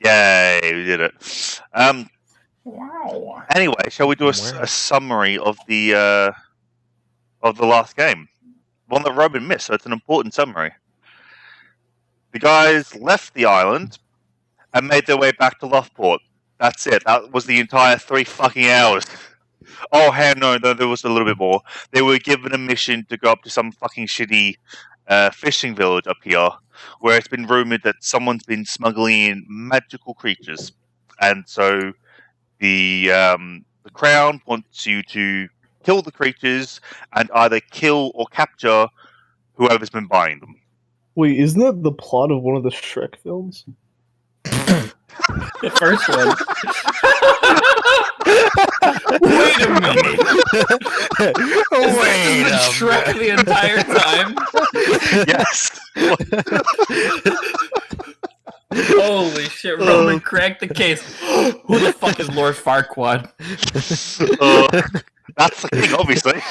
Yay, we did it. Wow. Anyway, shall we do a summary of the last game? One that Robin missed, so it's an important summary. The guys left the island and made their way back to Lothport. That's it. That was the entire 3 fucking hours. Oh, hell no, there was a little bit more. They were given a mission to go up to some fucking shitty fishing village up here, where it's been rumored that someone's been smuggling in magical creatures. And so the Crown wants you to kill the creatures and either kill or capture whoever's been buying them. Wait, isn't that the plot of one of the Shrek films? The first one. Wait a minute. Wait a Shrek the entire time? Yes. Holy shit, Roman cracked the case. Who the fuck is Lord Farquaad? That's the king, obviously.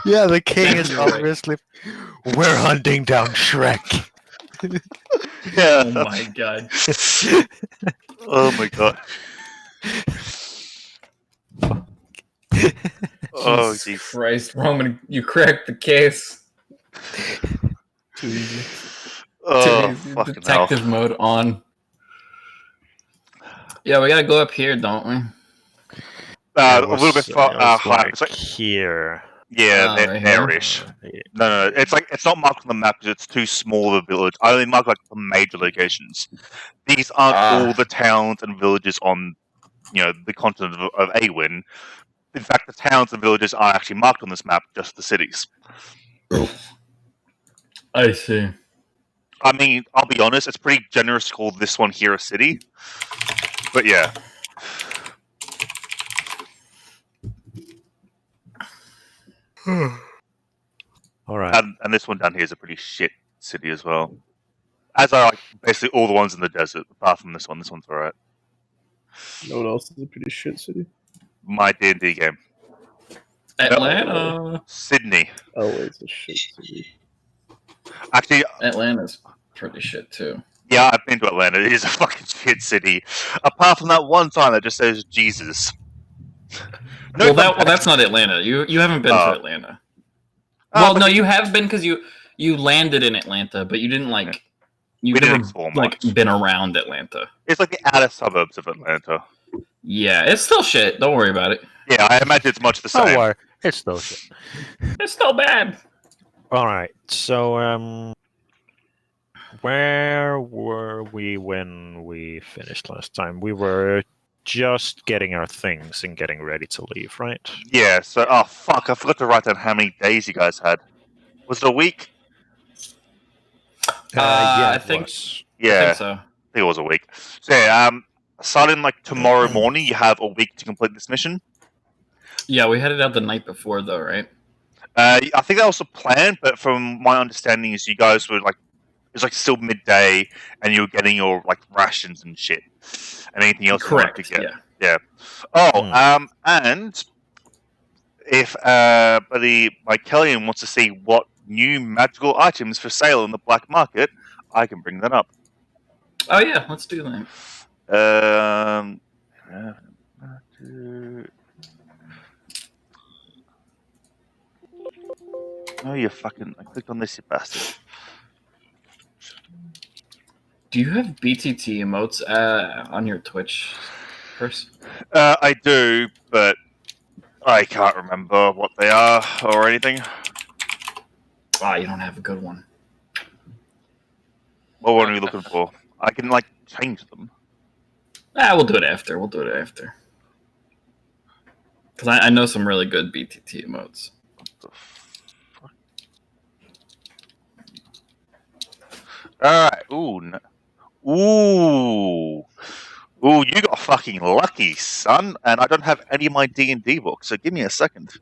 Yeah, the king is obviously... We're hunting down Shrek. Yeah. Oh my god. Oh my god. Oh, Jesus Christ, Roman, you cracked the case. Too easy. Oh, Too easy. fucking Detective hell. mode on. Yeah, we gotta go up here, don't we? A little bit far higher. Like here. Yeah, right there-ish. No, it's not marked on the map because it's too small of a village. I only mark like the major locations. These aren't all the towns and villages on, the continent of Awin. In fact, the towns and villages are actually marked on this map, just the cities. I see. I mean, I'll be honest, it's pretty generous to call this one here a city. But yeah. Alright. And this one down here is a pretty shit city as well. As are like basically all the ones in the desert, apart from this one. This one's alright. No one else is a pretty shit city. My D&D game. Atlanta. Sydney. Oh, it's a shit city. Actually, Atlanta's pretty shit too. yeah, I've been to Atlanta. It is a fucking shit city. Apart from that one sign that just says Jesus. Well, that's not Atlanta. You haven't been to Atlanta. Well, no, you have been because you landed in Atlanta, but you didn't you've never been around Atlanta. It's like the outer suburbs of Atlanta. Yeah, it's still shit. Don't worry about it. Yeah, I imagine it's much the same. Don't worry, it's still shit. It's still bad. Alright, so where were we when we finished last time? We were just getting our things and getting ready to leave, right? Yeah, so, oh fuck, I forgot to write down how many days you guys had. Was it a week? Yeah, I think so. I think it was a week. So yeah, starting like tomorrow morning, you have a week to complete this mission. Yeah, we headed out the night before though, right? I think that was the plan, but from my understanding is you guys were like, it was like still midday, and you were getting your like rations and shit, and anything else you wanted to get. Yeah. Oh, and if buddy Mike Kellyan wants to see what new magical items for sale in the black market, I can bring that up. Oh yeah, let's do that. Oh, you fucking... I clicked on this, you bastard. Do you have BTT emotes on your Twitch, Chris? I do, but I can't remember what they are or anything. Ah, you don't have a good one. What one are you looking for? I can, like, change them. We'll do it after. Because I know some really good BTT emotes. Alright, ooh. Ooh, you got fucking lucky, son. And I don't have any of my D&D books, so give me a second.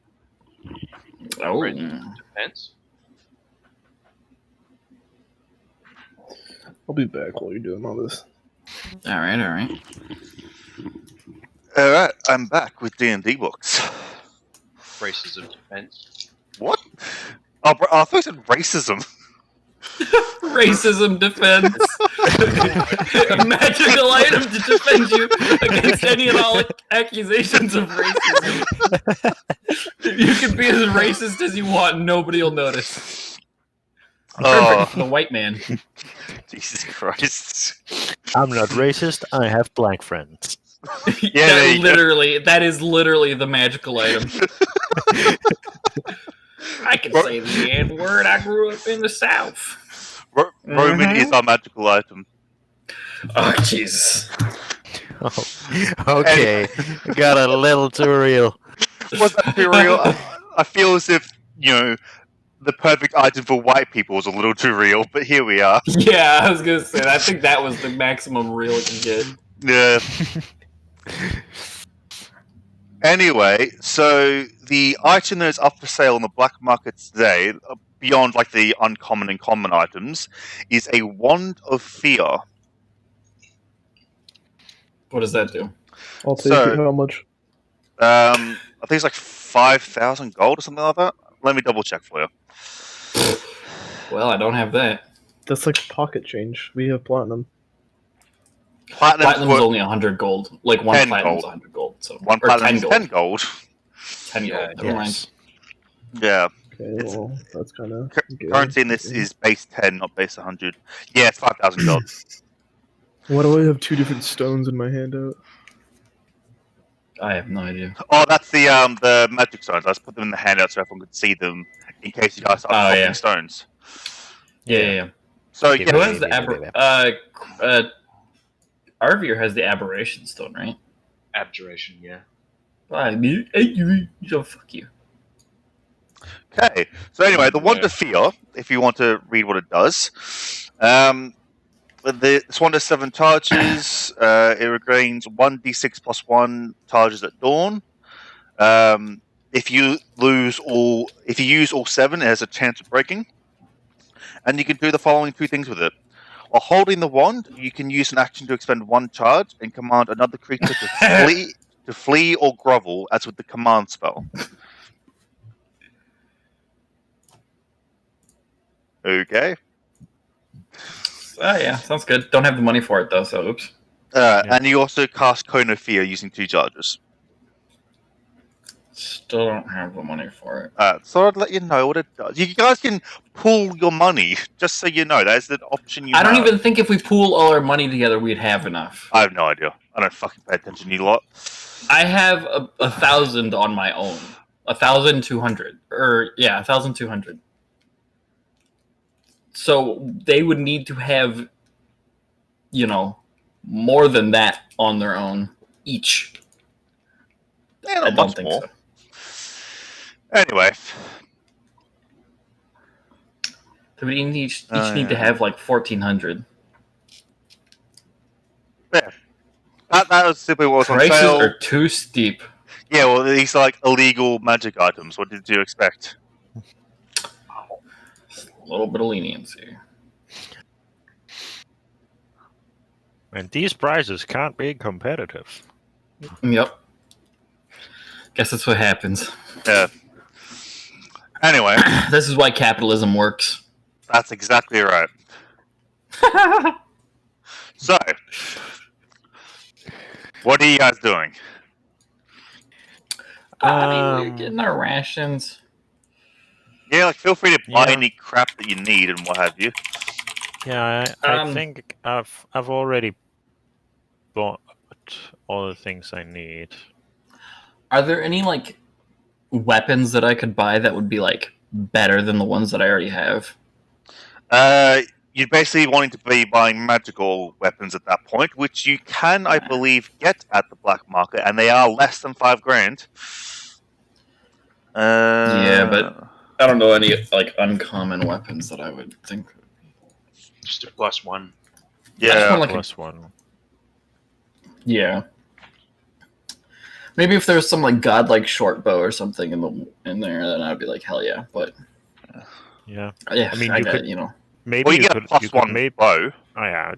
Oh, Defense? I'll be back while you're doing all this. All right. Alright, I'm back with D&D books. Braces of defense. What? Oh, I thought you said racism. Racism defense. A magical item to defend you against any and all accusations of racism. You can be as racist as you want, and nobody will notice. Perfect for the white man. Jesus Christ. I'm not racist. I have black friends. Yeah, that is literally the magical item. I can say the N-word. I grew up in the South. Roman is our magical item. Oh, Jesus. Oh, okay. Got a little too real. Was that too real? I feel as if, the perfect item for white people was a little too real, but here we are. Yeah, I was going to say, I think that was the maximum real it can get. Yeah. Anyway, so the item that is up for sale on the black market today, beyond like the uncommon and common items, is a Wand of Fear. What does that do? I'll take it. How much? I think it's like 5,000 gold or something like that. Let me double check for you. Well, I don't have that. That's like pocket change. We have platinum. Platinum's only 100 gold. Like one platinum's 100 gold. So one platinum's 10 gold. 10 gold. Never mind. Yeah. Okay, well, that's kind of currency in this is base 10, not base 100. Yeah, it's 5,000 gold. Why do I have 2 different stones in my handout? I have no idea. Oh, that's the magic stones. I just put them in the handout so everyone could see them in case you guys start swapping stones. Yeah. So who has the Arvier has the aberration stone, right? Abjuration, yeah. So fuck you. Okay. So anyway, the Wand of Fear, if you want to read what it does. This one does 7 charges. It regains 1d6 plus 1 charges at dawn. If you use all 7, it has a chance of breaking. And you can do the following 2 things with it. While holding the wand, you can use an action to expend 1 charge and command another creature to flee or grovel, as with the command spell. Okay. Yeah, sounds good. Don't have the money for it though, so oops. And you also cast Cone of Fear using 2 charges. Still don't have the money for it. So I'd let you know what it does. You guys can pool your money, just so you know. That's the option you have. I don't even think if we pool all our money together, we'd have enough. I have no idea. I don't fucking pay attention, you lot. I have 1,000 on my own. 1,200. 1,200. So they would need to have, more than that on their own each. Yeah, I don't think more. so. Anyway. So we each need to have like 1,400. Yeah. That was simply what was on Prices sale. are too steep. Yeah, well, these are like illegal magic items. What did you expect? A little bit of leniency. And these prices can't be competitive. Yep. Guess that's what happens. Yeah. Anyway. This is why capitalism works. That's exactly right. So, what are you guys doing? I mean, we're getting our rations. Yeah, like feel free to buy any crap that you need and what have you. Yeah, I think I've already bought all the things I need. Are there any like weapons that I could buy that would be like better than the ones that I already have? You're basically wanting to be buying magical weapons at that point, which you can, I believe, get at the black market, and they are less than 5 grand. Yeah, but I don't know any like uncommon weapons that I would think. Just a +1. Yeah, like +1. Yeah. Maybe if there was some like godlike short bow or something in there, then I'd be like, hell yeah. But yeah, I mean, maybe you get a +1 bow. Oh yeah.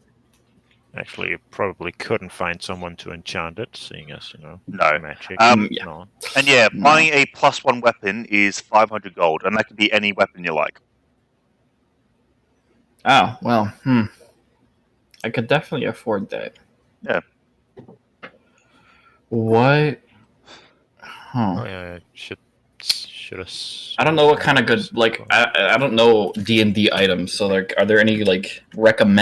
Actually, you probably couldn't find someone to enchant it, seeing as No. magic. No. And buying a +1 weapon is 500 gold, and that can be any weapon you like. Oh well. I could definitely afford that. Yeah. What? Huh. Should have. I don't know what kind of good I don't know D&D items. So like, are there any like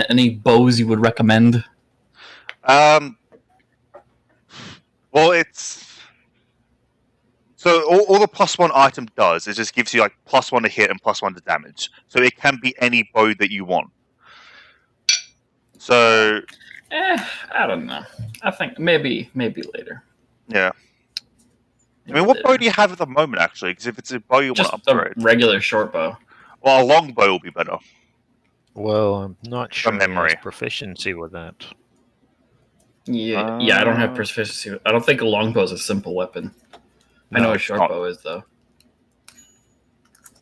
any bows you would recommend? Well, it's so all the +1 item does is just gives you like +1 to hit and +1 to damage. So it can be any bow that you want. So, I don't know. I think maybe later. Yeah. I mean, what bow do you have at the moment, actually? Because if it's a bow you Just want to upgrade, a regular short bow. Well, a long bow will be better. Well, I'm not sure From memory. he has proficiency with that. Yeah, I don't have proficiency. I don't think a longbow is a simple weapon. I know a short bow is though.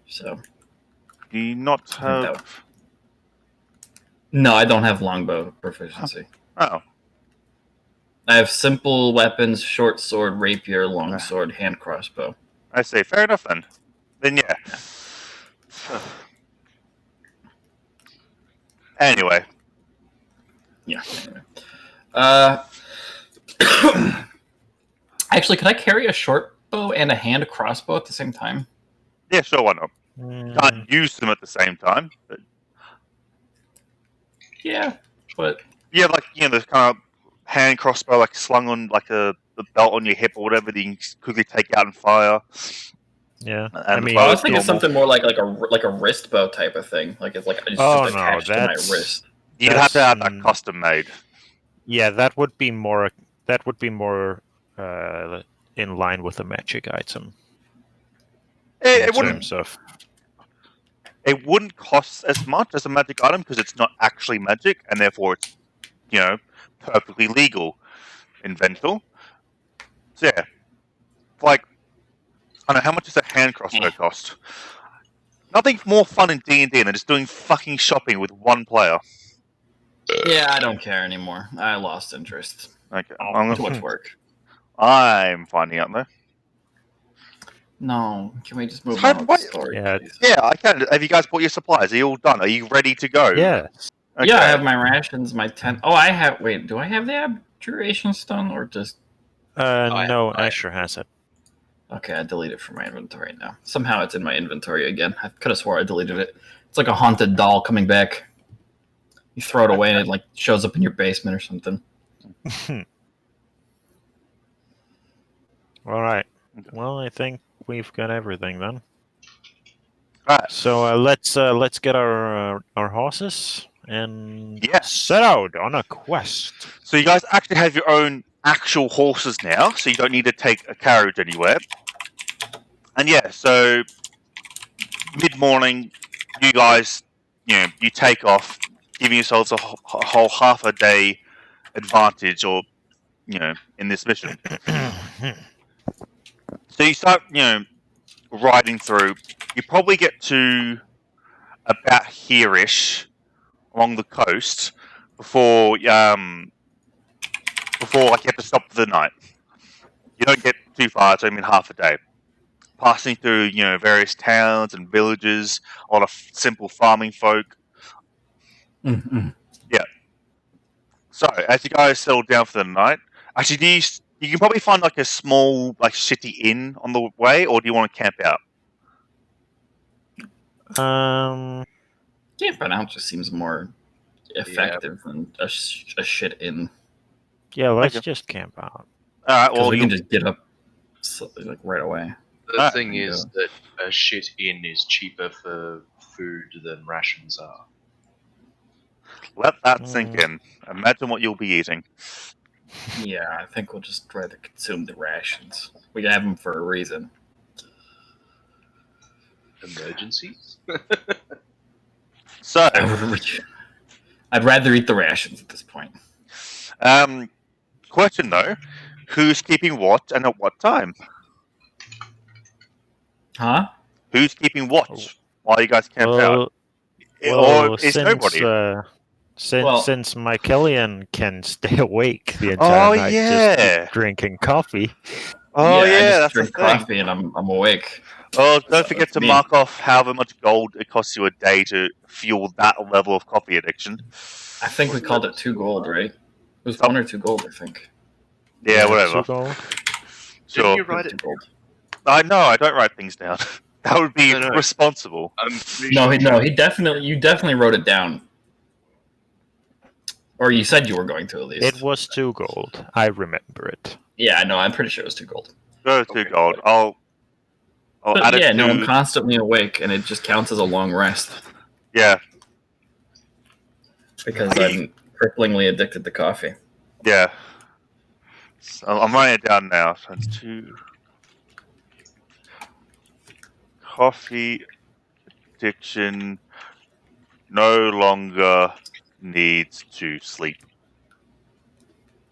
So. Do you not have? No, I don't have longbow proficiency. Oh. I have simple weapons: short sword, rapier, long sword, hand crossbow. I say, fair enough then. Then yeah. Anyway. Yeah. Actually, could I carry a short bow and a hand crossbow at the same time? Yeah, sure, why not? Can't use them at the same time. But... Yeah, but... Yeah, like, the kind of hand crossbow, like, slung on, like, a belt on your hip or whatever that you can quickly take out and fire. Yeah, I mean, I was thinking something more like a wrist bow type of thing. Like it's just attached to my wrist. You'd have to have that custom made. Yeah, that would be more. That would be more in line with a magic item. It wouldn't cost as much as a magic item because it's not actually magic, and therefore it's perfectly legal in Ventil. So yeah, like. I don't know, how much does a hand crossbow cost? Nothing more fun in D&D than just doing fucking shopping with one player. Yeah, I don't care anymore. I lost interest. Okay. Too much work. I'm finding out, though. No, can we just move on with the story? Yeah, I can. Have you guys bought your supplies? Are you all done? Are you ready to go? Yeah. Okay. Yeah, I have my rations, my tent. Oh, I have... Wait, do I have the abjuration stone or just... No, Asher has it. Okay, I deleted it from my inventory now. Somehow it's in my inventory again. I could have swore I deleted it. It's like a haunted doll coming back. You throw it away and it like shows up in your basement or something. All right. Well, I think we've got everything then. Right. So let's get our horses and set out on a quest. So you guys actually have your own actual horses now, so you don't need to take a carriage anywhere. And yeah, so mid-morning, you guys, you take off, giving yourselves a whole half a day advantage, or in this mission. So you start, riding through. You probably get to about here-ish along the coast before like you have to stop for the night. You don't get too far, it's only half a day. Passing through, various towns and villages, a lot of simple farming folk. Mm-hmm. Yeah. So, as you guys settle down for the night, actually, you can probably find like a small, like, shitty inn on the way, or do you want to camp out? Camping out just seems more effective than a shit inn. Yeah, let's just camp out. All right. Well, we can just get up like right away. The thing is that a shit inn is cheaper for food than rations are. Let that sink in. Imagine what you'll be eating. Yeah, I think we'll just try to consume the rations. We have them for a reason. Emergencies? So, I'd rather eat the rations at this point. Question though, who's keeping what and at what time? Huh? Who's keeping watch while you guys camp out? Well, or is nobody? Since Mycelian can stay awake the entire night just drinking coffee. Oh I yeah, just that's drink the thing. coffee and I'm awake. Oh, don't So forget it's to me. mark off however much gold it costs you a day to fuel that level of coffee addiction. I think we called it 2 gold, right? It was Stop. 1 or 2 gold, I think. Yeah, whatever. 2 gold. Sure. Didn't you write It was it? 2 gold. I know, I don't write things down. That would be No. responsible. I'm pretty No, sure you definitely wrote it down. Or you said you were going to, at least. It was 2 gold. I remember it. Yeah, no, I'm pretty sure it was 2 gold. Go to Okay. gold. I'll add But yeah, it no, I'm to... constantly awake, and it just counts as a long rest Yeah, because I'm cripplingly addicted to coffee. yeah. So I'm writing it down now. So it's 2... Coffee addiction no longer needs to sleep.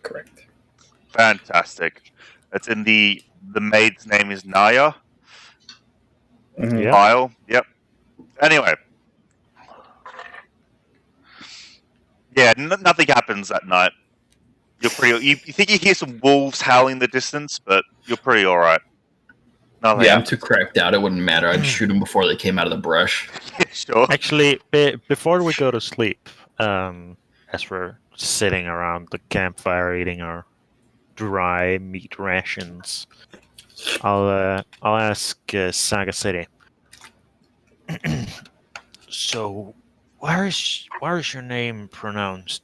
Correct. Fantastic. It's in the maid's name is Naya. Mhm. Yeah. File. Yep. Anyway. Yeah, nothing happens that night. You're pretty. You think you hear some wolves howling in the distance, but you're pretty all right. Nothing Yeah, I'm happens. too cracked out. It wouldn't matter. I'd shoot them before they came out of the brush. Yeah, sure. Actually, before we go to sleep, as we're sitting around the campfire eating our dry meat rations, I'll ask Saga City. So, why is your name pronounced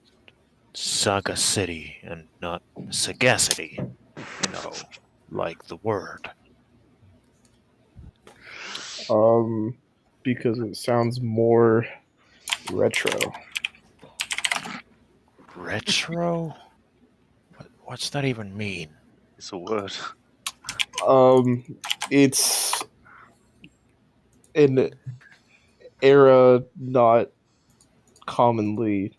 Saga City and not Sagacity? You know, like the word. Because it sounds more retro. Retro? What's that even mean? It's a word. It's an era not commonly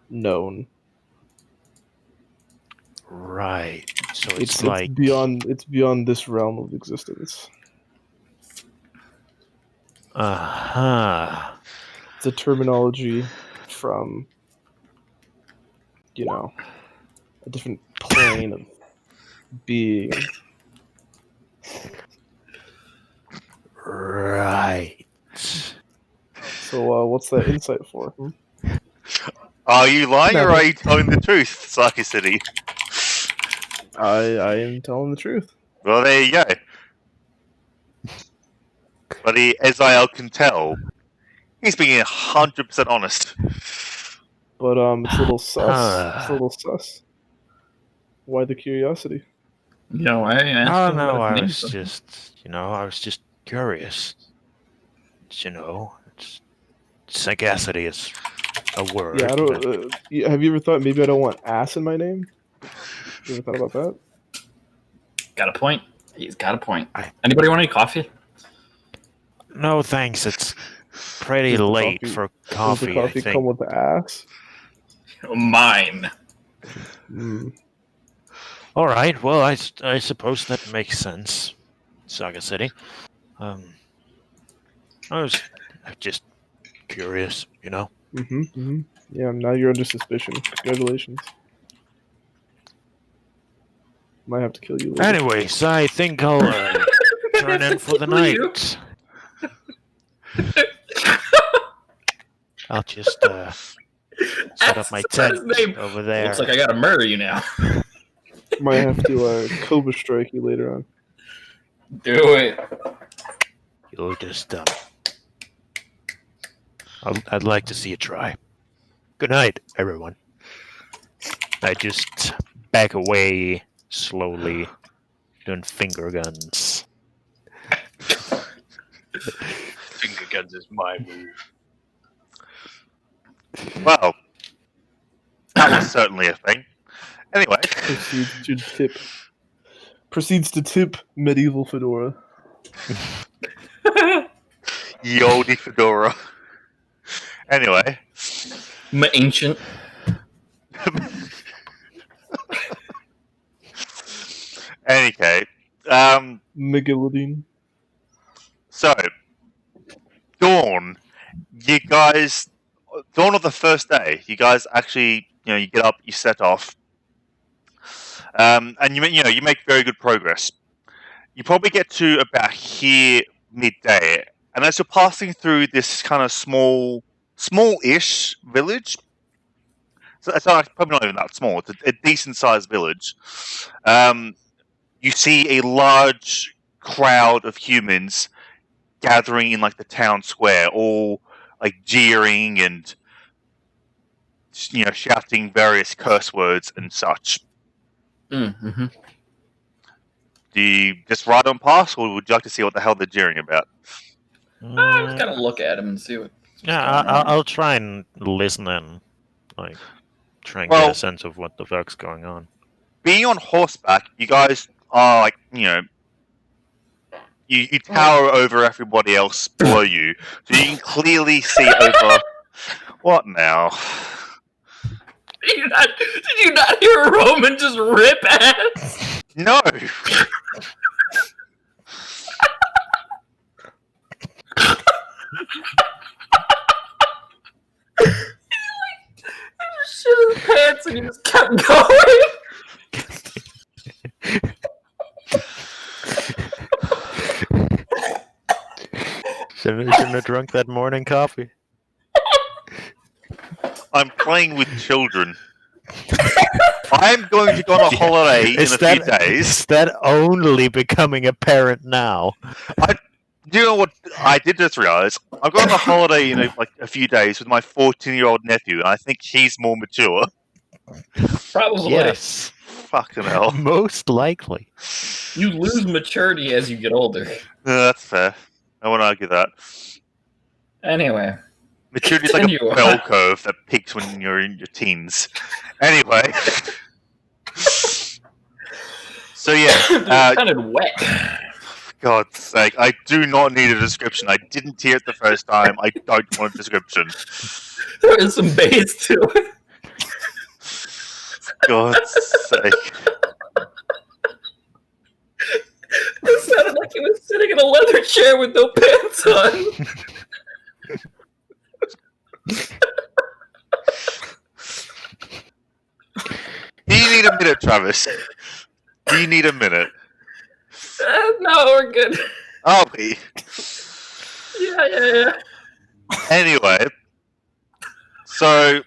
known. Right. So It's like beyond this realm of existence. It's a terminology from, a different plane of being. Right. So, what's that insight for? Are you lying or No. are you telling the truth, Saki City? I am telling the truth. Well, there you go. But as I can tell, he's being 100% honest. But it's a little sus. It's a little sus. Why the curiosity? No, I asked Oh him no, about I his name, was so- just curious. It's sagacity is a word. Yeah, I that- don't. Have you ever thought maybe I don't want ass in my name? You ever thought about that? Got a point. He's got a point. I- Anybody want any coffee? No, thanks. It's pretty Does the late coffee- for Does coffee. the coffee I think. come with the ass? Mine. Mm. All right. Well, I suppose that makes sense. Saga City. I was just curious. Mm-hmm. Yeah, now you're under suspicion. Congratulations. Might have to kill you later. Anyways, I think I'll turn in for the Kill you. night. I'll just set up my That's his tent name. over there. Looks like I gotta murder you now. Might have to Cobra strike you later on. Do it. You'll just I'd like to see you try. Good night, everyone. I just back away slowly, doing finger guns. finger guns is my move. Well, that was certainly a thing. Anyway, Proceeds to tip medieval fedora. ye olde fedora. Anyway, My ancient. okay. Megalodine. So, dawn of the first day, you guys actually, you get up, you set off, and you make very good progress. You probably get to about here midday, and as you're passing through this kind of small-ish village, so it's probably not even that small. It's a decent-sized village. You see a large crowd of humans gathering in like the town square, all like jeering and shouting various curse words and such. Mm-hmm. Do you just ride on past, or would you like to see what the hell they're jeering about? I'm just gonna look at him and see what. Yeah, I'll try and listen and try and get a sense of what the fuck's going on. Being on horseback, you guys are like you tower over everybody else below you, so you can clearly see over. What now? Did you not hear a Roman just rip ass? No. He just shit his pants and he just kept going. Shouldn't have drunk that morning coffee. I'm playing with children. I'm going to go on a holiday in a few days. Is that only becoming apparent now? Do you know what? I did just realize I'm going on a holiday in a few days with my 14-year-old nephew, and I think he's more mature. Probably. Yes. Fucking hell. Most likely. You lose maturity as you get older. That's fair. I won't argue that. Anyway. Maturity is like a bell curve that peaks when you're in your teens. Anyway. So yeah. It sounded wet. God's sake, I do not need a description. I didn't hear it the first time. I don't want a description. There is some bass to it. God's sake. It sounded like he was sitting in a leather chair with no pants on. Do you need a minute, Travis? Do you need a minute? No, we're good. I'll be. Yeah. Anyway, so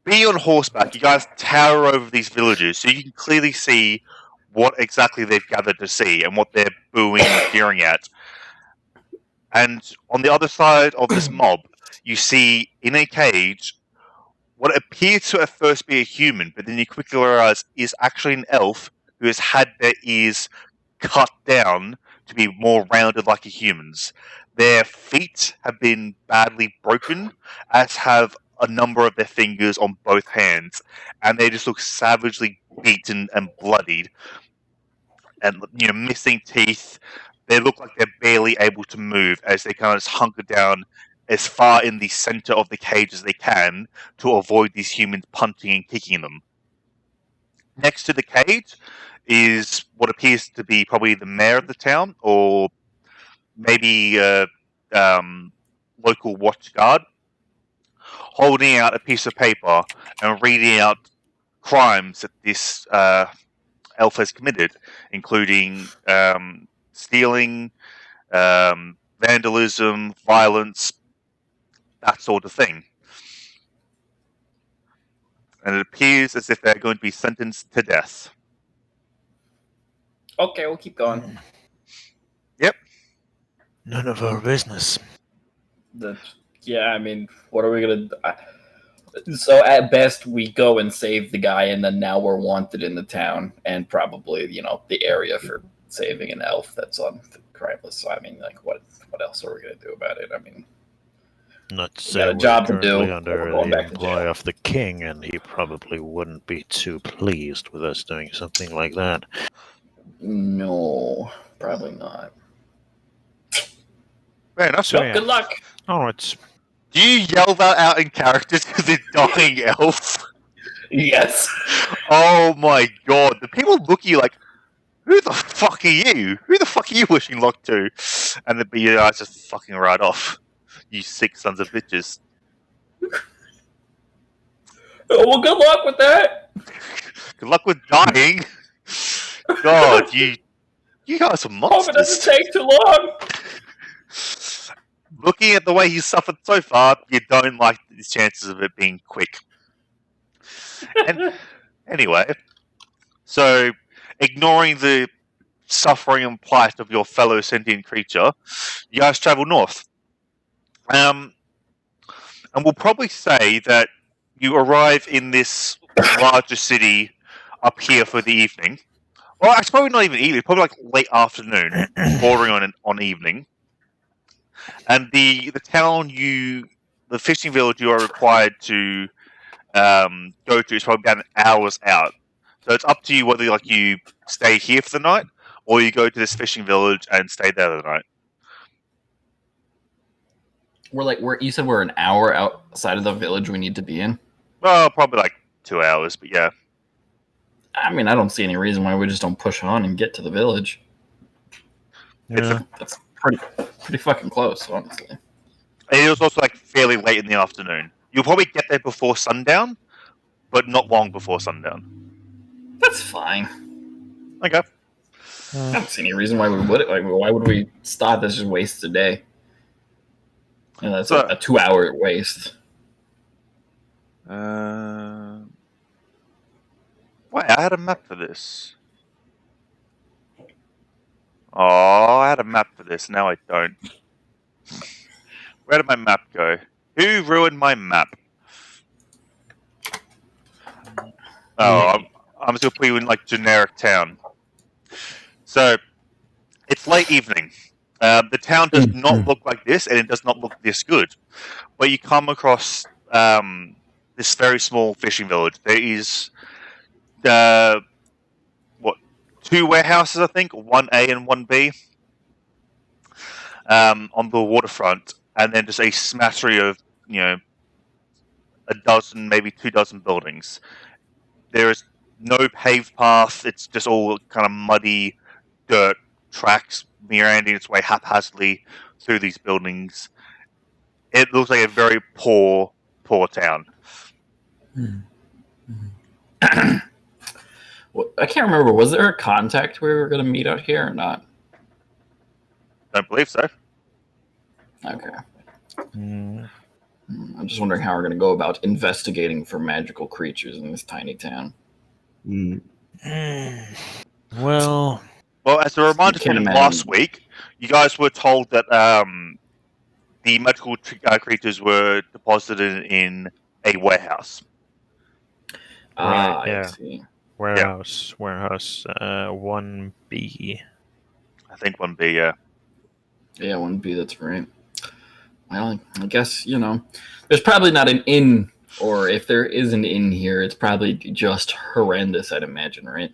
being on horseback, you guys tower over these villages, so you can clearly see what exactly they've gathered to see and what they're booing and jeering at. And on the other side of this mob, you see in a cage what appears to at first be a human, but then you quickly realize is actually an elf who has had their ears cut down to be more rounded like a human's. Their feet have been badly broken, as have a number of their fingers on both hands, and they just look savagely beaten and bloodied. And missing teeth. They look like they're barely able to move as they kind of just hunker down as far in the center of the cage as they can to avoid these humans punching and kicking them. Next to the cage is what appears to be probably the mayor of the town, or maybe local watch guard, holding out a piece of paper and reading out crimes that this elf has committed, including stealing, vandalism, violence, that sort of thing. And it appears as if they're going to be sentenced to death. Okay, we'll keep going. Yep. None of our business. Yeah, I mean, what are we gonna do? So at best, we go and save the guy, and then now we're wanted in the town, and probably, the area for saving an elf that's on the crime list. So, I mean, what else are we gonna do about it? I mean, not to say got a job to do. Under the employ of the king, and he probably wouldn't be too pleased with us doing something like that. No, probably not. Fair enough. So, good luck. Oh, it's. Do you yell that out in character to the dying elf? Yes. Oh my god. The people look at you like, who the fuck are you? Who the fuck are you wishing luck to? And the guys just fucking right off. You sick sons of bitches. Oh, well, good luck with that. Good luck with dying. God, you guys are monsters. Hope it doesn't take too long. looking at the way he's suffered so far, you don't like his chances of it being quick. And anyway, so ignoring the suffering and plight of your fellow sentient creature, you guys travel north. And we'll probably say that you arrive in this larger city up here for the evening. Well, it's probably not even evening, probably like late afternoon, bordering on evening. And the town the fishing village you are required to go to is probably about an hour's out. So it's up to you whether you stay here for the night or you go to this fishing village and stay there the night. You said we're an hour outside of the village we need to be in? Well, probably like 2 hours, but yeah. I mean, I don't see any reason why we just don't push on and get to the village. Yeah. That's pretty fucking close, honestly. It is also fairly late in the afternoon. You'll probably get there before sundown, but not long before sundown. That's fine. Okay. I don't see any reason why we would. Why would we stop? That's just waste a day. That's a 2-hour waste. Wait, I had a map for this. Oh, I had a map for this. Now I don't. Where did my map go? Who ruined my map? Oh, I'm just gonna put you in generic town. So, it's late evening. The town does not look like this, and it does not look this good. But you come across this very small fishing village. There is, 2 warehouses, I think, 1A and 1B, on the waterfront, and then just a smattering of, a dozen, maybe 2 dozen buildings. There is no paved path. It's just all kind of muddy dirt tracks meandering its way haphazardly through these buildings. It looks like a very poor town. Well, I can't remember. Was there a contact we were going to meet out here or not? Don't believe so. Okay. I'm just wondering how we're going to go about investigating for magical creatures in this tiny town. Well, as a reminder from last week, you guys were told that the magical creatures were deposited in a warehouse. Right, yeah. I see. Warehouse 1B. I think 1B, yeah. Yeah, 1B, that's right. Well, I guess, there's probably not an inn, or if there is an inn here, it's probably just horrendous, I'd imagine, right?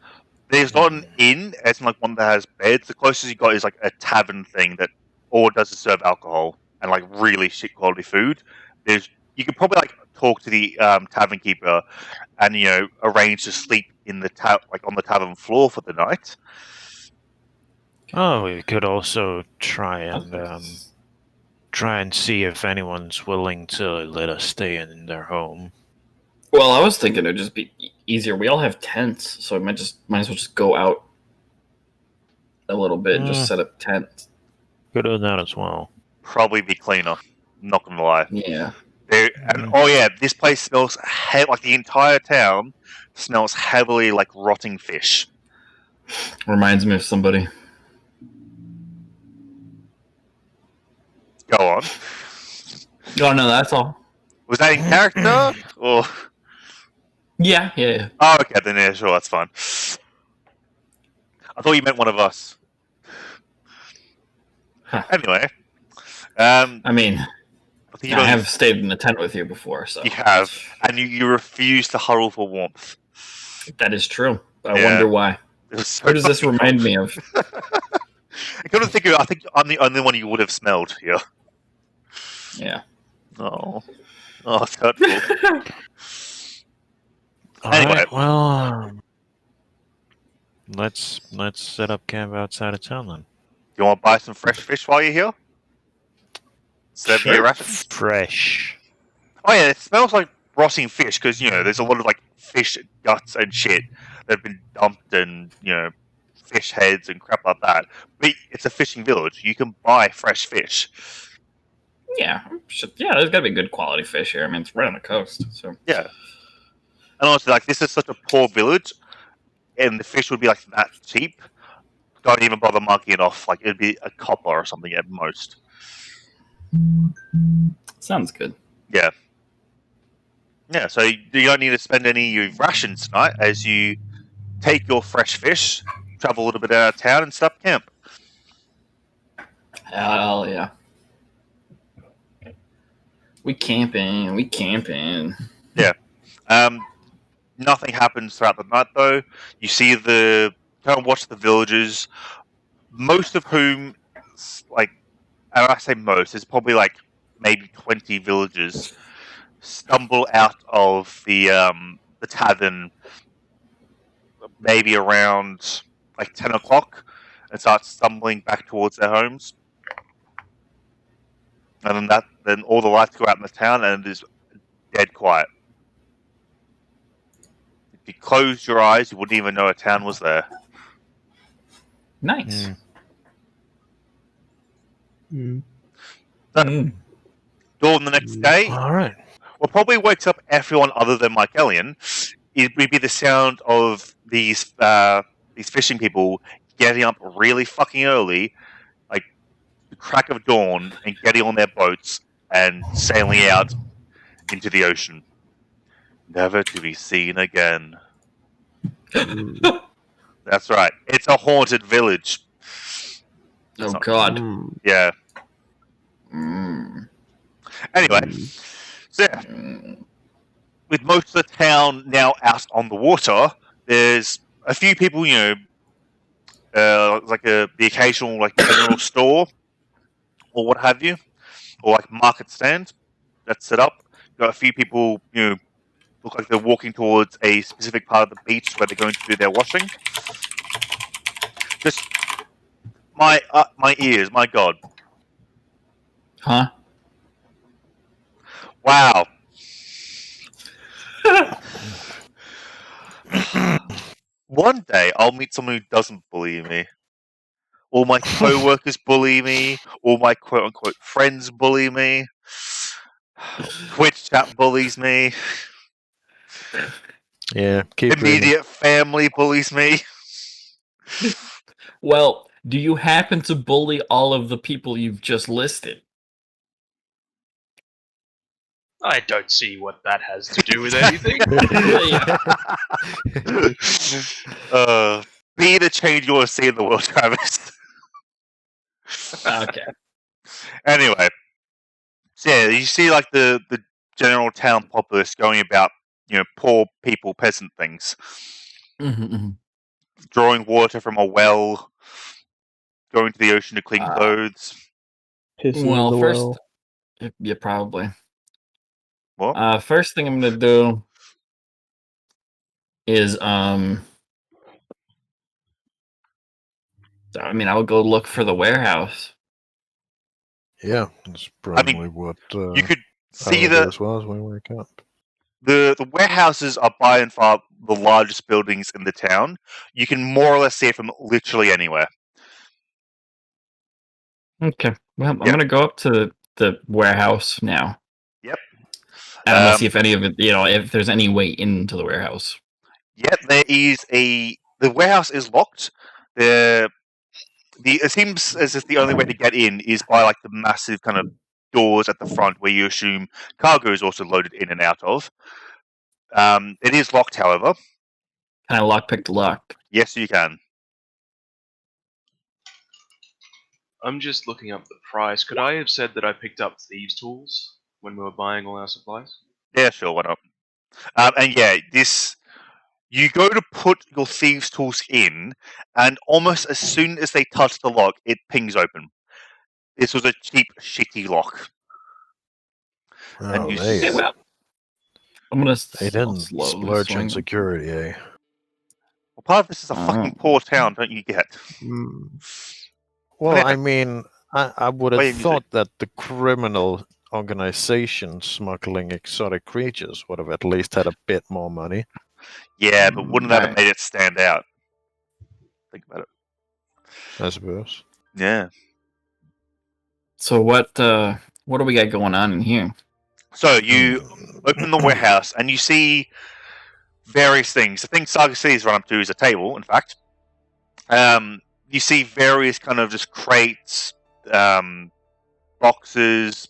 There's not an inn, it's one that has beds. The closest you got is a tavern thing that all it does is serve alcohol and really shit quality food. You could probably talk to the tavern keeper and arrange to sleep in the on the tavern floor for the night. Oh, we could also try and see if anyone's willing to let us stay in their home. Well, I was thinking it'd just be easier. We all have tents, so might as well just go out a little bit and just set up tents. Could do that as well. Probably be cleaner. Not gonna lie. Yeah. This place smells the entire town smells heavily like rotting fish. Reminds me of somebody. Go on. Oh no, that's all. Was that in character or? Yeah. Oh, okay, then yeah, sure, that's fine. I thought you meant one of us. Huh. Anyway, I mean, I have stayed in a tent with you before, so you have, and you refuse to huddle for warmth. That is true. I wonder why. Who does this remind me of? I couldn't think of. I think I'm the only one you would have smelled here. Yeah. Oh, it's hurtful. Anyway, right, well, let's set up camp outside of town then. You want to buy some fresh fish while you're here? Serve your rations. Fresh. Oh yeah, it smells like rotting fish because there's a lot of fish guts and shit that have been dumped and fish heads and crap like that. But it's a fishing village. You can buy fresh fish. Yeah, there's got to be good quality fish here. I mean, it's right on the coast, so Yeah. And honestly, like, this is such a poor village, and the fish would be like that cheap. Don't even bother marking it off. Like, it'd be a copper or something at most. sounds good. Yeah. Yeah, so you don't need to spend any of your rations tonight as you take your fresh fish, travel a little bit out of town, and set up camp. Hell yeah. We camping. Yeah. Nothing happens throughout the night, though. You see kind of watch the villagers, most of whom, like, and I say most, there's probably like maybe 20 villagers stumble out of the tavern maybe around like 10 o'clock and start stumbling back towards their homes. And then all the lights go out in the town and it is dead quiet. If you closed your eyes, you wouldn't even know a town was there. Nice. Mm. Dawn the next day, All right. what probably wakes up everyone other than Mike Ellion, it would be the sound of these fishing people getting up really fucking early, like the crack of dawn, and getting on their boats and sailing out into the ocean, never to be seen again. That's right. It's a haunted village. Oh God. Yeah. Anyway, so yeah, with most of the town now out on the water, there's a few people, like the occasional like general store or what have you, or like market stand that's set up. Got a few people, look like they're walking towards a specific part of the beach where they're going to do their washing. Just my ears, my God! Huh? Wow. One day I'll meet someone who doesn't bully me. All my co-workers bully me. All my quote-unquote friends bully me. Twitch chat bullies me. Yeah, keep Immediate family bullies me. Well, do you happen to bully all of the people you've just listed? I don't see what that has to do with anything. Be the change you want to see in the world, Travis. Okay. Anyway, so yeah, you see like the general town populace going about, poor people, peasant things, drawing water from a well, going to the ocean to clean clothes. Well, first, yeah, probably. What? First thing I'm gonna do is I mean, I'll go look for the warehouse. Yeah, that's probably what you could see as well as we wake up. The warehouses are by and far the largest buildings in the town. You can more or less see it from literally anywhere. Okay. Well, I'm gonna go up to the warehouse now. Yep. And I'm gonna see if any of it, if there's any way into the warehouse. Yep, there is the warehouse is locked. It seems as if the only way to get in is by like the massive kind of doors at the front where you assume cargo is also loaded in and out of. It is locked, however. Can I lockpick the lock? Yes, you can. I'm just looking up the price. Could I have said that I picked up thieves' tools when we were buying all our supplies? Yeah, sure, why not? And yeah, you go to put your thieves' tools in, and almost as soon as they touch the lock, it pings open. This was a cheap, shitty lock. Oh, I'm gonna. They didn't splurge on security, eh? Well, part of this is a fucking poor town, don't you get? Well, I mean, I would have thought that the criminal organization smuggling exotic creatures would have at least had a bit more money. Yeah, but wouldn't that have made it stand out? Think about it. I suppose. Yeah. So what What do we got going on in here? So you open the warehouse and you see various things. The thing Saga City's run up to is a table, in fact. You see various kind of just crates, boxes,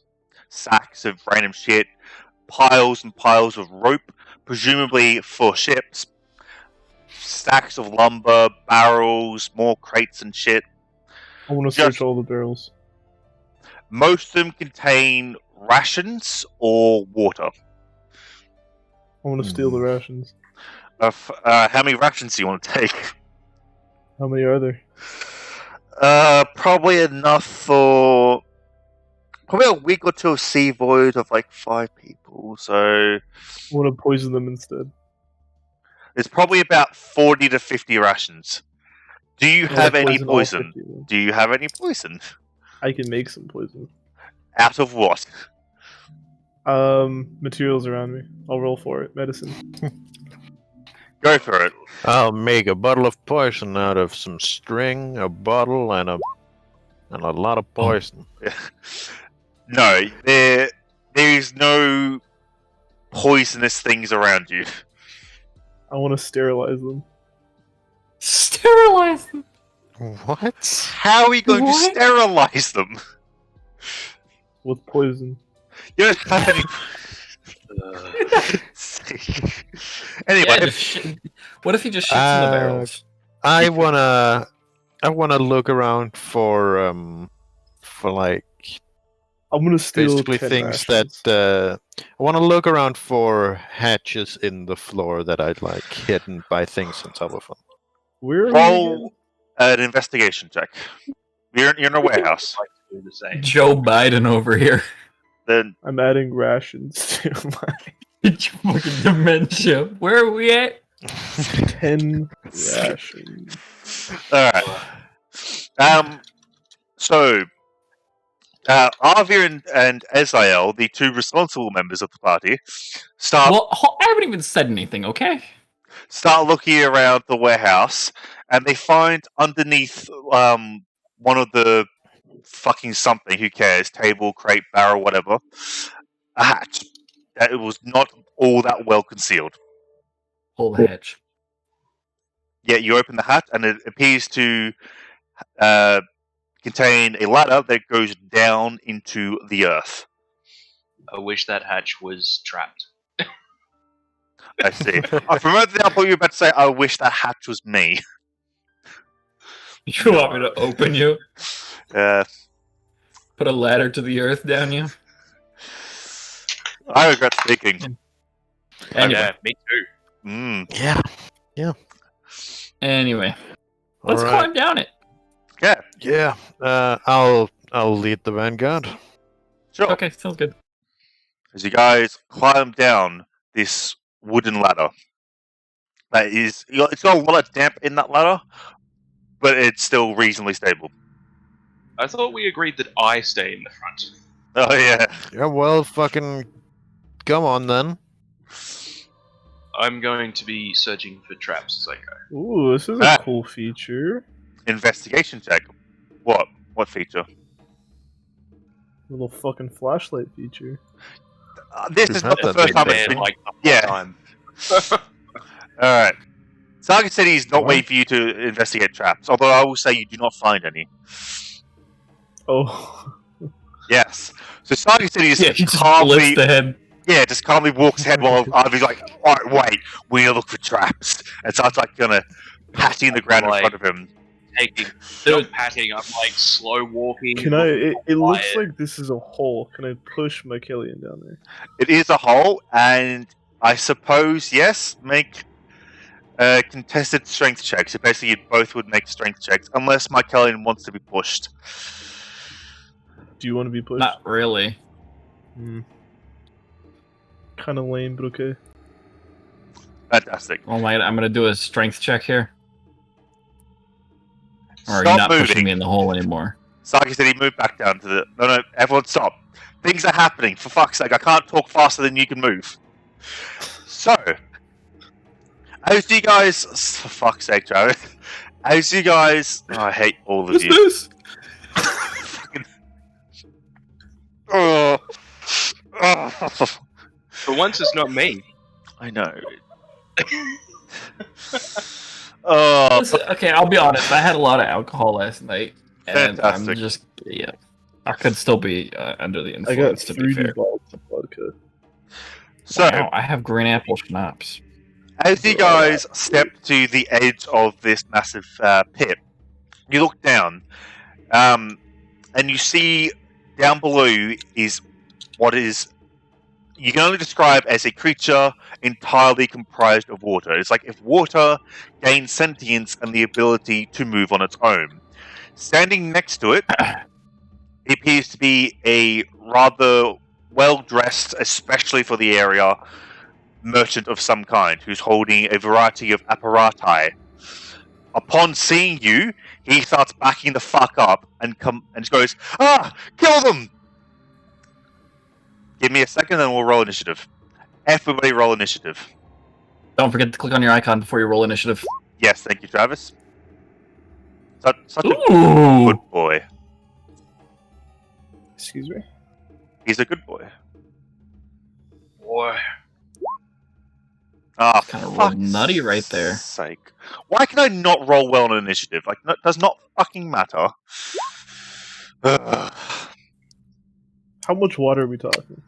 sacks of random shit, piles and piles of rope, presumably for ships, stacks of lumber, barrels, more crates and shit. I want to search all the barrels. Most of them contain rations or water. I want to steal the rations. How many rations do you want to take? How many are there? Probably enough for probably a week or two of sea void of like 5 people. So I want to poison them instead. there's probably about 40 to 50 rations. Do you have any poison? Do you have any poison? I can make some poison. Out of what? Materials around me. I'll roll for it. Medicine. Go for it. I'll make a bottle of poison out of some string, a bottle, and a lot of poison. No, there is no poisonous things around you. I want to sterilize them. Sterilize them. What? How are you going to sterilize them? With poison. You don't have any. Anyway, Yeah, what if he just shits in the barrels? I wanna look around for like I'm gonna steal basically 10 things rations. that I want to look around for hatches in the floor that I'd like hidden by things on top of them. Where are we roll an investigation check. You're in a warehouse. Do the same. Joe Biden over here. Then I'm adding rations to my Fucking dementia. Where are we at? 10 rations. all right. So, Arvir and Ezael, the 2 responsible members of the party, start I haven't even said anything, okay? looking around the warehouse, and they find underneath one of the fucking something, who cares, table, crate, barrel, whatever, a hatch that it was not all that well concealed. Pull the hatch. Yeah, you open the hatch, and it appears to contain a ladder that goes down into the earth. I wish that hatch was trapped. I see. I remember I thought you were about to say, I wish that hatch was me. You want me to open you? Put a ladder to the earth down you? I regret speaking. Anyway. Yeah, me too. Yeah. Anyway. Let's Alright. climb down it. Yeah. I'll lead the vanguard. Sure. Okay, sounds good. As you guys climb down this wooden ladder, it's got a lot of damp in that ladder, but it's still reasonably stable. I thought we agreed that I stay in the front. Oh yeah. Yeah, well, fucking come on then. I'm going to be searching for traps as I go. Ooh, this is a cool feature. Investigation check. What? What feature? Little fucking flashlight feature. This is not the first time it's been. Like the Yeah. time. Alright. Saga City is not waiting for you to investigate traps, although I will say you do not find any. Oh. Yes. So Saga City is Yeah, he just calmly, lifts the head. yeah, just calmly walks ahead while Arvy's like, alright, wait, we need to look for traps. And starts like gonna patting the ground in front of him. Not patting, I'm like slow walking. Can I? It looks like this is a hole. Can I push my Killian down there? It is a hole, and I suppose, yes, make contested strength checks. So basically, you both would make strength checks, unless Mycelian wants to be pushed. Do you want to be pushed? Not really. Kind of lame, but okay. Fantastic. Oh my, I'm gonna do a strength check here. Or are you Stop not moving. pushing me in the hole anymore? Saki said he moved back down to the... No, everyone stop. Things are happening, for fuck's sake. I can't talk faster than you can move. So, as you guys... For fuck's sake, Travis. As you guys... Oh, I hate all of you. This? Oh. For once, it's not me. I know. Oh, Listen, okay, I'll be honest. I had a lot of alcohol last night, and Fantastic. I'm just I could still be under the I got influence. To be 3 fair, bottles of vodka. so wow, I have green apple schnapps. as you guys step to the edge of this massive pit, you look down, and you see down below is what is you can only describe as a creature entirely comprised of water. It's like if water gained sentience and the ability to move on its own. Standing next to it, it appears to be a rather well-dressed, especially for the area, merchant of some kind who's holding a variety of apparati. Upon seeing you, he starts backing the fuck up and just goes, kill them! Give me a second, then we'll roll initiative. Everybody roll initiative. Don't forget to click on your icon before you roll initiative. Yes, thank you, Travis. Such a Ooh. good boy. Excuse me? He's a good boy. Boy. Ah, Kind of fuck's nutty right there. Sake. Why can I not roll well on initiative? Like, does not fucking matter. Ugh. How much water are we talking?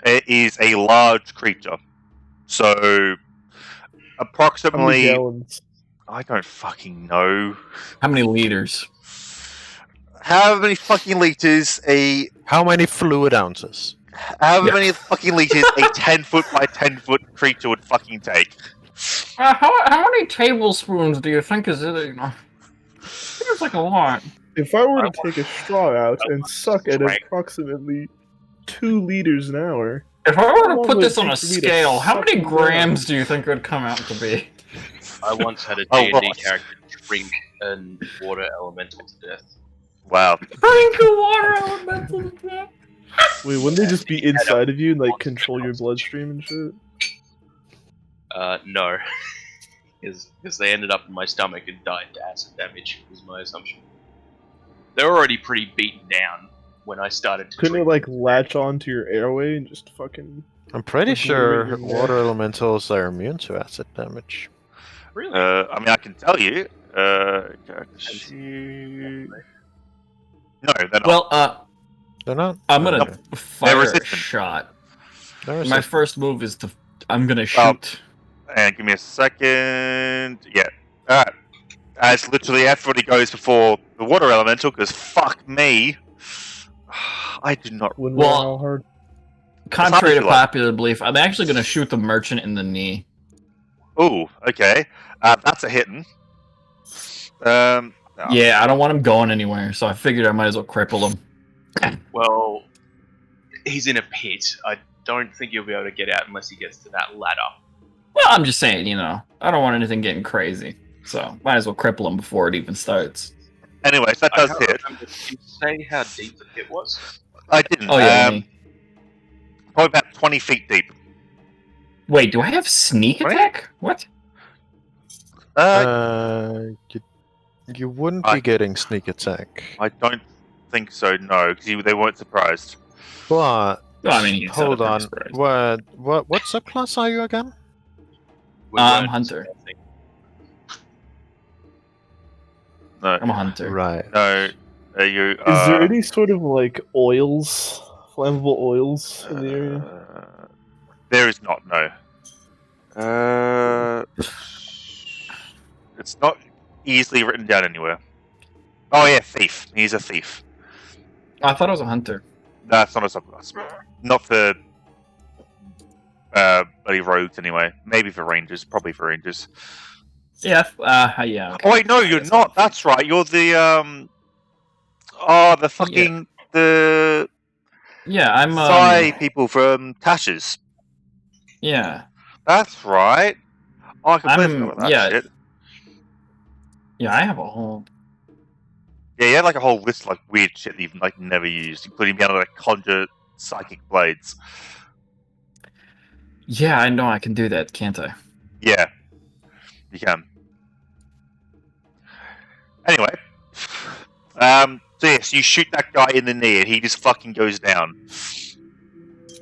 It is a large creature. So, How many approximately... gallons? I don't fucking know. How many liters? How many fucking liters How many fluid ounces? how many fucking liters a 10-foot by 10-foot creature would fucking take? How many tablespoons do you think is it? You know, seems like a lot. If I were to take a straw out and suck at Right. approximately 2 liters an hour, If I were How to long put would it this on a take for me to scale, how suck many them down? grams do you think it would come out to be? I once had a Oh, D&D what? character drink an water elemental to death. Wow. Drink of water elemental. wait, wouldn't they just be inside of you and like control your bloodstream and shit? No. Because they ended up in my stomach and died to acid damage, was my assumption. They were already pretty beaten down when I started to Couldn't it drink. like latch onto your airway and just fucking... I'm pretty Like, sure moving your water neck. elementals are immune to acid damage. Really? I mean, I can tell you. Character sheet- No, they're not. Well, They're not. I'm gonna Okay. fire a resistant. shot. They're My resistant. first move is I'm gonna Well, shoot. And give me a second. Yeah. Alright. As literally everybody goes before the water elemental, because fuck me. I do not. Wouldn't Well, know how hard... Contrary to popular. popular belief, I'm actually gonna shoot the merchant in the knee. Ooh, okay. That's a hitting. No. Yeah, I don't want him going anywhere, so I figured I might as well cripple him. Well, he's in a pit. I don't think he'll be able to get out unless he gets to that ladder. Well, I'm just saying, you know, I don't want anything getting crazy, so might as well cripple him before it even starts. Anyways, that I does can't hit. remember. Did you say how deep the pit was? I didn't. Oh yeah, the knee. Probably about 20 feet deep. Wait, do I have sneak Right? attack? What? You wouldn't I- be getting sneak attack. I don't think so, no, because they weren't surprised. But Well, I mean, you said hold it, I'm on. surprised. What subclass are you again? We I'm weren't Hunter. discussing. No. I'm a hunter. Right. No. You, Is there any sort of like oils, flammable oils in the area? There is not, no. It's not easily written down anywhere. Oh yeah, thief. He's a thief. I thought I was a hunter. That's not a subclass. Not for bloody rogues anyway. Maybe for rangers. Probably for rangers. Yeah, yeah. Okay. Oh wait, no, I you're guess not. I'm- That's right. You're the the fucking the Yeah, I'm. Psy people from Tashes. Yeah, That's right. Oh, I completely I'm- forgot about that yeah. shit. yeah. I have a whole. Yeah, you had like a whole list of like weird shit that you've like never used, including being able to like conjure psychic blades. Yeah, I know I can do that, can't I? Yeah, you can. Anyway, So yes, you shoot that guy in the knee and he just fucking goes down.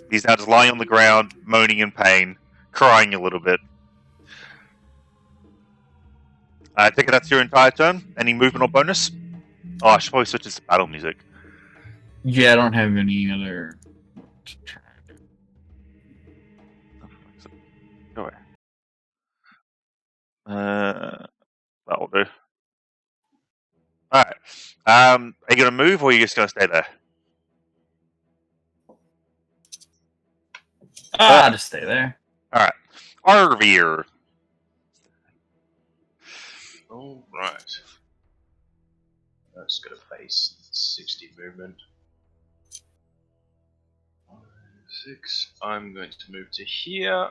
He's now just lying on the ground, moaning in pain, crying a little bit. I think that's your entire turn. Any movement or bonus? Oh, I should probably switch this to battle music. Yeah, I don't have any other. Go away. That'll do. Alright. Are you going to move or are you just going to stay there? Just stay there. Alright. Arvir. Alright. That's got a base 60 movement. 6. I'm going to move to here.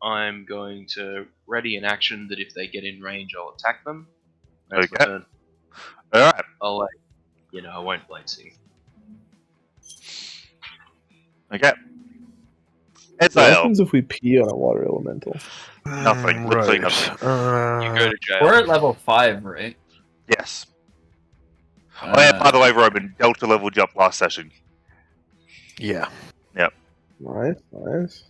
I'm going to ready an action that if they get in range, I'll attack them. That's my Okay. turn. Alright. I'll I won't blade sing. Okay. What Ezreal. happens if we pee on a water elemental? Nothing. Literally nothing. You go to jail. We're at level 5, right? Yes. Oh yeah, by the way, Robin, Delta level jump last session. Yeah. Nice.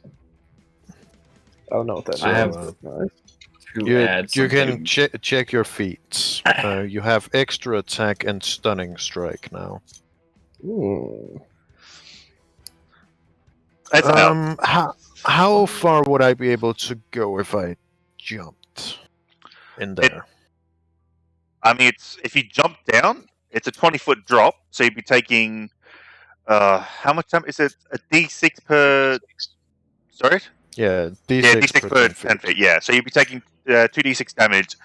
I don't know what that is. I have but nice. You can check your feats. You have extra attack and stunning strike now. Ooh. How far would I be able to go if I jumped in there? I mean, if you jump down, it's a 20-foot drop, so you'd be taking. How much time is it? A D6 per. Sorry? Yeah, D6, Yeah, D6 per 10 feet. Yeah, so you'd be taking 2d6 damage,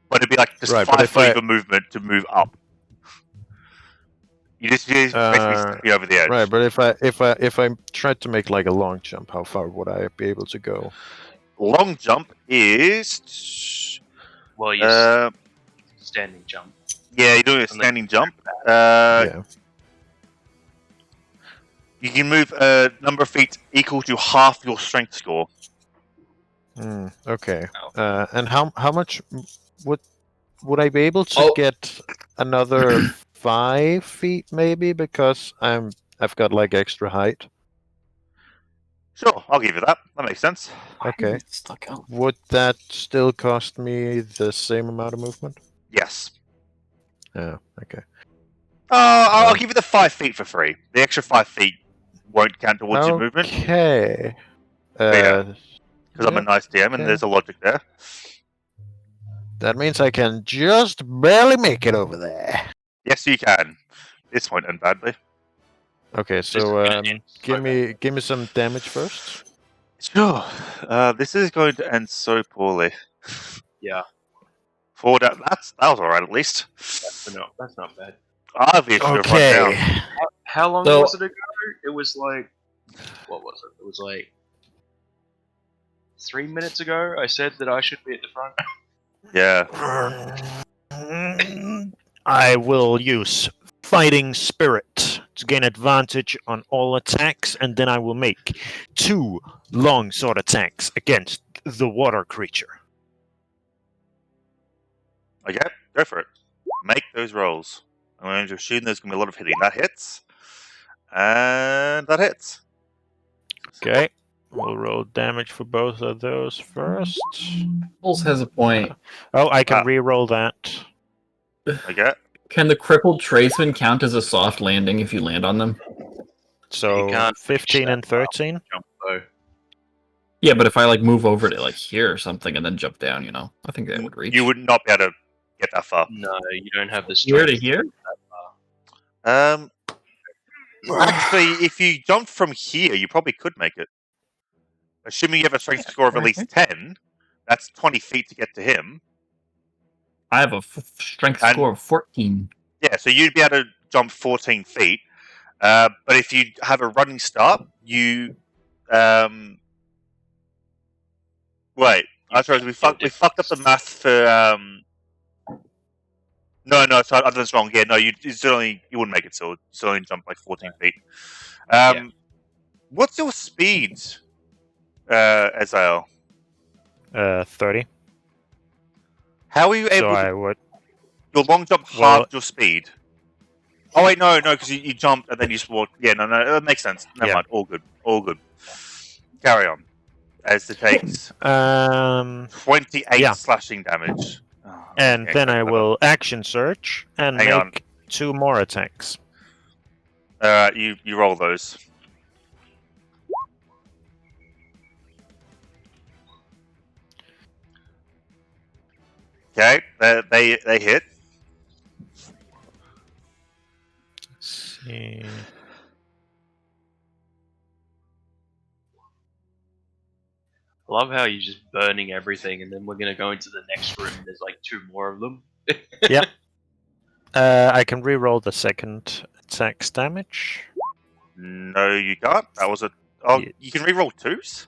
but it'd be like just Right, but 5 if feet I- of movement to move up. You just basically stepping over the edge. Right, but if I tried to make like a long jump, how far would I be able to go? Long jump is. Well, you standing jump. Yeah, you're doing a And then- standing jump. Yeah. You can move a number of feet equal to half your strength score. Okay. Oh. And how much would I be able to Oh. get another 5 feet maybe because I've got like extra height. Sure, I'll give you that. That makes sense. Okay. Stuck out. Would that still cost me the same amount of movement? Yes. Yeah. Okay. I'll give you the 5 feet for free. The extra 5 feet won't count towards your movement. Okay. Yeah. Because I'm a yeah, nice DM and okay. there's a logic there. That means I can just barely make it over there. Yes, you can. This won't end badly. Okay, is so gonna end give me some damage first. Sure. This is going to end so poorly. Yeah, 4 down. That was alright at least. that's not bad. Obviously, run down. How long So- was it ago? It was like, what was it? It was like 3 minutes ago. I said that I should be at the front. Yeah. I will use Fighting Spirit to gain advantage on all attacks, and then I will make 2 long sword attacks against the water creature. Okay, go for it. Make those rolls. I'm going to assume there's going to be a lot of hitting. That hits. And that hits. Okay, we'll roll damage for both of those first. Pulse has a point. Oh, I can re-roll that. Okay. Can the crippled tradesman count as a soft landing if you land on them? So You can't 15 reach and that far. 13. Jump though. Yeah, but if I like move over to like here or something and then jump down, I think that would reach. You would not be able to get that far. No, you don't have the here strength. to here? Actually, if you jumped from here, you probably could make it. Assuming you have a strength score of at least 10, that's 20 feet to get to him. I have a strength And- score of 14. Yeah, so you'd be able to jump 14 feet. But if you have a running start, you... Wait, I'm sorry, we fucked up the math for... No, sorry, I did this wrong. Yeah, no, you wouldn't make it, so you still only jump like 14 feet. What's your speed, Azael? 30. How are you able So to... I would. Your long jump Well- halved your speed. Oh wait, no, because you jumped and then you just walked. Yeah, no, that makes sense. Never mind. All good. Carry on. As it takes 28 slashing damage. Oh, and then I will action search and make 2 more attacks. You roll those. Okay, they hit. Let's see. I love how you're just burning everything, and then we're gonna go into the next room. There's like 2 more of them. Yep. I can re-roll the second attack's damage. No, you can't. That was a. Oh, you can re-roll 2s.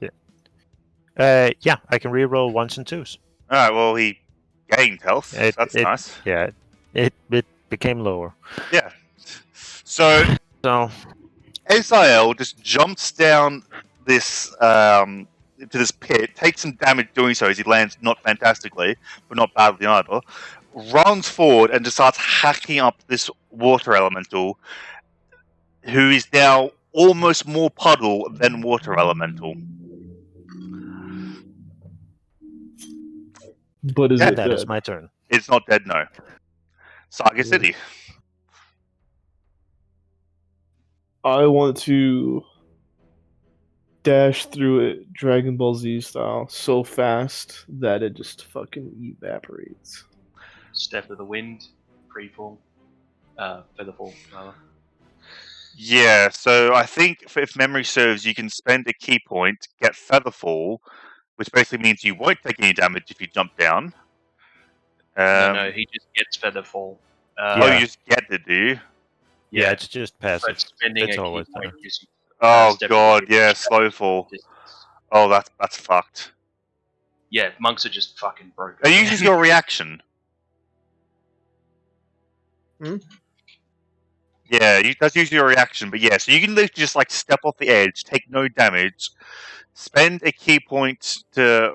Yeah, I can re-roll 1s and 2s. All right. Well, he gained health. That's nice. Yeah, it became lower. Yeah. So Aziel just jumps down this into this pit, takes some damage doing so as he lands not fantastically, but not badly either. Runs forward and just starts hacking up this water elemental, who is now almost more puddle than water elemental. But is it that dead? is my turn. It's not dead, no. Saga City. I want to dash through it Dragon Ball Z style so fast that it just fucking evaporates. Step of the Wind, Freefall, Featherfall, rather. Yeah, so I think if memory serves, you can spend a key point, get Featherfall, which basically means you won't take any damage if you jump down. No, he just gets Featherfall. Oh, you just get it, do you? Yeah, it's just passive. But spending It's a key always point there. gives you Oh step god, forward, yeah, step slow fall. distance. Oh, that's fucked. Yeah, monks are just fucking broken. It uses your reaction. Yeah, that's usually your reaction, but yeah, so you can literally just like step off the edge, take no damage, spend a key point to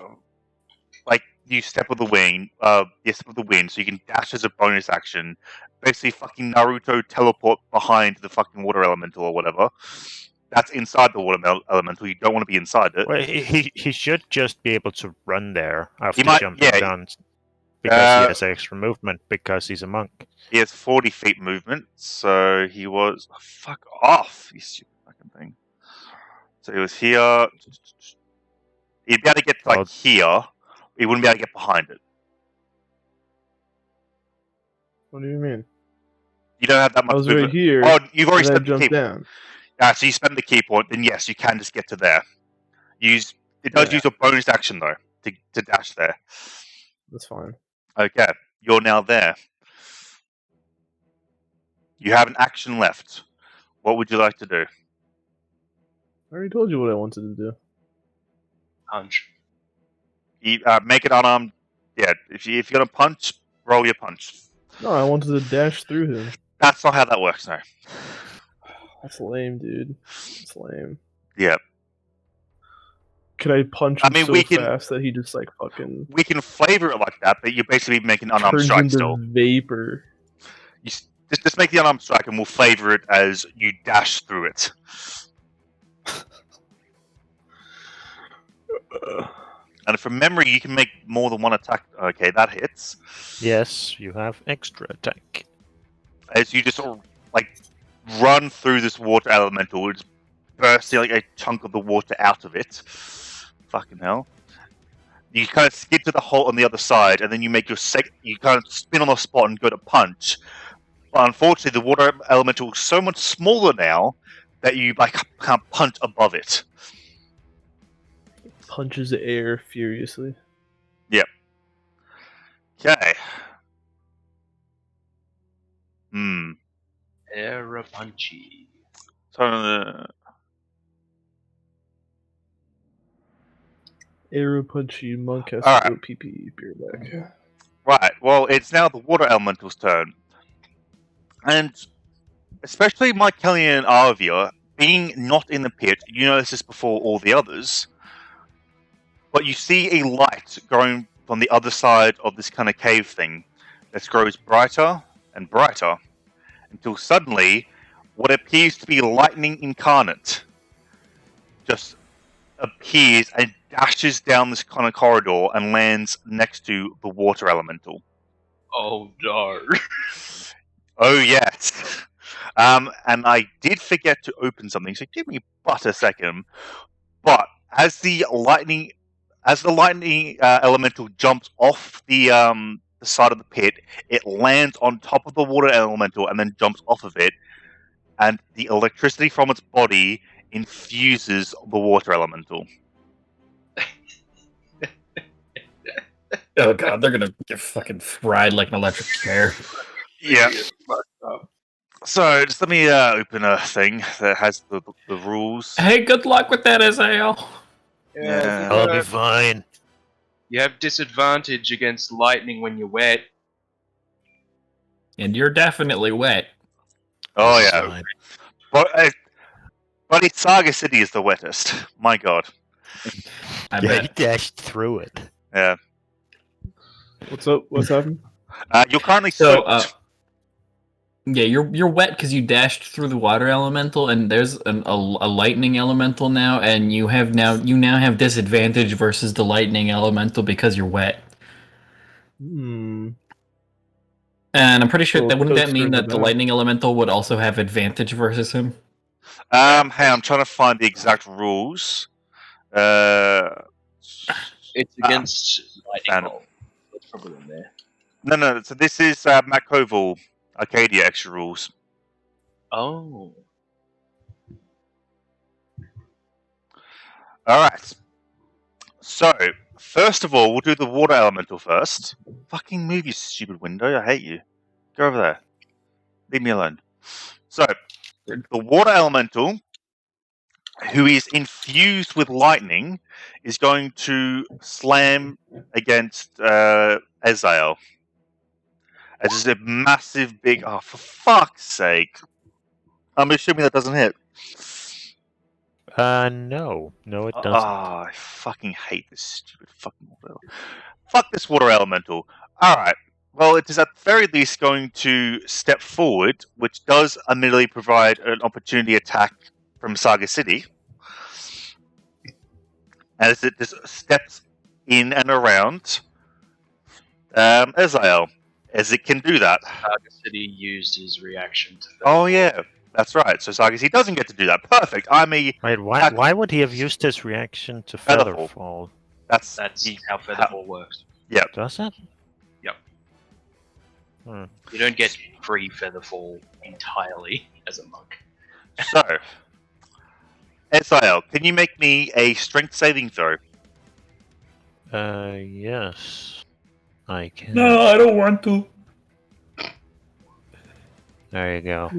like use Step of the Wind, Step of the Wind, so you can dash as a bonus action. Basically, fucking Naruto teleport behind the fucking water elemental or whatever. That's inside the water elemental. You don't want to be inside it. Well, he should just be able to run there after might- jumping yeah, down because he has extra movement because he's a monk. He has 40 feet movement, so he was fuck off, you stupid fucking thing. So he was here. He'd be able to get to, like here. He wouldn't be able to get behind it. What do you mean? You don't have that much I was movement. right here. Oh, you've already and spent I the key jumped down. So you spend the key point, then yes, you can just get to there. It does use a bonus action though to dash there. That's fine. Okay, you're now there. You have an action left. What would you like to do? I already told you what I wanted to do. Punch. Make it unarmed. Yeah, if you're gonna punch, roll your punch. No, I wanted to dash through him. That's not how that works, no. That's lame, dude. That's lame. Yeah. Can I punch him we can fast that he just like fucking... We can flavor it like that, but you're basically making an unarmed strike still. Vapor. You just make the unarmed strike and we'll flavor it as you dash through it. And from memory, you can make more than one attack. Okay, that hits. Yes, you have extra attack. As you just sort of, like, run through this water elemental, it's bursting like a chunk of the water out of it. Fucking hell. You kind of skid to the hole on the other side, and then you make you kind of spin on the spot and go to punch. But unfortunately, the water elemental is so much smaller now that you like can't punch above it. Punches the air furiously. Yep. Okay. Era punchy. Arrow punchy monk has All to go right. PP. Beer back. Right. Well, it's now the water elemental's turn, and especially Mike Kelly and Arvia being not in the pit. You notice this before all the others. But you see a light going from the other side of this kind of cave thing that grows brighter and brighter until suddenly, what appears to be lightning incarnate just appears and dashes down this kind of corridor and lands next to the water elemental. Oh no. Oh yes. And I did forget to open something, so give me but a second. But as the lightning elemental jumps off the side of the pit, it lands on top of the water elemental and then jumps off of it, and the electricity from its body infuses the water elemental. Oh god, they're gonna get fucking fried like an electric chair. Yeah. So just let me open a thing that has the rules. Hey, good luck with that, Azael. Yeah. I'll be fine. You have disadvantage against lightning when you're wet. And you're definitely wet. Oh yeah. Fine. But it's Saga City is the wettest. My god. I Yeah, he bet. dashed through it. Yeah. What's up? What's happening? You're currently So, soaked. yeah, you're wet because you dashed through the water elemental, and there's a lightning elemental now, and you now have disadvantage versus the lightning elemental because you're wet. Hmm. And I'm pretty sure Well, that wouldn't that Toad's mean turned that it the down. lightning elemental would also have advantage versus him? Hey, I'm trying to find the exact rules. It's against lightning found it. bolt. That's probably in there. No. So this is Matt Koval, Arcadia extra rules. Oh. All right. So first of all, we'll do the water elemental first. Fucking move, you stupid window! I hate you. Go over there. Leave me alone. So the water elemental, who is infused with lightning, is going to slam against Azael. It's just a massive, big. Oh, for fuck's sake! I'm assuming that doesn't hit. No, it doesn't. I fucking hate this stupid fucking water. Fuck this water elemental. All right. Well, it is at the very least going to step forward, which does immediately provide an opportunity attack from Saga City. As it just steps in and around Azael, as it can do that. Saga City used his reaction to Oh yeah, that's right. So Saga City doesn't get to do that. Perfect. I'm a. Wait, why would he have used his reaction to Featherfall. Featherfall? That's how Featherfall works. Does it? Yep. Hmm. You don't get free Featherfall entirely as a monk. So, Azael, can you make me a strength saving throw? Yes. I can. I don't want to. There you go.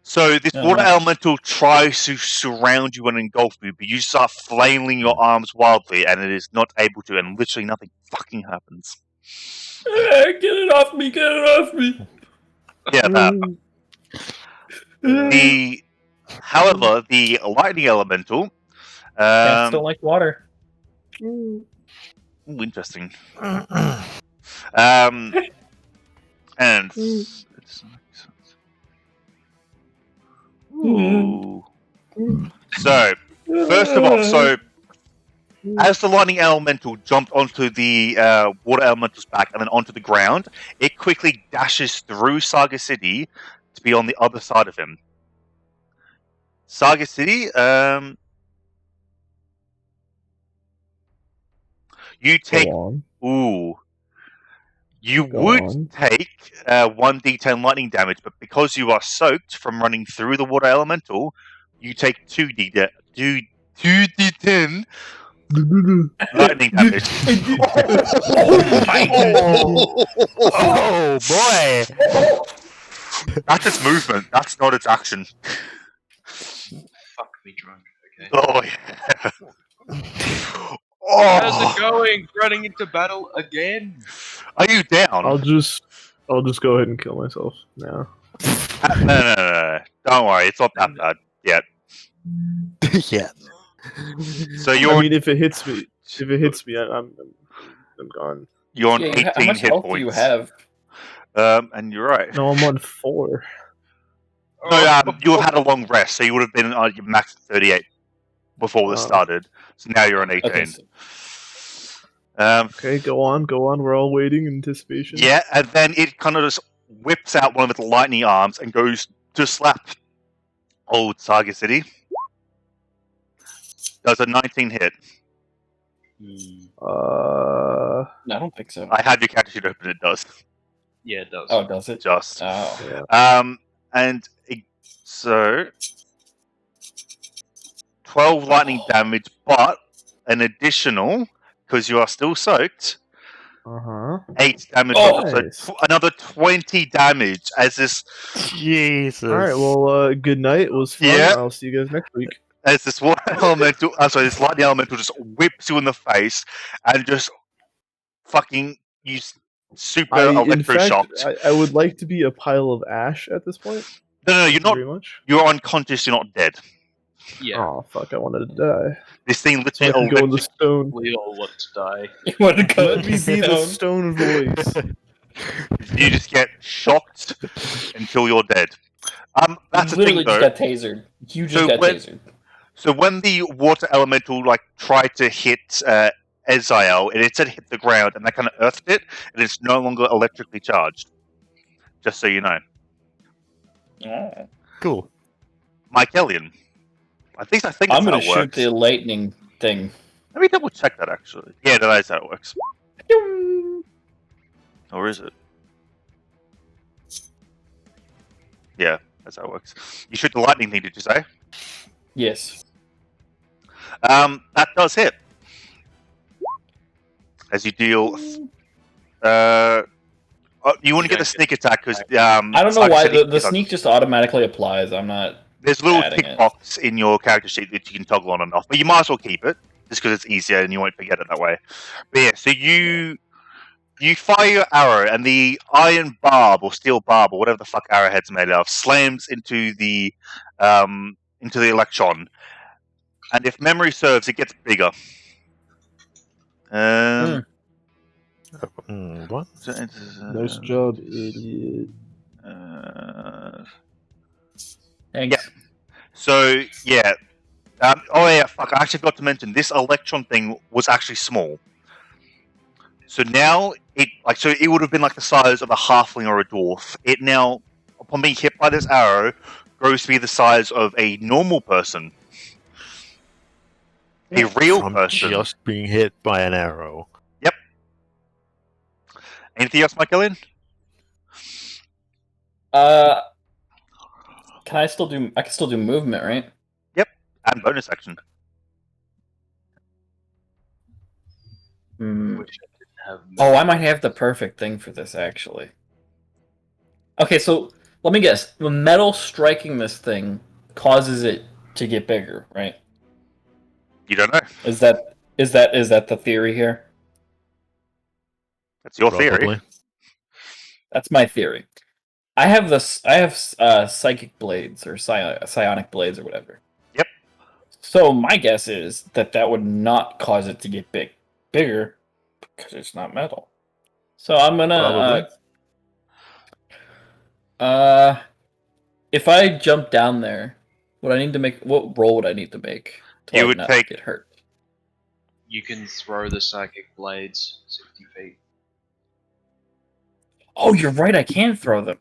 So this water elemental tries to surround you and engulf you, but you start flailing your arms wildly, and it is not able to, and literally nothing fucking happens. Get it off me! Get it off me! Yeah, that. However, the lightning elemental. Cats don't like water. Ooh, interesting. And ooh. So, first of all, as the lightning elemental jumped onto the water elemental's back and then onto the ground, it quickly dashes through Saga City to be on the other side of him. Saga City, you take. Ooh. You would take 1d10 lightning damage, but because you are soaked from running through the water elemental, you take 2d10 lightning damage. Oh boy! That's its movement. That's not its action. Fuck me drunk. Okay. Oh yeah. How's Oh, it going? Running into battle again? are you down? I'll just go ahead and kill myself now. No. Don't worry, it's not that bad yet. Yeah. So you're I mean, if it hits me, I'm gone. you're on Yeah, 18 how much hit health points. do you have? And you're right. No, I'm on 4. No, you have had a long rest, so you would have been on your max 38 before this started. So now you're on 18. Okay. Okay, go on. We're all waiting in anticipation. Yeah, and then it kind of just whips out one of its lightning arms and goes to slap old Saga City. Does a 19 hit? I don't think so. I have your character sheet open. It does. Yeah, it does. Oh, does it? Just. Oh. Yeah. And so 12 lightning damage, but an additional, because you are still soaked, 8 damage. Nice. So another 20 damage as this. Jesus. All right. Well, good night. It was fun. Yeah. I'll see you guys next week. As this water elemental, this lightning elemental just whips you in the face and just fucking you super electroshocked. I would like to be a pile of ash at this point. No, you're not. Very much. You're unconscious. You're not dead. Yeah. Oh fuck! I wanted to die. This thing So I literally can go in the stone. We all want to die. You want to go Let me be the stone voice. You just get shocked until you're dead. That's the thing, literally though. just got tasered. You just got tasered. So when the water elemental tried to hit Eziel, it instead hit the ground and that kind of earthed it, and it's no longer electrically charged. Just so you know. Oh. Cool. Mycelian. I think that's I'm going to shoot the lightning thing. Let me double check that actually. Yeah, that is how it works. Or is it? Yeah, that's how it works. You shoot the lightning thing, did you say? Yes. That does hit. As you deal. You want to get the sneak attack because I don't know why the sneak just automatically applies. I'm not. There's a little tick box in your character sheet that you can toggle on and off, but you might as well keep it just because it's easier and you won't forget it that way. But yeah, so you fire your arrow and the iron barb or steel barb or whatever the fuck arrowhead's made of slams into the electron, and if memory serves, it gets bigger. What? Nice job, idiot. Thanks. Yeah. So yeah. Oh yeah, fuck! I actually forgot to mention this electron thing was actually small. So now it would have been like the size of a halfling or a dwarf. It now, upon being hit by this arrow, grows to be the size of a normal person. A real person. Just being hit by an arrow. Yep. Anything else, Mycelian? Can I still do? I can still do movement, right? Yep. And bonus action. Oh, I might have the perfect thing for this actually. Okay, so let me guess. The metal striking this thing causes it to get bigger, right? You don't know. Is that the theory here? That's your theory. That's my theory. I have psychic blades or psionic blades or whatever. Yep. So my guess is that would not cause it to get bigger because it's not metal. So I'm gonna if I jump down there, what roll would I need to make to not get hurt? You can throw the psychic blades 60 feet. Oh, you're right. I can throw them.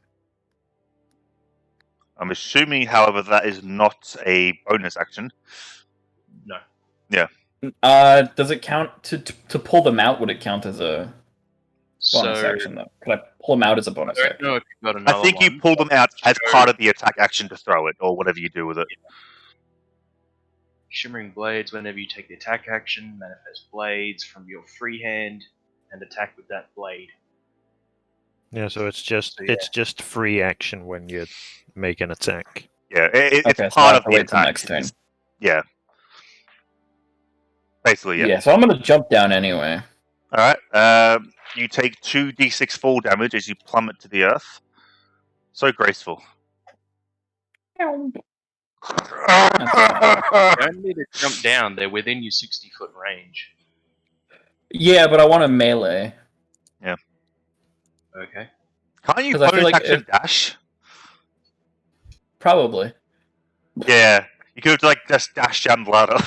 I'm assuming, however, that is not a bonus action. No. Yeah. Does it count to pull them out? Would it count as a bonus action though? Could I pull them out as a bonus action? No, if you've got another I think you pull them out as part of the attack action to throw it, or whatever you do with it. Yeah. Shimmering blades. Whenever you take the attack action, manifest blades from your free hand and attack with that blade. Yeah, so it's just free action when you make an attack. Yeah, it's part of the attack. Next turn. Yeah. Basically, yeah. Yeah, so I'm gonna jump down anyway. All right. You take 2d6 fall damage as you plummet to the earth. So graceful. You don't need to jump down. They're within your 60-foot range. Yeah, but I want a melee. Yeah. Okay. Can't you 'Cause I feel bonus like action dash? Probably. Yeah, you could like just dash down the ladder.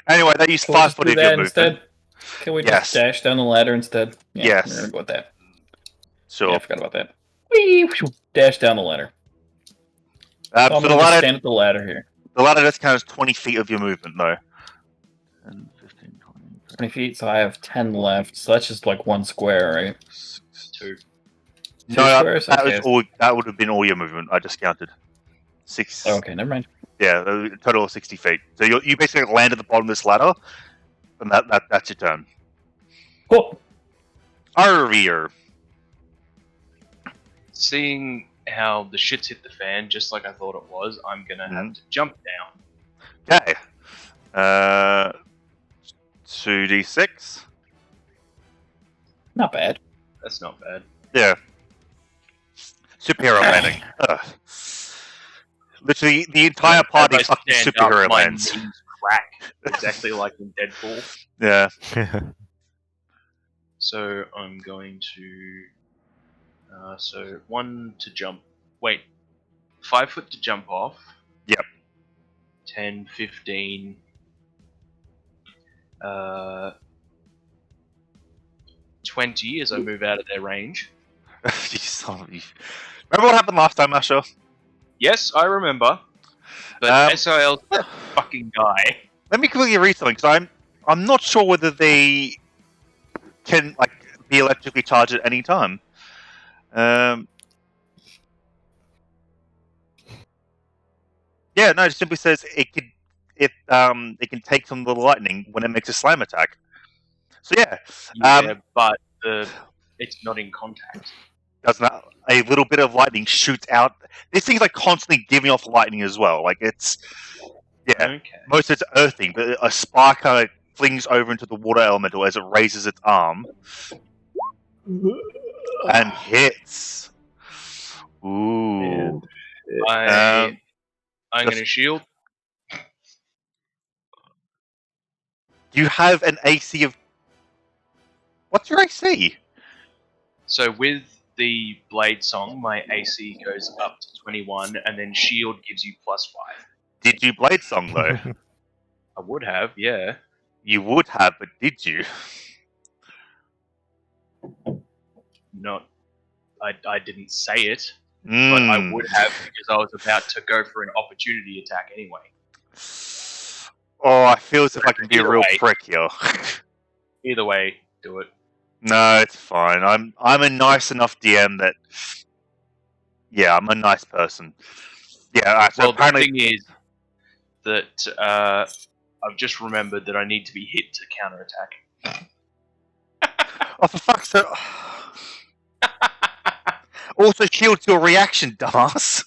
Anyway, they use Can we 5 just foot do of your that movement. instead? Can we Yes. just dash down the ladder instead? Yeah, Yes. we're gonna go with that. Sure. Yeah, I forgot about that. Whee! Dash down the ladder. So I'm So gonna just stand at the ladder here. the ladder just counts 20 feet of your movement, though. 10, 15, 20, 20 feet, so I have 10 left. So that's just like one square, right? 2. Two squares? that Okay. was all. That would have been all your movement. I just counted 6. Oh, okay, never mind. Yeah, a total of 60 feet. So you basically land at the bottom of this ladder, and that's your turn. Cool. Arvier. Seeing how the shit's hit the fan, just like I thought it was, I'm gonna have to jump down. Okay. 2d6. Not bad. That's not bad. Yeah. Superhero landing. Ugh. Literally, the entire party As I fucking stand superhero up, my lands. knees crack, exactly like in Deadpool. Yeah. So I'm going to. So 1 to jump. Wait. 5 foot to jump off. Yep. 10, 15. 20 as I move out of their range. You son of a- Remember what happened last time, Asher? Yes, I remember. But SIL's that fucking guy. Let me quickly read something, because I'm not sure whether they can like be electrically charged at any time. Yeah, no, it simply says it can take some of the lightning when it makes a slam attack. So yeah, But it's not in contact. doesn't that, a little bit of lightning shoots out. This thing's like constantly giving off lightning as well. Like it's Okay. most of it's earthing, but a spark kind of flings over into the water elemental as it raises its arm and hits. Ooh. I'm going to shield. You have an AC of. What's your AC? So with the Blade Song, my AC goes up to 21, and then shield gives you +5. Did you Blade Song though? I would have, yeah. You would have, but did you? Not. I didn't say it, but I would have because I was about to go for an opportunity attack anyway. Oh, I feel as if I can be a Either real way. prick here. Either way, do it. No, it's fine. I'm a nice enough DM that. Yeah, I'm a nice person. Yeah, alright, so Well, apparently. the thing is that I've just remembered that I need to be hit to counterattack. Oh, for fuck's sake. Also shields your reaction, dumbass.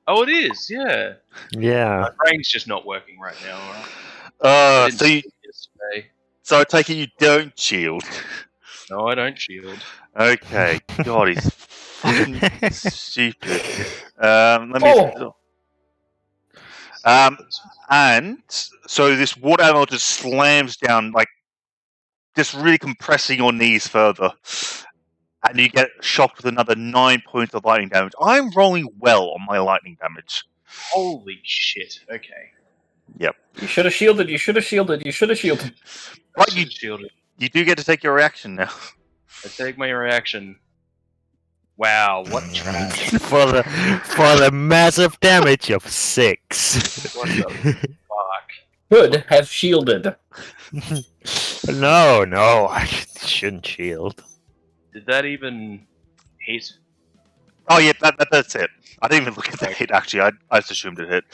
Oh, it is, yeah. Yeah. My brain's just not working right now. I didn't So see it yesterday. so I take it you don't shield. No, I don't shield. Okay. God, he's fucking stupid. Let me. And so this water animal just slams down, like, just really compressing your knees further. And you get shocked with another 9 points of lightning damage. I'm rolling well on my lightning damage. Holy shit. Okay. Yep. You should have shielded. You should have shielded. You should have shielded. But you shielded. You do get to take your reaction now. I take my reaction. Wow, what trash. for the massive damage of 6. What the fuck? Could have shielded. No, I shouldn't shield. Did that even hit? Oh yeah, that's it. I didn't even look at the hit actually. I just assumed it hit.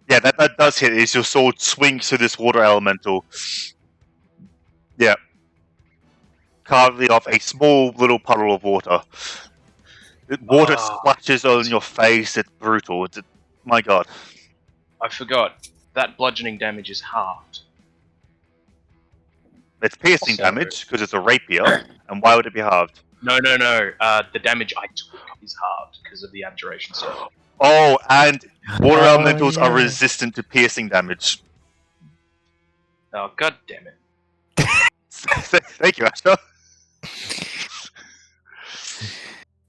Yeah, that does hit. Is your sword swings to this water elemental? Yeah, carving off a small little puddle of water. Water splashes on your face. It's brutal. My god. I forgot. That bludgeoning damage is halved. It's piercing damage because it's a rapier. And why would it be halved? No. The damage I took is halved because of the abjuration spell. Oh, and water elementals are resistant to piercing damage. Oh, god damn it. Thank you, Asher.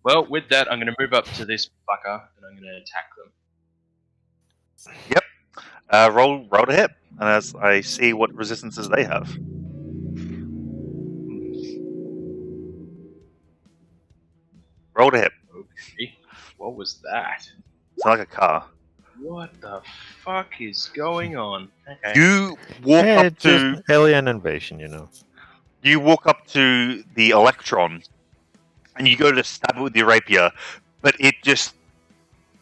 Well, with that, I'm going to move up to this fucker and I'm going to attack them. Yep. Roll to hit, and as I see what resistances they have. Roll to hit. Okay. What was that? It's like a car. What the fuck is going on? Okay. You walk Hey, up to just alien invasion, you know. you walk up to the electron, and you go to stab it with your rapier, but it just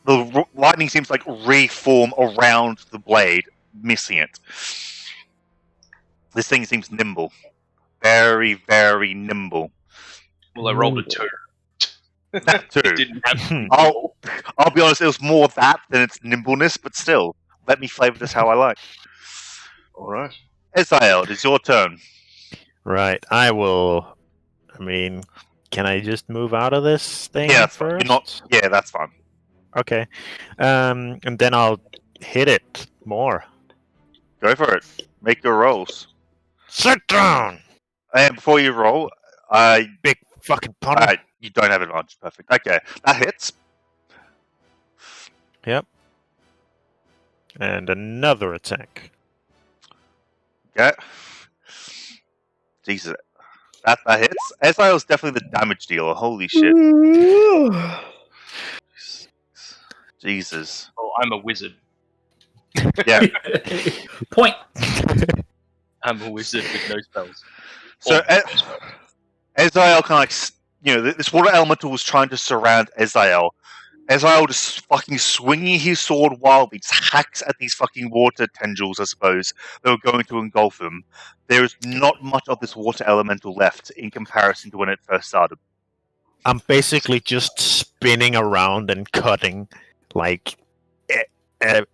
the lightning seems to like reform around the blade, missing it. This thing seems nimble, very, very nimble. Well, I rolled a 2. That too. It didn't have. I'll be honest, it was more that than its nimbleness, but still, let me flavour this how I like. Alright. Esael, it's your turn. Right, I will. I mean, can I just move out of this thing Yeah, that's fine. first? You're not. Yeah, that's fine. Okay. And then I'll hit it more. Go for it. Make your rolls. Sit down! And before you roll, Big fucking puddle. you don't have advantage. Perfect. Okay, that hits. Yep. And another attack. Okay. Jesus. That hits. Esael's definitely the damage dealer. Holy shit. Jesus. Oh, I'm a wizard. Yeah. Point. I'm a wizard with no spells. So Or no spells. Esael kind of like, this water elemental was trying to surround Esael. Esael just fucking swinging his sword wildly, just hacks at these fucking water tendrils, I suppose, that were going to engulf him. There is not much of this water elemental left in comparison to when it first started. I'm basically just spinning around and cutting, like,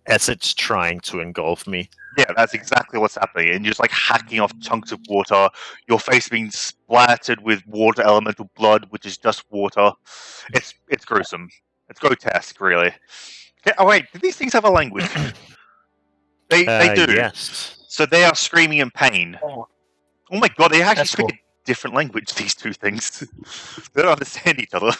as it's trying to engulf me. Yeah, that's exactly what's happening. And you're just like hacking off chunks of water, your face being splattered with water elemental blood, which is just water. It's gruesome. It's grotesque, really. Okay, oh wait, do these things have a language? They do. Yes. So they are screaming in pain. Oh. Oh my god, they actually That's speak cool. a different language, these two things. They don't understand each other.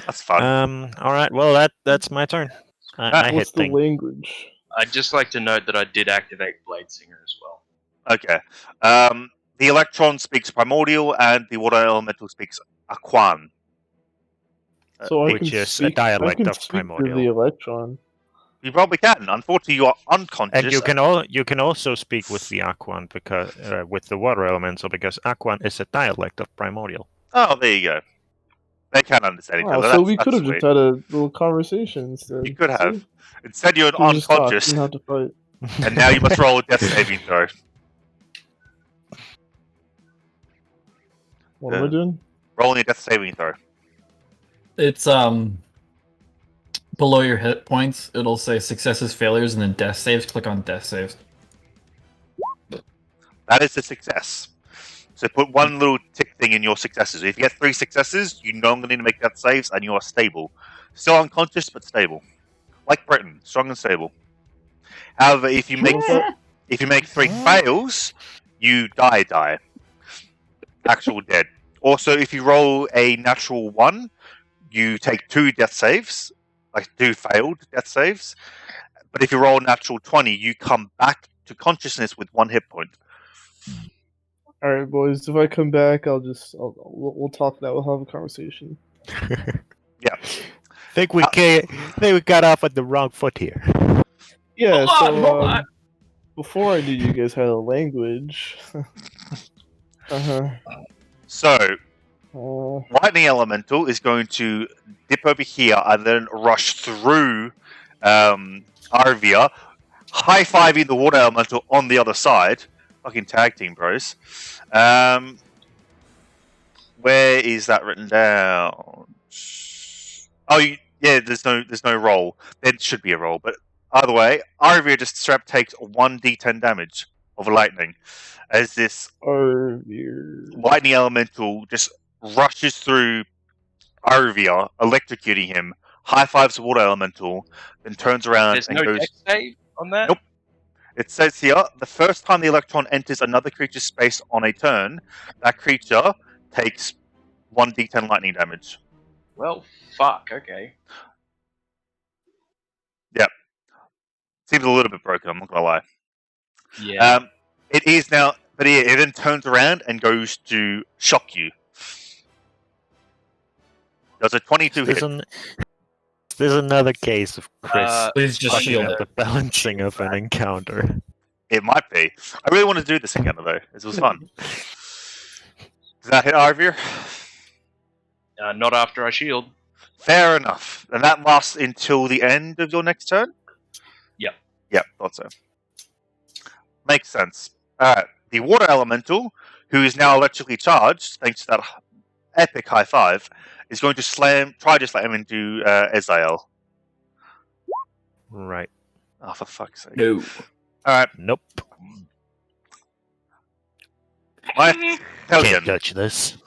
That's fun. Alright, well, that's my turn. I hit What's the thing. language? I'd just like to note that I did activate Blade Singer as well. Okay. The electron speaks primordial, and the water elemental speaks Aquan. So I which can is a speak, dialect I can of speak primordial. to the electron. You probably can. Unfortunately, you are unconscious. And you can also speak with the Aquan because with the water elemental because Aquan is a dialect of primordial. Oh, there you go. They can't understand each Wow, other. so That's, we could have sweet. just had a little conversation instead. You could have. See? Instead, you're Could've just talked, unconscious, didn't have to fight. and now you must roll a death saving throw. What am I doing? Rolling a death saving throw. It's below your hit points. It'll say successes, failures, and then death saves. Click on death saves. That is a success. So put one little tick thing in your successes. If you get 3 successes, you no longer need to make death saves, and you are stable. Still unconscious, but stable. Like Britain, strong and stable. However, if you make 3 fails, you die. Actual dead. Also, if you roll a natural 1, you take 2 death saves, like 2 failed death saves. But if you roll a natural 20, you come back to consciousness with 1 hit point. All right, boys. If I come back, we'll talk now. We'll have a conversation. Yeah. think we got off at the wrong foot here. Yeah. Hold on. Before I knew you guys had a language. So, Lightning Elemental is going to dip over here and then rush through Arvia, high-fiving the Water Elemental on the other side. Fucking tag team, bros. Where is that written down? Oh, yeah, there's no roll. There should be a roll, but either way, Arvia just straight takes 1d10 damage of lightning as this lightning elemental just rushes through Arvia, electrocuting him, high fives the water elemental, then turns around There's and no goes. dex save on that? Nope. It says here, the first time the electron enters another creature's space on a turn, that creature takes 1d10 lightning damage. Well, fuck. Okay. Seems a little bit broken, I'm not gonna lie. Yeah. It is now, but it then turns around and goes to shock you. Does a 22 hit? There's another case of Chris Please just fucking shield up it. the balancing of an encounter. It might be. I really want to do this encounter though. This was fun. Does that hit Arvir? Not after I shield. Fair enough. And that lasts until the end of your next turn? Yep. Yep, thought so. Makes sense. Alright. The water elemental, who is now electrically charged, thanks to that epic high five, is going to try to slam into Ezael. Right. Oh, for fuck's sake. No. Alright. Nope. My Can't Hellion. touch this.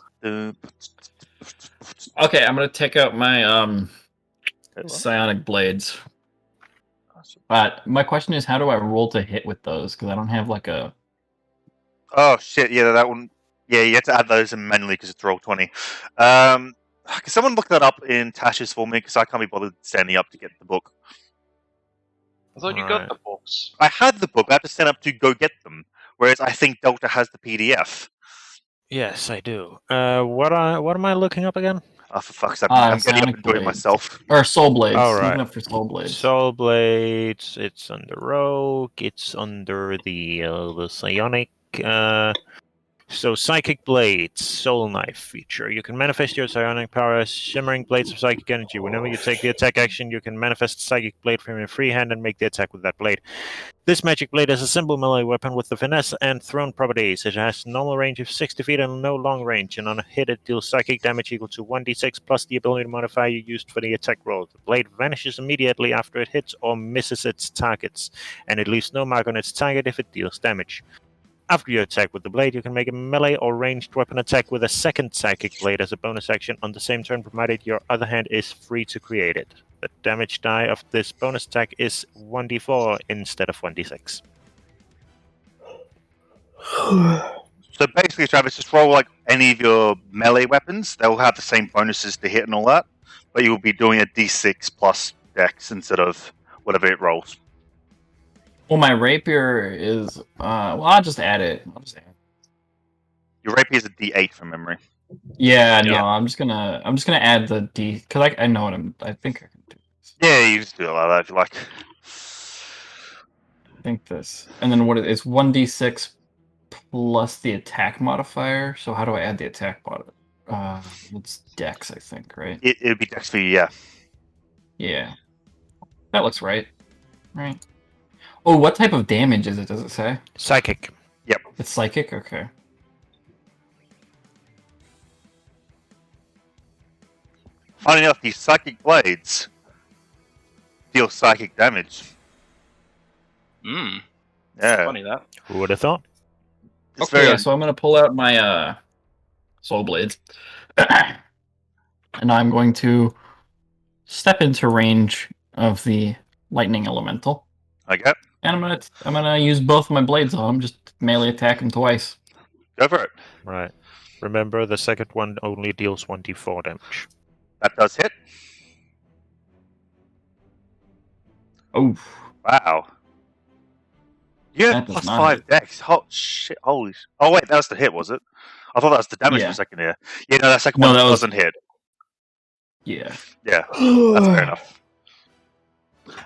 Okay, I'm gonna take out my psionic blades. But my question is, how do I roll to hit with those? Because I don't have like a. Oh shit! Yeah, that one. Yeah, you have to add those in manually because it's roll 20. Can someone look that up in Tashes for me? Because I can't be bothered standing up to get the book. I thought you got the books. I had the book. I have to stand up to go get them. Whereas I think Delta has the PDF. Yes, I do. What am I looking up again? Oh, for fuck's sake! I'm getting up and doing it blades. myself. Or soul blades. All right. Looking up for soul blades. Soul Blades. It's under Rogue. It's under the Psionic. So Psychic Blades, Soul Knife feature. You can manifest your psionic power as shimmering blades of psychic energy. Whenever you take the attack action, you can manifest a psychic blade from your free hand and make the attack with that blade. This magic blade is a simple melee weapon with the finesse and thrown properties. It has normal range of 60 feet and no long range, and on a hit it deals psychic damage equal to 1d6 plus the ability modifier you used for the attack roll. The blade vanishes immediately after it hits or misses its targets, and it leaves no mark on its target if it deals damage. After you attack with the blade, you can make a melee or ranged weapon attack with a second psychic blade as a bonus action on the same turn, provided your other hand is free to create it. The damage die of this bonus attack is 1d4 instead of 1d6. So basically, Travis, just roll like any of your melee weapons. They'll have the same bonuses to hit and all that, but you'll be doing a d6 plus dex instead of whatever it rolls. Well, my rapier is. Well, I'll just add it. Your rapier is a d8 from memory. Yeah, no, I'm just gonna add the D because I know what I think I can do this. Yeah, you just do it like that if you like. I think this, and then it's 1d6 plus the attack modifier. So how do I add the attack modifier? It's Dex, I think, right? It'd be dex for you, yeah. Yeah, that looks right. Right. Oh, what type of damage is it? Does it say? Psychic. Yep. It's psychic. Okay. Funny enough, these psychic blades deal psychic damage. Hmm. Yeah. Funny that. Who would have thought? It's Okay, very so I'm gonna pull out my soul blades, and I'm going to step into range of the lightning elemental. okay. And I'm gonna use both of my blades on him, just melee attack him twice. Go for it. Right. Remember, the second one only deals 1d4 damage. That does hit. Oh, Wow. You That have does plus not 5 hit. dex. Oh shit! Holy. Oh wait, that was the hit, was it? I thought that was the damage for Yeah. a second here. Yeah, no, that second No, one that was- doesn't hit. yeah. Yeah, that's fair enough.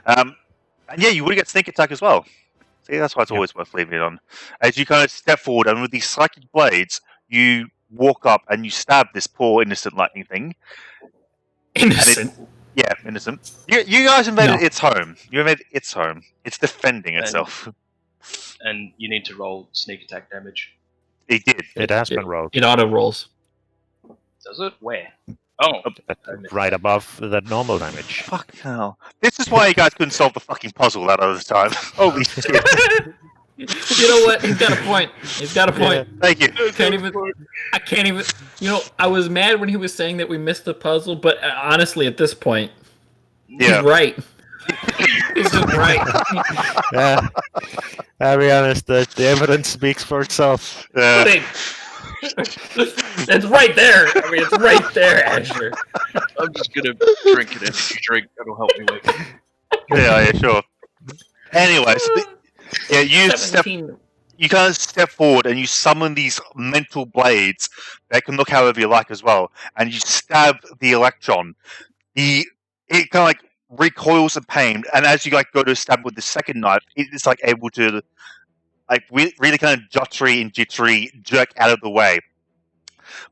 And yeah, you would get sneak attack as well. See, that's why it's always worth leaving it on. As you kind of step forward, and with these psychic blades, you walk up and you stab this poor innocent lightning thing. Innocent. Yeah, innocent. You guys invaded No. its home. You invaded its home. It's defending itself. And you need to roll sneak attack damage. It did. It has been rolled. It auto rolls. Does it? Where? Oh. Right above the normal damage. Fuck hell. This is why you guys couldn't solve the fucking puzzle that other time. Holy shit. You know what? He's got a point. He's got a point. Thank you. I can't even. You know, I was mad when he was saying that we missed the puzzle, but honestly, at this point, Yeah. he's right. He's just right. Yeah. I'll be honest, the evidence speaks for itself. Yeah. It's right there. I mean, it's right there, Asher. I'm just gonna drink an energy drink. That'll help me wake up. Yeah, sure. Anyway, so you kind of step forward and you summon these mental blades that can look however you like as well, and you stab the electron. It kind of like recoils in pain, and as you like go to stab with the second knife, it's like able to like really kind of jittery and jittery jerk out of the way.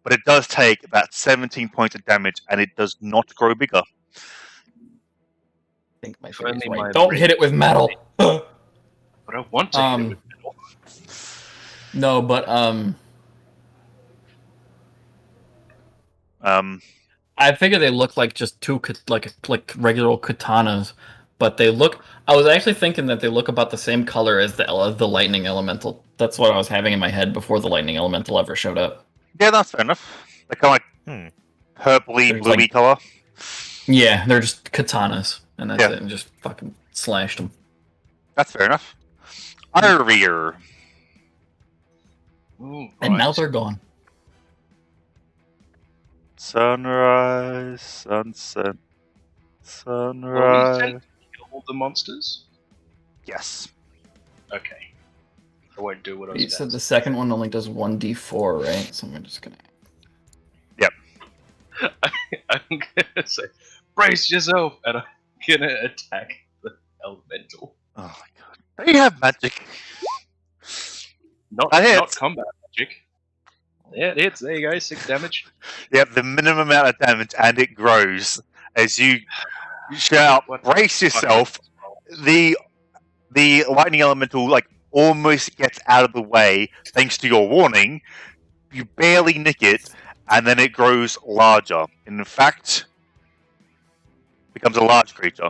But it does take about 17 points of damage, and it does not grow bigger. I think my figure's right. Don't hit it with metal. But I want to hit it with metal. No, but I figure they look like just two like regular old katanas, but they look. I was actually thinking that they look about the same color as the lightning elemental. That's what I was having in my head before the lightning elemental ever showed up. Yeah, that's fair enough. They're kind of like purpley, bluey color. Yeah, they're just katanas, and that's it. And just fucking slashed them. That's fair enough. Rear. Ooh, and now they're gone. Sunrise, sunset, sunrise. Kill all the monsters? Yes. Okay. I won't do what I was You said the second one only does 1d4, right? So I'm just gonna... Yep. I'm gonna say, brace yourself, and I'm gonna attack the elemental. Oh my god. They have magic. Not combat magic. Yeah, it hits. There you go, 6 damage. Yep, the minimum amount of damage, and it grows as you shout, brace yourself. The lightning elemental like almost gets out of the way thanks to your warning. You barely nick it, and then it grows larger. In fact, becomes a large creature.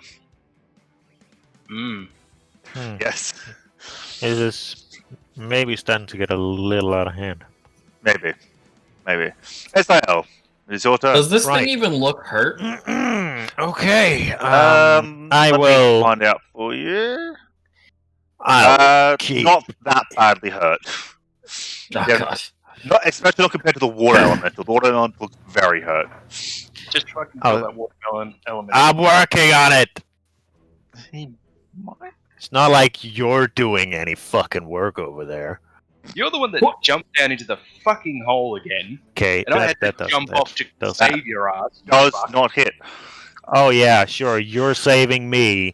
Yes. It is maybe starting to get a little out of hand. Maybe. SIL. It's your turn. Does this thing even look hurt? Okay. I will find out for you. Not that badly hurt. Oh, gosh. Especially not compared to the water elemental. The water elemental looks very hurt. Just try to control that watermelon element. I'm working on it. It's not like you're doing any fucking work over there. You're the one that jumped down into the fucking hole again. Okay, and I had to jump off to save your ass. Does not hit. Oh yeah, sure. You're saving me.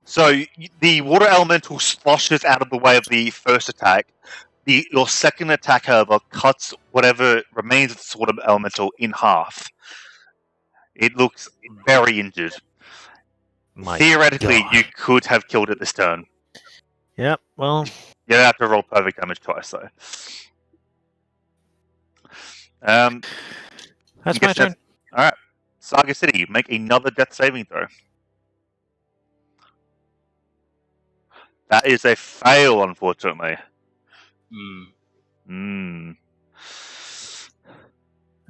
So the water elemental sloshes out of the way of the first attack. Your second attack, however, cuts whatever remains of the water elemental in half. It looks very injured. Theoretically, you could have killed it this turn. Yep, well... You don't have to roll perfect damage twice, though. That's my turn. Alright. Saga City, make another death saving throw. That is a fail, unfortunately. And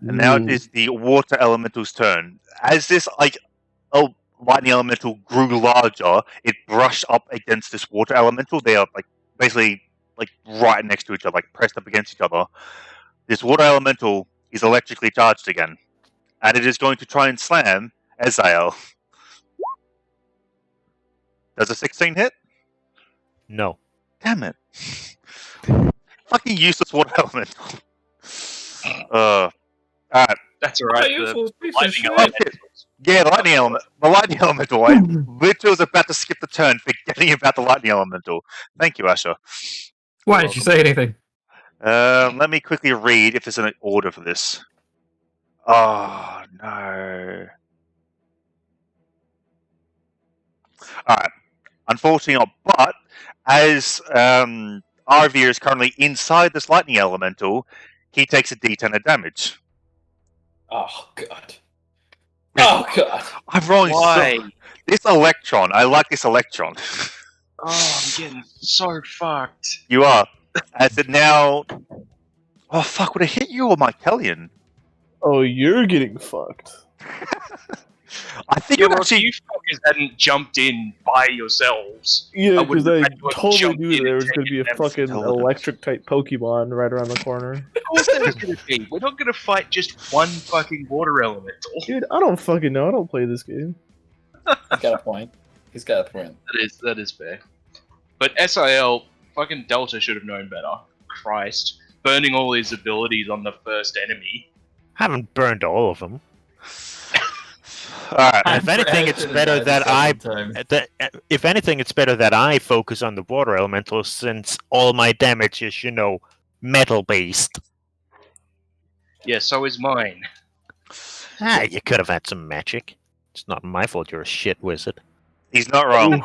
now it is the water elemental's turn. As this, lightning elemental grew larger, it brushed up against this water elemental. They are basically right next to each other, pressed up against each other. This water elemental is electrically charged again, and it is going to try and slam Azael. Does a 16 hit? No. Damn it! Fucking useless water elemental. Alright. That's alright. Yeah, the lightning element. The lightning elemental. I literally was about to skip the turn, forgetting about the lightning elemental. Thank you, Asher. Why did you say anything? Let me quickly read if there's an order for this. Oh no. Alright. Unfortunately not, but as Arvir is currently inside this lightning elemental, he takes a D10 of damage. Oh god. Oh god. I'm rolling this electron. I like this electron. Oh, I'm getting so fucked. You are. As it now... Oh fuck, would it hit you or Mycelian? Oh, you're getting fucked. I think Yeah, it well, actually. if you fuckers hadn't jumped in by yourselves, Yeah, I because wouldn't I have had to have totally jumped knew in there and was going to be a taken them. fucking Intelligence. electric type Pokemon right around the corner. Of course there's gonna be. We're not gonna fight just one fucking water elemental. Dude, I don't fucking know. I don't play this game. He's got a point. He's got a point. That is fair. But SIL, fucking Delta should have known better. Christ. Burning all his abilities on the first enemy. Haven't burned all of them. Alright. If anything, it's better that if anything, it's better that I focus on the water elemental since all my damage is, metal based. Yeah, so is mine. You could have had some magic. It's not my fault you're a shit wizard. He's not wrong.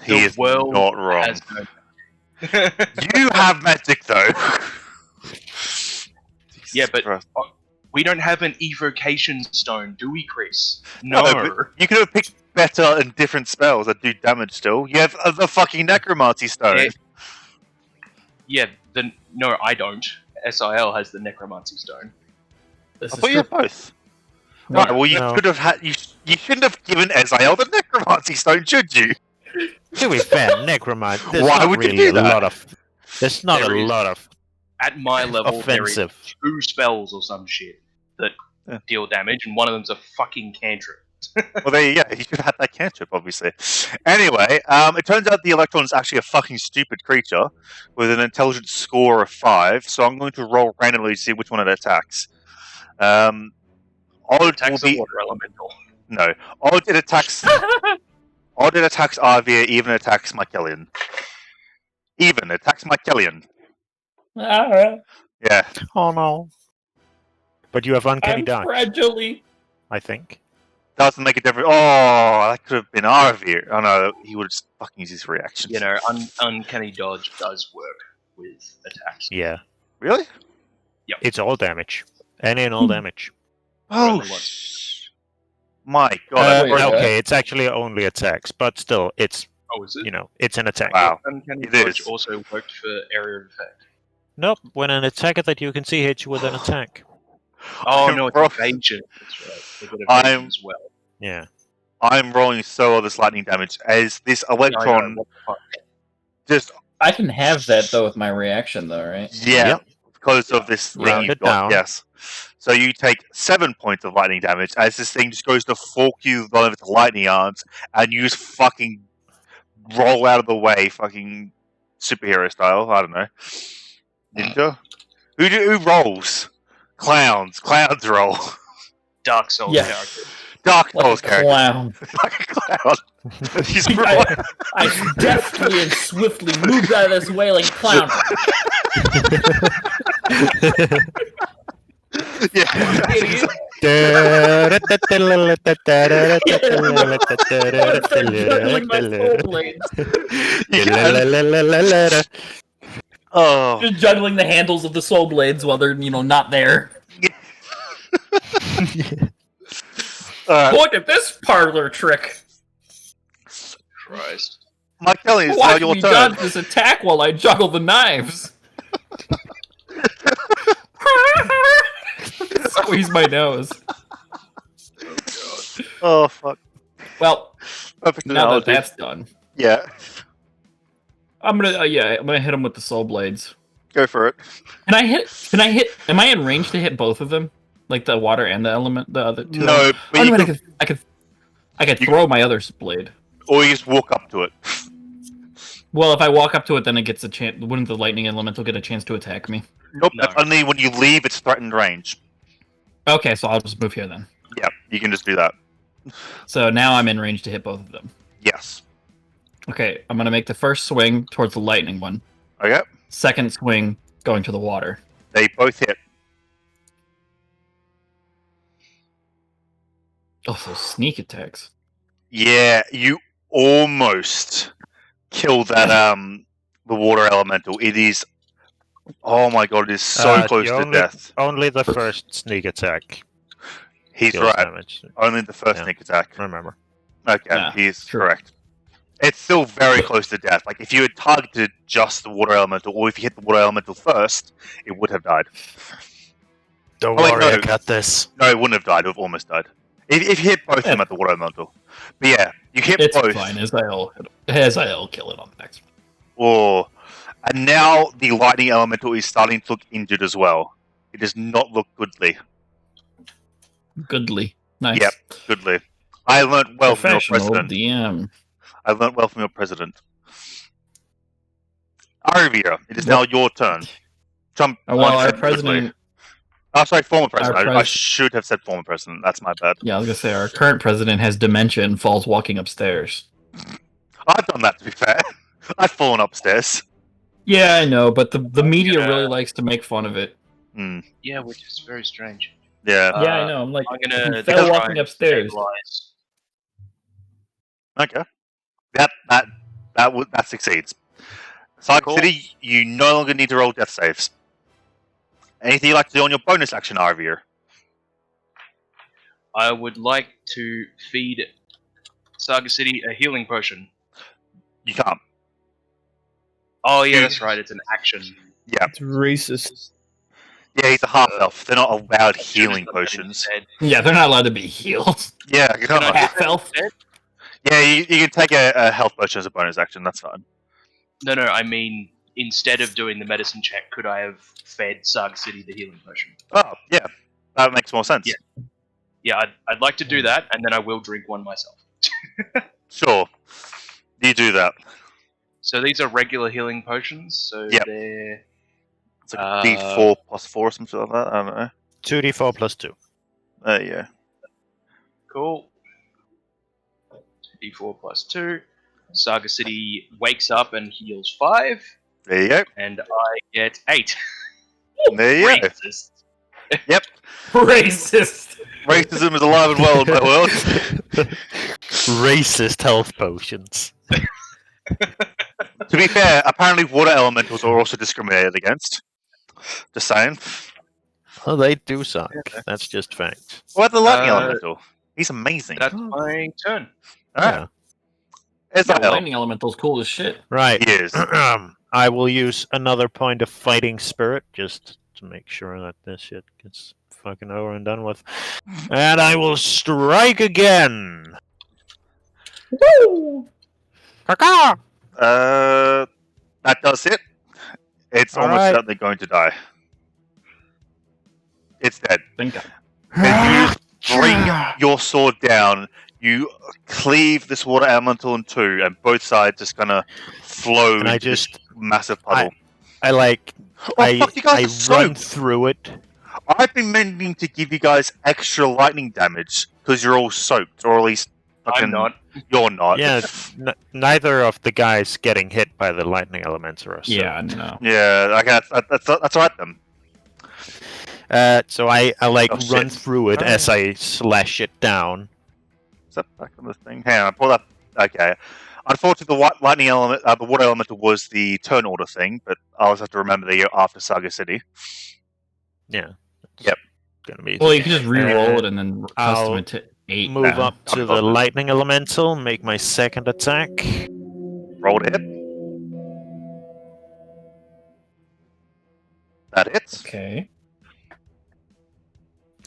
He The is world not wrong. has no- You have magic, though. Yeah, but Christ. we don't have an evocation stone, do we, Chris? No, No. but you could have picked better and different spells that do damage still. You have the fucking necromancy stone. Yeah, no, I don't. SIL has the necromancy stone. This I is thought you true. had both. No, Right, well, you no. could have had. You shouldn't have given Eziel the necromancy stone, should you? To be fair, necromancy. There's Why not would you really do a that? lot of. There's not There a is. lot of At my level, offensive. there is 2 spells or some shit that Yeah. deal damage, and one of them's a fucking cantrip. Well, there you go. You should have had that cantrip, obviously. Anyway, it turns out the Electron is actually a fucking stupid creature with an intelligence score of 5. So I'm going to roll randomly to see which one it attacks. Odd will Attacks a be water elemental. no. Odd it attacks. Odd it attacks Arvia. Even attacks Mycelian. Even attacks Mycelian. Alright. Yeah. Oh no! But you have uncanny I'm dodge, gradually. I think. Doesn't make a difference. Oh, that could have been Arvia. Oh no, he would have just fucking used his reactions. You know, uncanny dodge does work with attacks. Yeah, Really? it's all damage. Any and all damage. Oh, Only one. my god. yeah. Okay, it's actually only attacks, but still, it's Oh, is it? it's an attack. Wow. Uncanny It dodge is. also worked for area of effect. Nope, when an attacker that you can see hits you with an attack. Oh I'm no, it's ro- evasion. That's right. They got I'm- evasion as well. Yeah. I'm rolling so well this lightning damage as this I know, electron what the fuck. just I can have that though with my reaction though, right? yeah Yep. because of this thing Round you've it got. down. Yes. So you take 7 points of lightning damage as this thing just goes to fork you with one of its lightning arms and you just fucking roll out of the way, fucking superhero style. I don't know. Ninja? Who rolls? Clowns. Clowns roll. Dark Souls Yeah. character. Dark Like Souls a character. clown. Like a clown. He's I deftly and swiftly moved out of this way like a clown. yeah. Idiot. Juggling my soul blades. Oh. Just juggling the handles of the soul blades while they're, not there. Look at this parlor trick. Christ. Mike Kelly, it's now Watch your me turn. dodge this attack while I juggle the knives. Squeeze my nose. Oh, fuck. Well, Perfect now that analogy. that's done, Yeah, I'm gonna hit him with the soul blades. go for it. Can I hit? Am I in range to hit both of them? Like the water and the element, the other two? No, but Oh, you no, could, I could you throw my other blade. or you just walk up to it. Well, if I walk up to it, then it gets a chance. Wouldn't the lightning elemental get a chance to attack me? Nope, No. that's only when you leave its threatened range. Okay, so I'll just move here then. Yeah, you can just do that. So now I'm in range to hit both of them. Yes. Okay, I'm gonna make the first swing towards the lightning one. Okay, Second swing going to the water. they both hit. Oh, those sneak attacks. Yeah, you almost killed that the water elemental. It is. Oh my god, it is so close to death. Only the first sneak attack. He's deals right. damage. Only the first Yeah. sneak attack. Remember. Okay, Yeah, he's true. correct. It's still very close to death. Like, if you had targeted just the water elemental, or if you hit the water elemental first, it would have died. Don't Oh, wait, worry, no. I got this. No, it wouldn't have died. It would have almost died. If you hit both of them at the water elemental. But yeah, you hit It's both. fine. Azrael kill it on the next Or and now the lightning elemental is starting to look injured as well. It does not look goodly. one. Goodly. Nice. Yep, goodly. I learnt well from your Professional president. DM. I learnt well from your president. Arivia, it is now your turn. Jump Oh, well, one our step quickly. president. Oh, sorry, former president. I pres- should have said former president. That's my bad. Yeah, I was gonna say our current president has dementia and falls walking upstairs. I've done that, to be fair. I've fallen upstairs. Yeah, I know, but the media gonna- really likes to make fun of it. Yeah, which is very strange. Yeah. Yeah, I know. I'm like, I'm gonna he fell try walking and upstairs. stabilize. Okay. That succeeds. Cyber Cool. City, you no longer need to roll death saves. Anything you'd like to do on your bonus action, Arivia? I would like to feed Saga City a healing potion. You can't. Oh yeah, that's right. It's an action. Yeah. It's racist. Yeah, he's a half elf. They're not allowed healing Should've done that potions. instead. Yeah, they're not allowed to be healed. Yeah, you Can I can't. do Half that elf. instead? Yeah, you can take a health potion as a bonus action. That's fine. No, I mean, instead of doing the medicine check, could I have fed Saga City the healing potion? Oh, yeah. That makes more sense. Yeah. Yeah, I'd like to do that, and then I will drink one myself. Sure. You do that. So these are regular healing potions, so Yep. they're... It's like a D4 plus 4 or something like that. I don't know. 2d4 plus 2. Yeah. Cool. 2d4 plus 2. Saga City wakes up and heals 5, There you go. and I get 8. There you go. Racist. Yep. Racist. Racism is alive and well in my world. Racist health potions. To be fair, apparently water elementals are also discriminated against. Just saying. Well, they do suck. That's just fact. What about the lightning Uh, elemental? He's amazing. That's my turn. Alright. It's Yeah, not hell. lightning elemental's cool as shit. Right. He is. I will use another point of fighting spirit just to make sure that this shit gets fucking over and done with. And I will strike again. Woo! Caca! That does it. It's almost Alright. certainly going to die. It's dead. Think And you bring your sword down. You cleave this water elemental in two, and both sides just kind of flow And I into this just massive puddle. I like Oh, fuck, you guys are run soaked. through it. I've been meaning to give you guys extra lightning damage because you're all soaked, or at least I'm not. You're not. Yeah, neither of the guys getting hit by the lightning elements are. Yeah, no. Yeah. That's all right then. So I like Oh, run shit. through it as I slash it down. Is that back on the thing? Hang on, I pull that. Okay. Unfortunately, the lightning element, the water elemental was the turn order thing, but I always have to remember that you're after Saga City. Yeah. Yep. Gonna be. Well, you can just re-roll it and then custom I'll it to 8. move now. up to the lightning elemental, make my second attack. Roll to hit. That hits. Okay.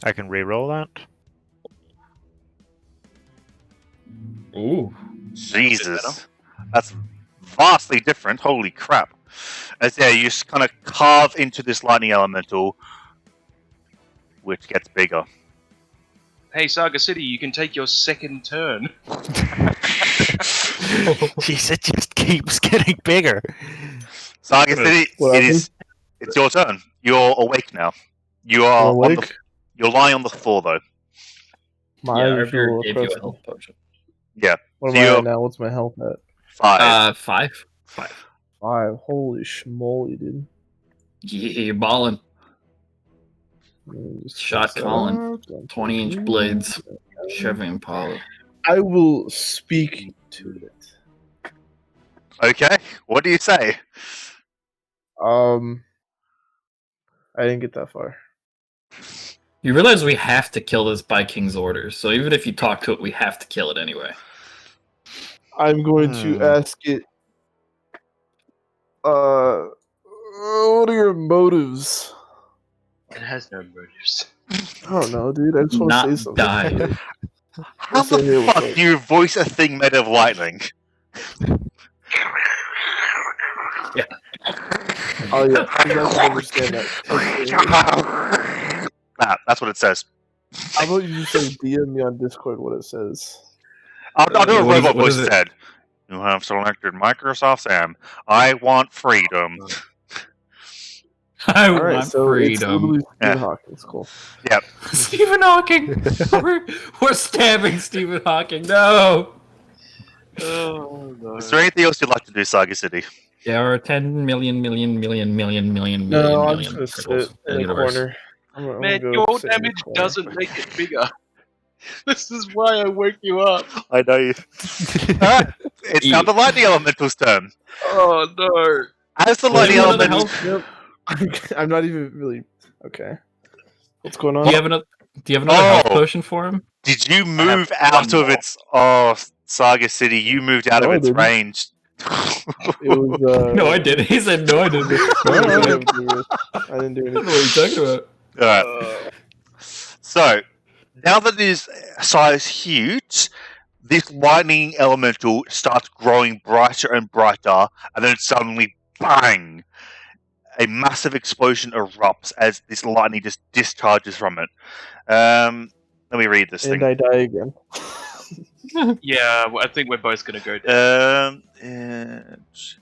I can re-roll that. Ooh. Jesus. That's vastly different. Holy crap. As yeah, you just kind of carve into this lightning elemental, which gets bigger. Hey, Saga City, you can take your second turn. Jeez, it just keeps getting bigger. Saga City, What it's your turn. You're awake now. You are on the, Awake? you're lying on the floor though. My Yeah, eyes are Arthur a gave you a little health potion. What So am I you're- at now? What's my health at? 5. 5. 5. Holy schmoly, dude. Yeah, you're balling. Let me just Shot fix that calling. up. 20-inch blades. Chevy Impala. I will speak to it. Okay. What do you say? I didn't get that far. You realize we have to kill this by King's orders, so even if you talk to it, we have to kill it anyway. I'm going to ask it. What are your motives? It has no motives. I don't know, dude. I just want to say Not something. die. How Say the it was fuck like- do you voice a thing made of lightning? Oh yeah, you guys can understand that. That's what it says. How about you just like DM me on Discord what it says? I'll do a What is robot it- what voice is it? instead. You have selected Microsoft Sam. I want freedom. I All right, want so it's freedom. literally Stephen Yeah. Hawking. It's cool. Stephen Hawking. we're stabbing Stephen Hawking. No. Oh no. Is there anything else you'd like to do, Saga City? There are 10 million No, I'm million just turtles gonna sit in in the a universe. corner. I'm gonna Man, go your sit in the damage corner. doesn't make it bigger. This is why I woke you up. I know you. Alright, it's now the lightning elemental's turn. Oh no. As the Well, lightning you have another elemental. Yep. I'm not even really okay. What's going on? Do you have another health Oh. potion for him? Did you have move one out of more. its. Oh, Saga City, you moved out No, of I its didn't. range. It was. No, I didn't. He said no, I didn't. I No, I didn't didn't. do it. I didn't do I don't know anything. what you're talking about. Alright. So, now that it is size huge, this lightning elemental starts growing brighter and brighter, and then suddenly, bang! A massive explosion erupts as this lightning just discharges from it. Let me read this And thing. I die again. Yeah, well, I think we're both gonna go down. It So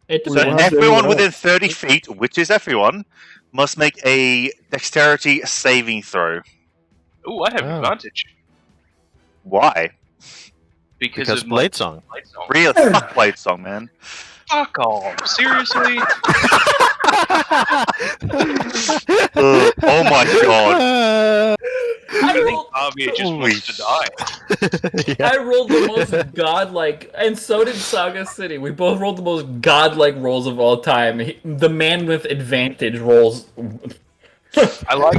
Well, depends. how's everyone everyone within else? 30 feet, which is everyone, must make a dexterity saving throw. Ooh, I have Oh. advantage Why? because Because of Blade Song. my Blade Song. Really? Fuck Blade Song, man. Fuck off! Seriously? Oh my god. I think rolled- Army just Holy wants to die. Yeah. I rolled the most godlike, and so did Saga City. We both rolled the most godlike rolls of all time. The man with advantage rolls. I like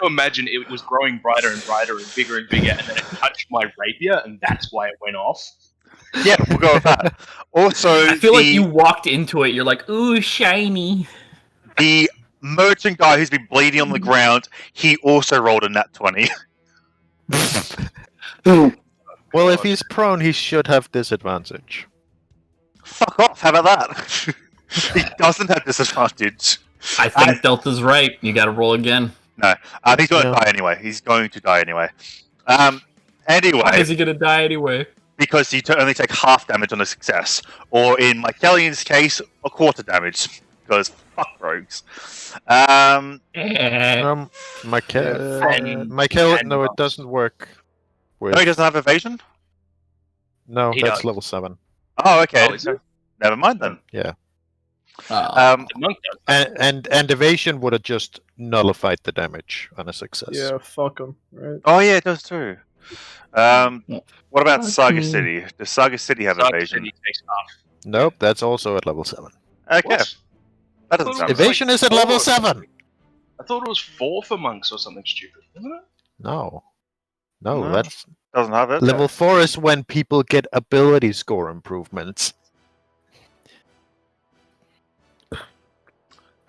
to imagine it was growing brighter and brighter and bigger, and then it touched my rapier, and that's why it went off. Yeah, we'll go with that. Also, I feel like the- you walked into it. You're like, ooh, shiny. The merchant guy who's been bleeding on the ground, he also rolled a nat 20. Well, if he's prone, he should have disadvantage. Fuck off, how about that? He doesn't have disadvantage. I think Delta's right. You got to roll again. No, he's going to No. die anyway. He's going to die anyway. Anyway, Why is he gonna die anyway? because you only take half damage on a success, or in Mycelian's case, a quarter damage. Because fuck rogues. Michael, no, it doesn't work. With... No, he doesn't have evasion? No, He that's does. level 7. Oh, okay. Oh, is it? Never mind then. Oh. The monk does. And evasion would have just nullified the damage on a success. Yeah, fuck them, right? Oh yeah, it does too. What about Fuck Saga me. City? Does Saga City have Saga evasion? City takes half. Nope, that's also at level 7. Okay, What? that doesn't sound right. Evasion is at level 7! I thought it was 4 for monks or something stupid, wasn't it? No, No. that's Doesn't have it. level 4 is when people get ability score improvements.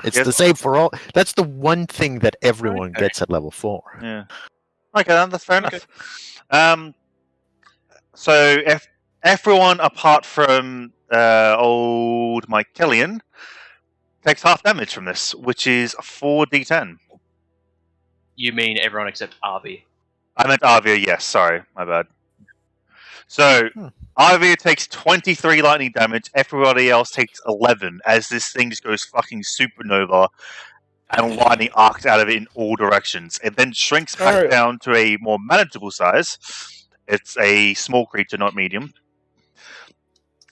It's Yes. the same for all. That's the one thing that everyone Okay. gets at level 4. Yeah. Okay, then that's fair Okay. enough. So if everyone apart from old Mycelian takes half damage from this, which is 4d10. You mean everyone except Arby? I meant Arvia, yes, sorry, my bad. So Arvia takes 23 lightning damage, everybody else takes 11, as this thing just goes fucking supernova and lightning arcs out of it in all directions. It then shrinks back Alright. down to a more manageable size. It's a small creature, not medium.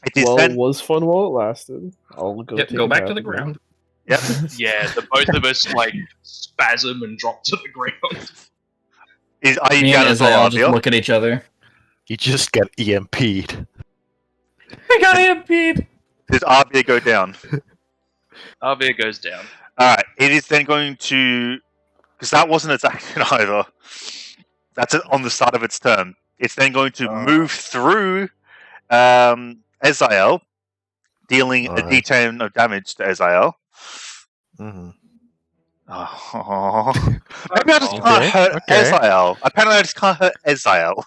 It is Well, then it was fun while it lasted. I'll go. Yep, take go a back nap to the again. ground. Yep. Yeah, the both of us like spasm and drop to the ground. Are you Me down and as well, Isaiah just Arvia? look at each other. You just get EMP'd. I got EMP'd. Does Arvia go down? Arby goes down. Alright, it is then going to... Because that wasn't its action either. That's it on the start of its turn. It's then going to move through Eziel, dealing a Alright. d10 of damage to Eziel. Mhm. Oh. Maybe I just can't hurt Eziel. Apparently, I just can't hurt Eziel.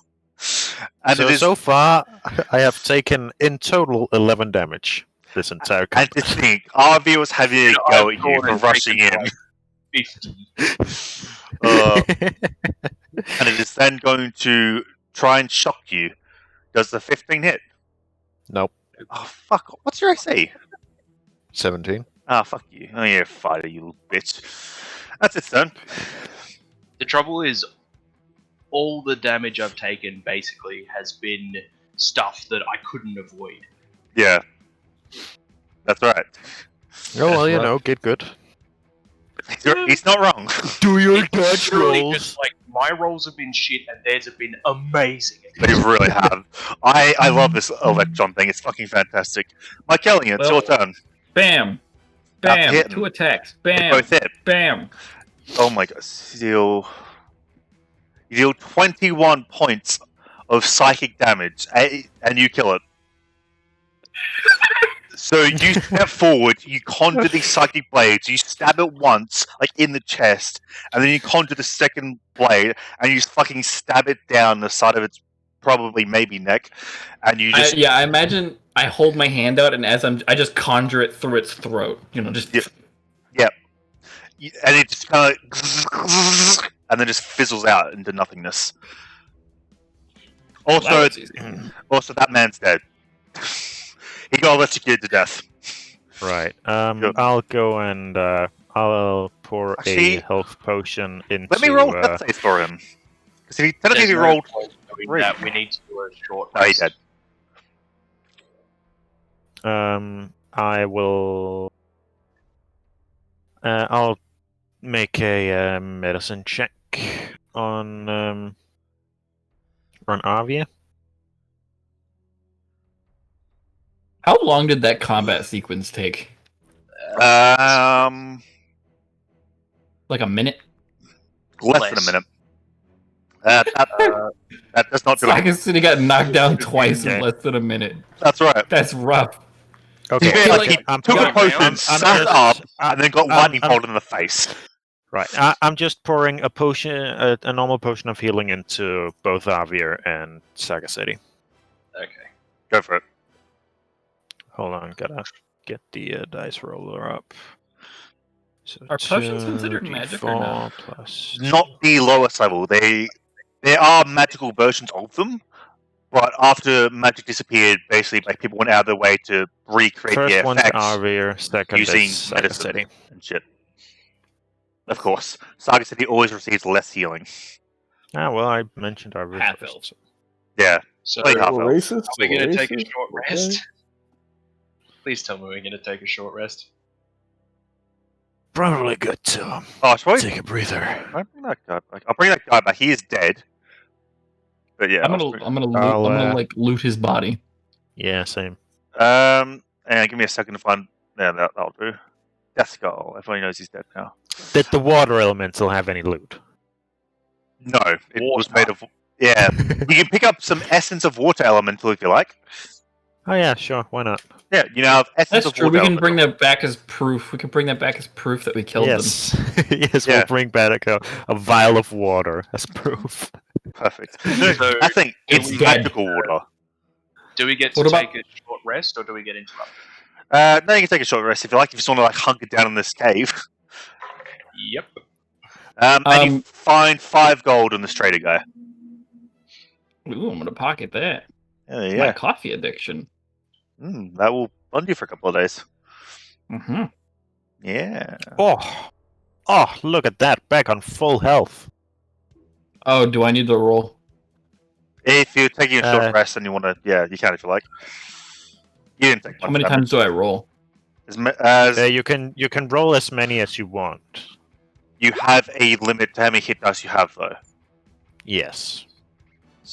And so far, I have taken in total 11 damage this entire And combat. to think, RV was having a go at you for rushing in. 50. And it is then going to try and shock you. Does the 15 hit? Nope. Oh, fuck. What's your AC? 17. Ah, fuck you. Oh, you're a fighter, you little bitch. That's its turn. The trouble is, all the damage I've taken basically has been stuff that I couldn't avoid. Yeah. That's right. Oh, well, you know, get good. He's not wrong. Do your It's literally just like, my rolls have been shit and theirs have been amazing. They really have. I love this Electron thing. It's fucking fantastic. Mycelian, it's your turn. Bam. Bam. 2 attacks. They Bam. both hit. Bam. Oh my god. You deal 21 points of psychic damage, and you kill it. So you step forward, you conjure these psychic blades, you stab it once, like in the chest, and then you conjure the second blade, and you just fucking stab it down the side of its probably maybe neck, and you just I imagine I hold my hand out, and as I just conjure it through its throat. You know, just Yep. And it just kind of and then just fizzles out into nothingness. Also, Well, that was easy. also that man's dead. He got electrocuted to death. Right. Yep. I'll go and I'll pour Actually, a health potion into. Let me roll death save for him. Because he technically he rolled. That we need to do a short Oh, he rest. dead. I will. I'll make a medicine check on Avia. How long did that combat sequence take? Less Like a minute? than a minute. That does not do it. Saga City got knocked down twice in less than a minute. That's right. That's rough. Okay. Yeah, like he I'm took a pouring- potion, I'm sat just- up, and then got lightning I'm- bolted in the face. Right. I'm just pouring a potion, a normal potion of healing into both Avir and Saga City. Okay. Go for it. Hold on, gotta get the dice roller up. So Are potions considered magic or 2d4 not? plus Not the lowest level. There are magical versions of them, but after magic disappeared, basically like people went out of their way to recreate First the one's effects Avir, second using is Saga medicine City. and shit. Of course, Saga City always receives less healing. Ah, well, I mentioned Avir Half first. elves. Yeah, So, Wait, are half elf. Racist? we going to take a Racist? short Okay. rest? Please tell me we're going to take a short rest. Probably good to Oh, shall we? take a breather. I'll bring that guy back. I'll bring that guy back. He is dead. But yeah, I'm gonna like loot his body. Yeah, same. and give me a second to find. Yeah, that'll do. Death Skull. Everybody knows he's dead now. Did the water elemental have any loot? No, it was made of. Yeah, you can pick up some essence of water elemental if you like. Oh yeah, sure. Why not? Yeah, you now have essence That's of true. water. We can elemental. bring that back as proof. We can bring that back as proof that we killed them. Yes, yes. Yeah. We'll bring back a vial of water as proof. Perfect. No, So, I think it's it's dead. magical water. Do we get to What about- take a short rest, or do we get interrupted? No, you can take a short rest if you like. If you just want to like hunker down in this cave. Yep. And you find 5 gold on this trader guy. Ooh, I'm gonna pocket that. Yeah, My yeah. coffee addiction. That will fund you for a couple of days. Mm-hmm. Yeah. Oh, look at that! Back on full health. Oh, do I need to roll? If you're taking a short rest and you want to, yeah, you can if you like. You didn't take much How many damage. times do I roll? You can roll as many as you want. You have a limit to how many hit dice you have, though. Yes.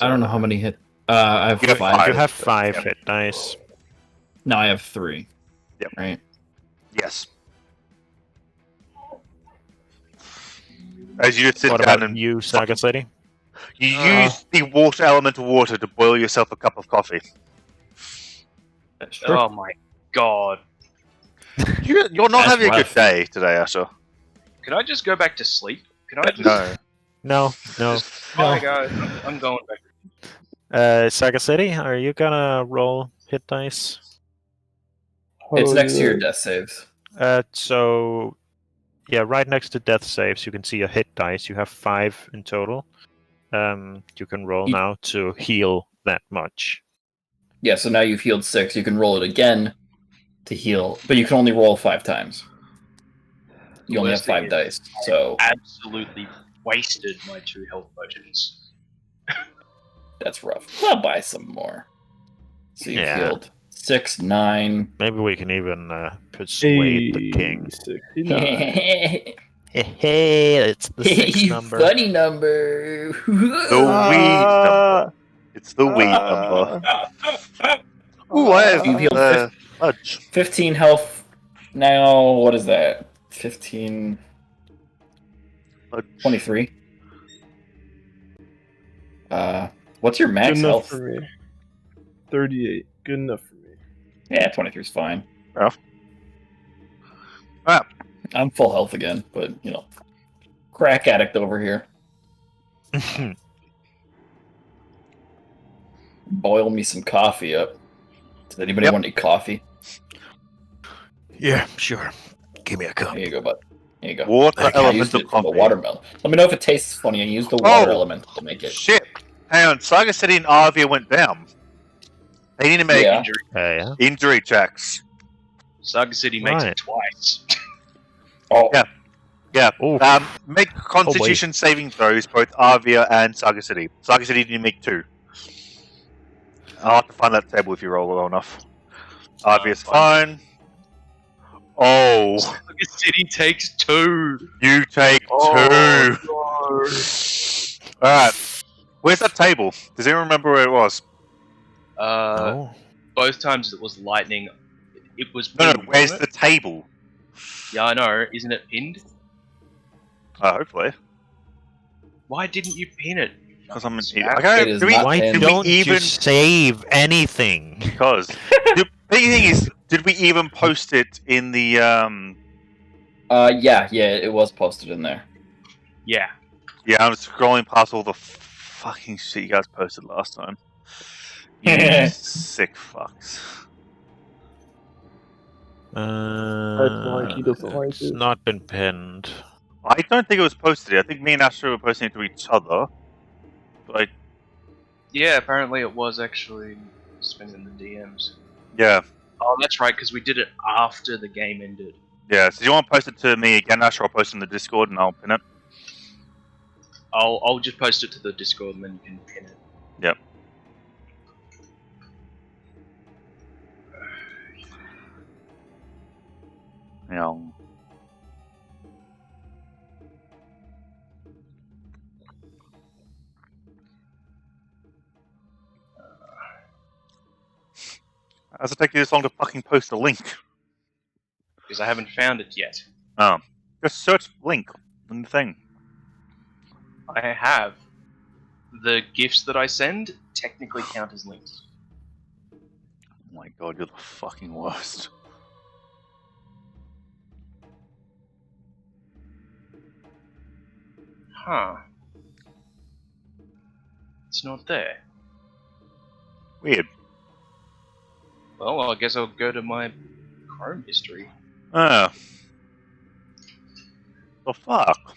I don't know how many hit. I have You have 5. You have 5 Yep. hit dice. No, I have 3. Yep. Right. Yes. As you just sit What down about and you, Saga City? you use the water elemental water to boil yourself a cup of coffee. That's true. Oh my god. You're not That's having a good rough. day today, Asher. Can I just go back to sleep? Can I just... No. No. Bye, guys. I'm going back. Saga City, are you gonna roll hit dice? It's Oh, next to your yeah. death saves. So, yeah, right next to death saves, you can see a hit dice. You have 5 in total. You can roll now to heal that much. Yeah, so now you've healed 6. You can roll it again to heal, but you can only roll 5 times. You only have 5 dice, so Absolutely wasted my 2 health potions. that's rough. I'll buy some more. So you've Yeah. healed 6, 9. Maybe we can even persuade the king. 69. Hey, it's the 6 number. Funny number. The weed number. It's the weed number. Ooh, I have You've healed fudge. 15 health. Now, what is that? 15. Fudge. 23. What's your Good max enough health? for me. 38. Good enough for me. Yeah, 23 is fine. Yeah. Ah. I'm full health again, but, you know. Crack addict over here. Boil me some coffee up. Does anybody want any coffee? Yeah, sure. Give me a cup. Here you go, bud. Here you go. Water I element used of it for coffee. the watermelon. Let me know if it tastes funny. I used the water element to make it. Shit. Hang on, Saga City and Arvia went down. They need to make injury checks. Saga City makes it twice. Oh. Yeah. Make Constitution saving throws, both Arvia and Saga City. Saga City need to make 2. I'll have to find that table if you roll well enough. Arvia's fine. Oh. Saga City takes 2. You take 2. No. Alright. Where's that table? Does anyone remember where it was? Both times it was lightning. It was No, pinned, where's wasn't the it? table? Yeah, I know. Isn't it pinned? Hopefully. Why didn't you pin it? Because I'm an It idiot. Why don't you save anything? Because the big thing is, did we even post it in the Yeah, it was posted in there. Yeah. Yeah, I'm scrolling past all the fucking shit you guys posted last time. You sick fucks. He doesn't like It's it. not been pinned. I don't think it was posted. I think me and Astro were posting it to each other. But Yeah, apparently it was actually spinning the DMs. yeah. Oh, that's right, because we did it after the game ended. Yeah, so do you want to post it to me again, Astro? I'll post it in the Discord and I'll pin it. I'll just post it to the Discord and then you can pin it. Yep. Yeah. How does it take you this long to fucking post a link? Because I haven't found it yet. Oh. Just search link in the thing. I have. The gifts that I send technically count as links. Oh my god, you're the fucking worst. Huh. It's not there. Weird. Well, I guess I'll go to my Chrome history. Ah. The fuck?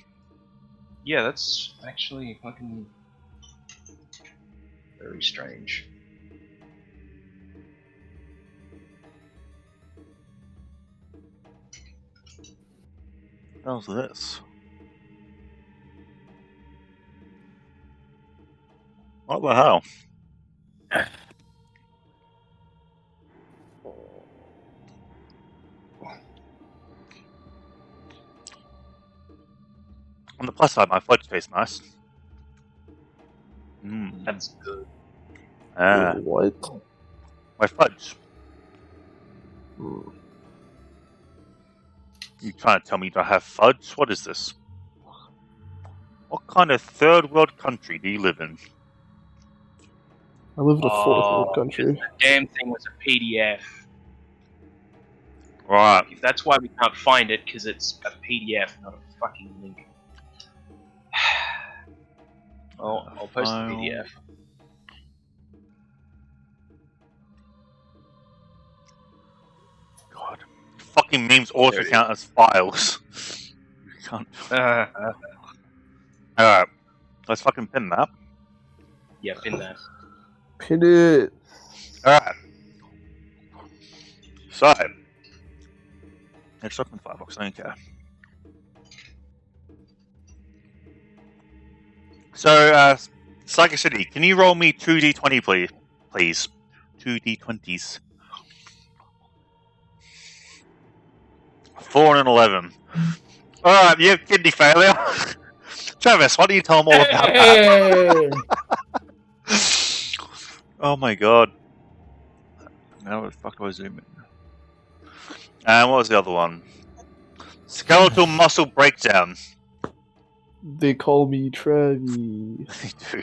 Yeah, that's actually fucking very strange. What the hell's this? What the hell? On the plus side, my fudge tastes nice. That's good. What? My fudge. You trying to tell me you don't have fudge? What is this? What kind of third world country do you live in? I live in a fourth world country. The damn thing was a PDF. Right. If that's why we can't find it, because it's a PDF, not a fucking link. Well, I'll post the PDF. God. Fucking memes also There it count as files. You can't. Alright. Let's fucking pin that. Yeah, pin that. Pin it. Alright. So. Let's open Firefox, I don't care. So, Saga City, can you roll me 2d20, please? 2d20s. 4 and an 11. Alright, you have kidney failure. Travis, why don't you tell them all about that? Oh my god. Now where the fuck do I zoom in? And what was the other one? Skeletal muscle breakdown. They call me Trevi. They do.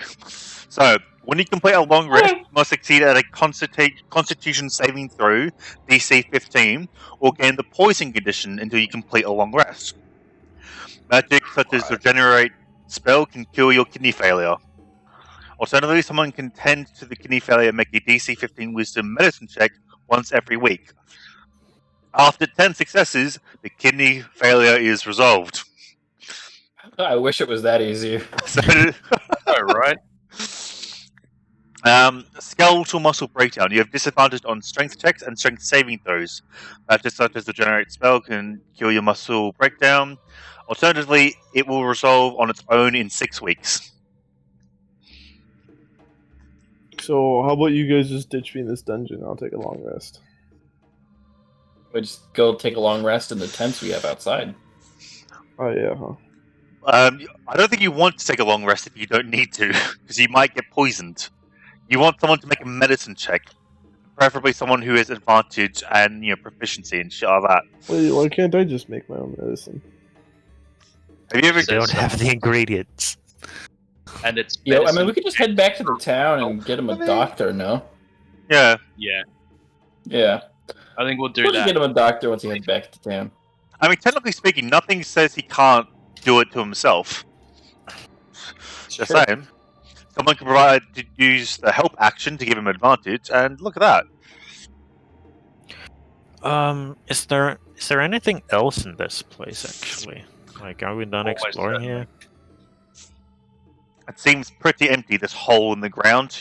So, when you complete a long rest, you must succeed at a constitution saving throw, DC 15, or gain the poison condition until you complete a long rest. Magic such as regenerate spell can cure your kidney failure. Alternatively, someone can tend to the kidney failure and make a DC 15 wisdom medicine check once every week. After 10 successes, the kidney failure is resolved. I wish it was that easy. So, Right? Skeletal muscle breakdown. You have disadvantage on strength checks and strength saving throws. Just such as the generate spell can cure your muscle breakdown. Alternatively, it will resolve on its own in 6 weeks. So how about you guys just ditch me in this dungeon? I'll take a long rest. We just go take a long rest in the tents we have outside. Oh yeah, huh? I don't think you want to take a long rest if you don't need to, because you might get poisoned. You want someone to make a medicine check, preferably someone who has advantage and proficiency and shit like that. Wait, why can't I just make my own medicine? Have you ever? They don't have the ingredients. And it's Yeah, I medicine. mean, we could just head back to the town and get him a doctor, no? Yeah. Yeah, Yeah. I think we'll do We'll just that. get him a doctor once he heads back to town. I mean, technically speaking, nothing says he can't do it to himself. Just True. saying. Someone can use the help action to give him advantage, and look at that. Is there anything else in this place actually? Like, are we done Always exploring here? It seems pretty empty, this hole in the ground,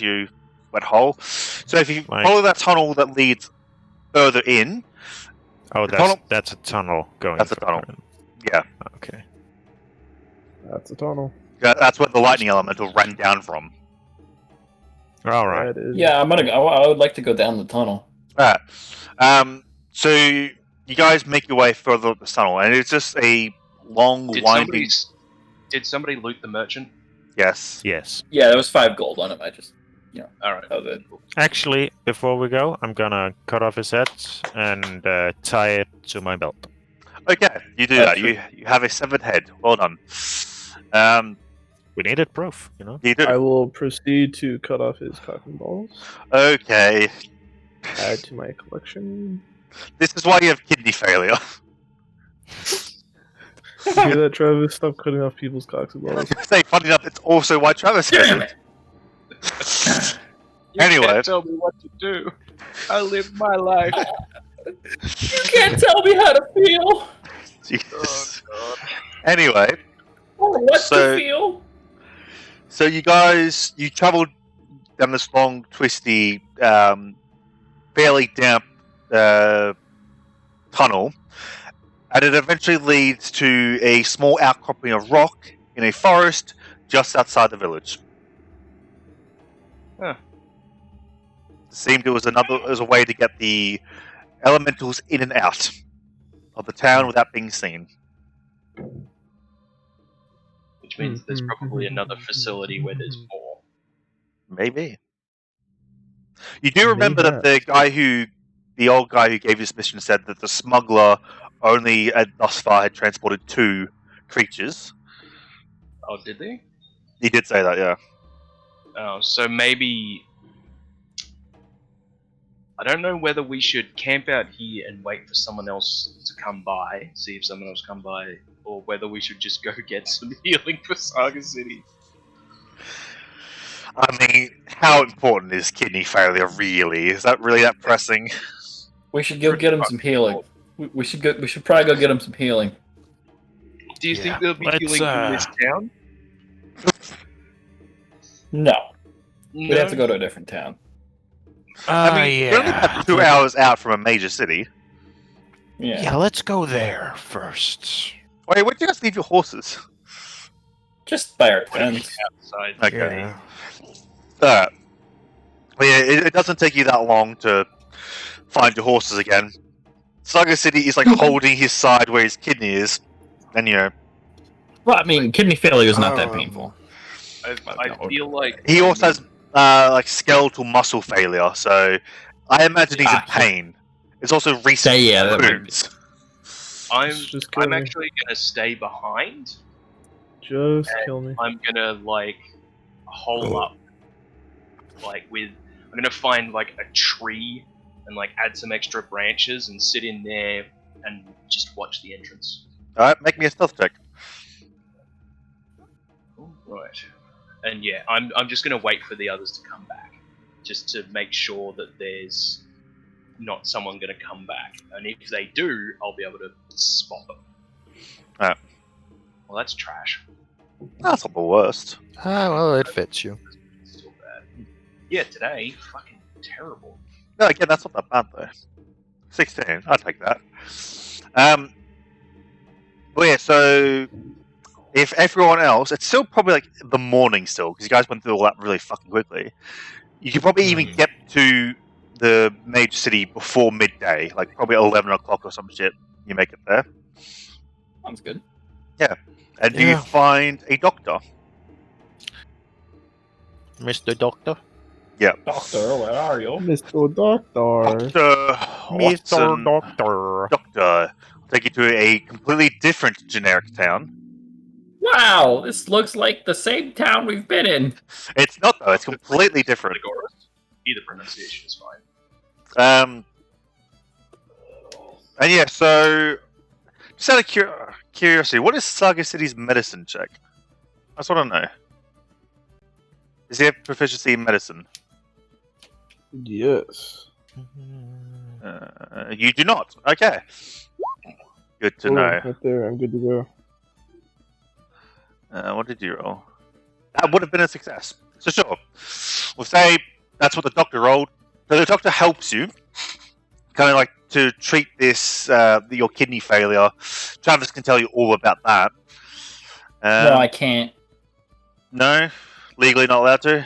wet hole. So if you follow that tunnel that leads further in... Oh, that's a tunnel going. That's a tunnel. Yeah. Okay. That's a tunnel. Yeah, that's where the lightning elemental ran down from. All right. That is... Yeah, I would like to go down the tunnel. Alright. So you guys make your way further up the tunnel, and it's just a long, winding... Did somebody loot the merchant? Yes. Yes. Yeah, there was 5 gold on him. I just, Alright. that was it. Actually, before we go, I'm gonna cut off his head and tie it to my belt. Okay, you do that. You have a severed head. Well done. We needed proof, you know. You do. I will proceed to cut off his cock and balls. Okay. Add to my collection. This is why you have kidney failure. You hear that, Travis? Stop cutting off people's cocks and balls. Say, funny enough, it's also why Travis has it. You Anyway. can't tell me what to do. I live my life. You can't tell me how to feel. Jesus. Oh, Anyway, Or what So- to feel. so you traveled down this long, twisty, fairly damp tunnel, and it eventually leads to a small outcropping of rock in a forest just outside the village. Huh. Seemed it was a way to get the elementals in and out of the town without being seen. Which means there's probably another facility where there's more. Maybe. You do remember that the old guy who gave you this mission said that the smuggler only thus far had transported 2 creatures. Oh, did they? He did say that, yeah. Oh, so maybe I don't know whether we should camp out here and wait for someone else to come by, see if someone else come by, or whether we should just go get some healing for Saga City. I mean, how important is kidney failure really? Is that really that pressing? We should go get him some healing. We should probably go get him some healing. Do you think there'll be healing in this town? No. No. We'd have to go to a different town. I mean, we're only about 2 hours out from a major city. Yeah, let's go there first. Wait, where do you guys leave your horses? Just by our tents. Outside. Okay. Yeah. Well, yeah, it doesn't take you that long to find your horses again. Saga City is like holding his side where his kidney is, and Well, I mean, kidney failure is not that painful. I feel like he also has like skeletal muscle failure, so I imagine he's in pain. It's also recent that might be. wounds. I'm actually gonna stay behind. Just kill me. I'm gonna like hole up, I'm gonna find like a tree and like add some extra branches and sit in there and just watch the entrance. Alright, make me a stealth check. Right. And yeah, I'm just gonna wait for the others to come back, just to make sure that there's not someone gonna come back. And if they do, I'll be able to spot them. Alright. Well, that's trash. That's not the worst. Ah, well, it fits you. Still bad. Yeah, today, fucking terrible. No, again, that's not that bad though. 16, I'll take that. Well, yeah, so if everyone else, it's still probably like the morning still, because you guys went through all that really fucking quickly. You could probably even get to the major city before midday, like probably 11 o'clock or some shit. You make it there. Sounds good. And do you find a doctor? Mr. Doctor? Doctor, where are you? Mr. Doctor. Dr. Watson, Doctor. Doctor. I'll take you to a completely different generic town. Wow, this looks like the same town we've been in. It's not though, it's completely different. Either pronunciation is fine. And yeah, so just out of curiosity, what is Saga City's medicine check? I just want to know. Does he have proficiency in medicine? Yes. You do not. Okay. Good to know. Right there, I'm good to go. What did you roll? That would have been a success. So sure. We'll say that's what the doctor rolled. So the doctor helps you, kind of like to treat this, your kidney failure. Travis can tell you all about that. No, I can't. No? Legally not allowed to?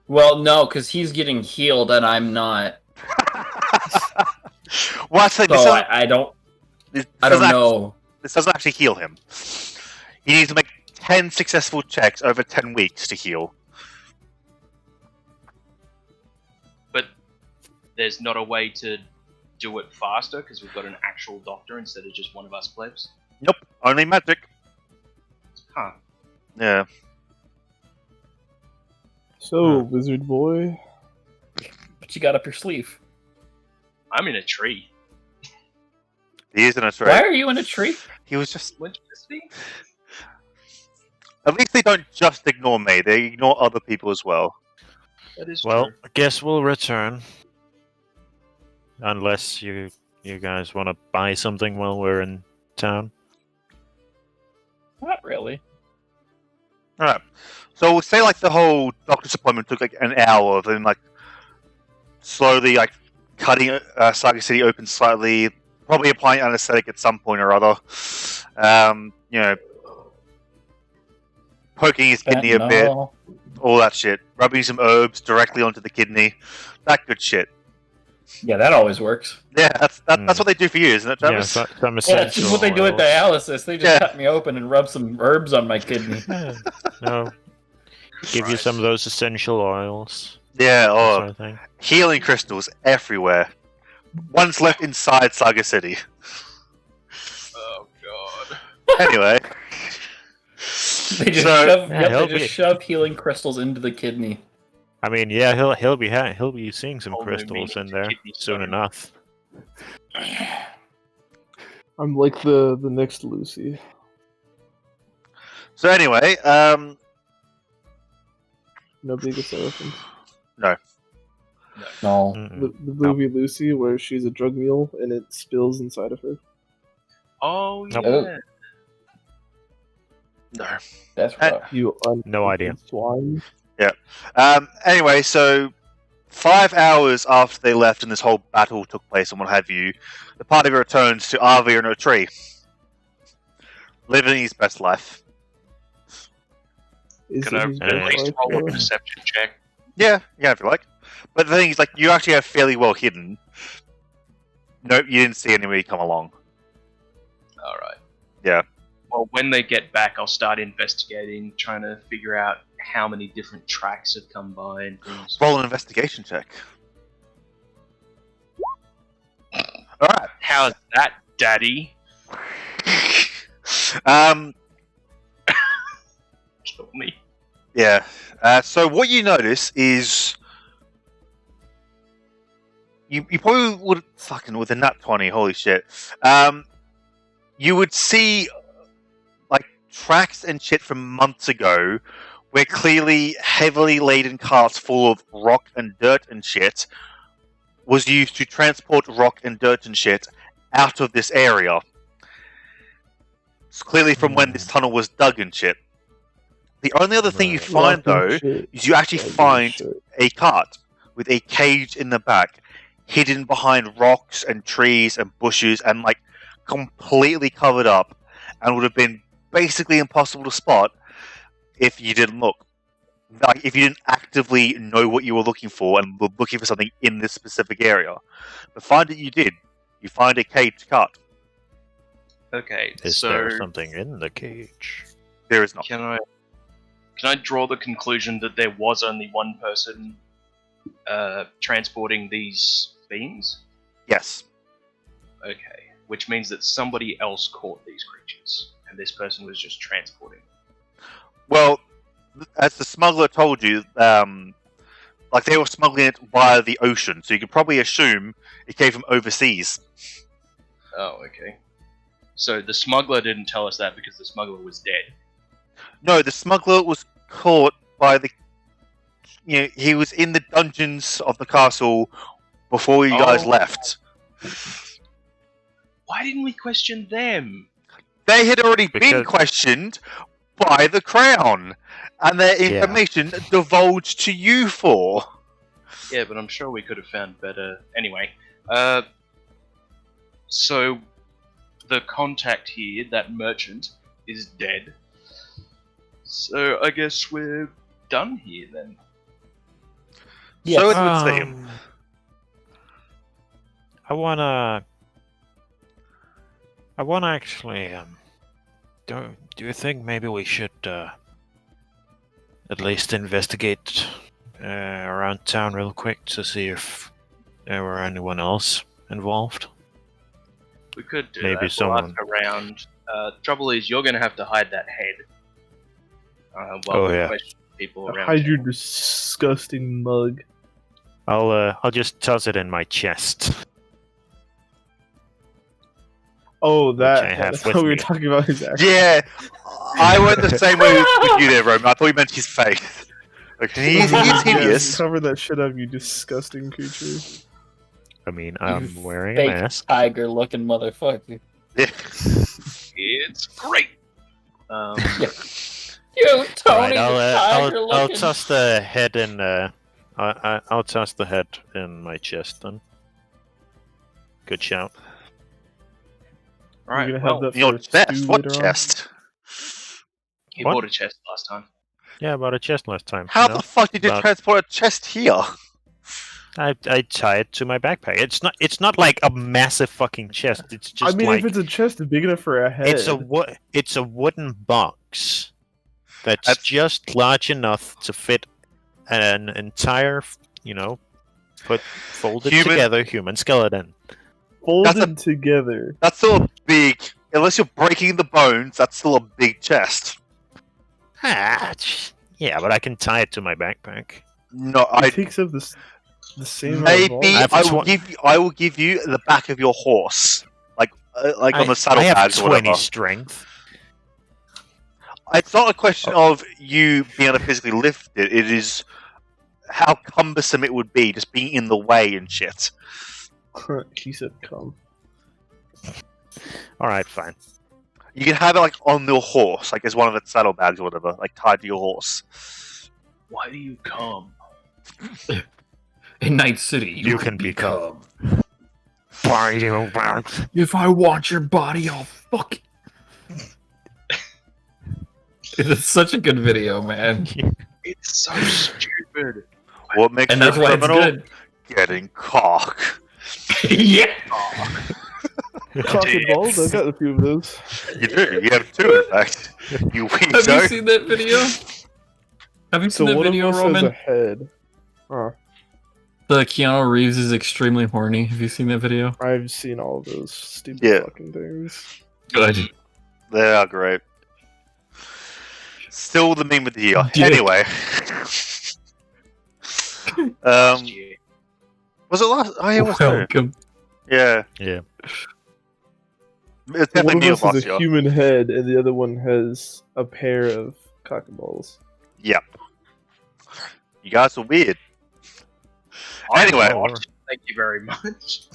Well, no, because he's getting healed and I'm not. Well, actually, So I don't know. This doesn't actually heal him. He needs to make 10 successful checks over 10 weeks to heal. But there's not a way to do it faster because we've got an actual doctor instead of just one of us plebs? Nope, only magic. Huh. Yeah. So, wizard boy. What you got up your sleeve? I'm in a tree. He is in a tree. Why are you in a tree? He was just... When'd you see? At least they don't just ignore me, they ignore other people as well. That is Well, true. I guess we'll return. Unless you guys want to buy something while we're in town. Not really. Alright. So we'll say like the whole doctor's appointment took like an hour of them like slowly like cutting Saga City open slightly, probably applying anesthetic at some point or other. You know, poking his kidney a bit, all that shit. Rubbing some herbs directly onto the kidney. That good shit. Yeah, that always works. Yeah, that's what they do for you, isn't it, Yeah, Travis? some Yeah, that's just what they do at oils. dialysis. They just Yeah. cut me open and rub some herbs on my kidney. No. Give you some of those essential oils. Yeah, That oh, sort of thing. healing crystals everywhere. One's left inside Saga City. Oh god. Anyway. They just So- shove, Yeah, yep, he'll they be- just shove healing crystals into the kidney. I mean, yeah, he'll be seeing some Whole new crystals meaning in to there kidney soon stone. enough. I'm like the next Lucy. So anyway, No biggest elephant. no. No. The movie Lucy, where she's a drug mule and it spills inside of her. Oh yeah. Nope. No. That's rough. You No idea. swine. Anyway, so 5 hours after they left and this whole battle took place and what have you, the party returns to Arvi in a tree, living his best life. Can I at least roll a perception check? Yeah, if you like. But the thing is, like, you actually have fairly well hidden. Nope, you didn't see anybody come along. Alright. Yeah. Well, when they get back, I'll start investigating, trying to figure out how many different tracks have come by and things. Roll an investigation check. Alright. How's that, Daddy? Kill me. Yeah. So what you notice is you probably would fucking with a nat 20. Holy shit. You would see like tracks and shit from months ago, where clearly heavily laden carts full of rock and dirt and shit was used to transport rock and dirt and shit out of this area. It's clearly from when this tunnel was dug and shit. The only other thing you find, though, is you actually find a cart with a cage in the back, hidden behind rocks and trees and bushes and, like, completely covered up, and would have been basically impossible to spot if you didn't look. Like, if you didn't actively know what you were looking for and were looking for something in this specific area. But find it you did. You find a caged cart. Okay, Is there something in the cage? There is not. Can I draw the conclusion that there was only one person transporting these beams? Yes. Okay, which means that somebody else caught these creatures, and this person was just transporting them. Well, as the smuggler told you, like they were smuggling it via the ocean, so you could probably assume it came from overseas. Oh, okay. So the smuggler didn't tell us that because the smuggler was dead. No, the smuggler was caught by the... You know, he was in the dungeons of the castle before you guys left. Why didn't we question them? They had already been questioned by the Crown, and their information divulged to you for. Yeah, but I'm sure we could have found better. Anyway, so the contact here, that merchant, is dead. So I guess we're done here then. Yes. So it would seem. I wanna actually. Do you think maybe we should at least investigate around town real quick to see if there were anyone else involved? We could do maybe that. someone We'll ask around. Trouble is, you're going to have to hide that head. While we question people around. Hide your disgusting mug. I'll just toss it in my chest. Oh, that. I have That's with what we were me. talking about his action. Yeah, I went the same way with you there, Roman. I thought you meant his face. Like, he's hideous. Cover that shit up, you disgusting creature. I mean, I'm You wearing a fake mask. tiger-looking motherfucker. It's great. You, Tony, Right, the I'll tiger-looking. toss the head in. I'll toss the head in my chest then. Good shout. Right, You're gonna have that Your for chest? stew What later on? chest? he What? bought a chest last time. Yeah, I bought a chest last time. How you know? the fuck did you But- transport a chest here? I tie it to my backpack. It's not like a massive fucking chest. It's just I mean, like if it's a chest big enough for a head. it's a wooden box that's That's- just large enough to fit an entire, folded Human- together human skeleton. folded together. That's still a big... Unless you're breaking the bones, that's still a big chest. Yeah, but I can tie it to my backpack. No, It takes up the same. Maybe I have I will give you the back of your horse, like on the I saddlebags have or 20 whatever. strength. It's not a question of you being able to physically lift it. It is how cumbersome it would be just being in the way and shit. He said, "Come." All right, fine. You can have it like on your horse, like as one of the saddlebags or whatever, like tied to your horse. Why do you come? In Night City, You can become. It's If I want your body, I'll fuck it. It's such a good video, man. It's so stupid. What makes And you a that's why it's criminal? good. Getting cock. Yeah. Cock and balls. I got a few of those. You do. You have two, in fact. You Have you weirdo. seen that video? Have you So seen that one of video, us has Roman? a head. Huh. The Keanu Reeves is extremely horny. Have you seen that video? I've seen all of those stupid Yeah. fucking things. Good. They are great. Still the meme of the year. Yeah. Anyway. Last year. Was it last? Oh, yeah, it was too. Welcome. Yeah. Yeah. It's So one definitely of me us last has a year. human head, and the other one has a pair of cock and balls. Yep. You guys are weird. I'm Anyway. not. Thank you very much.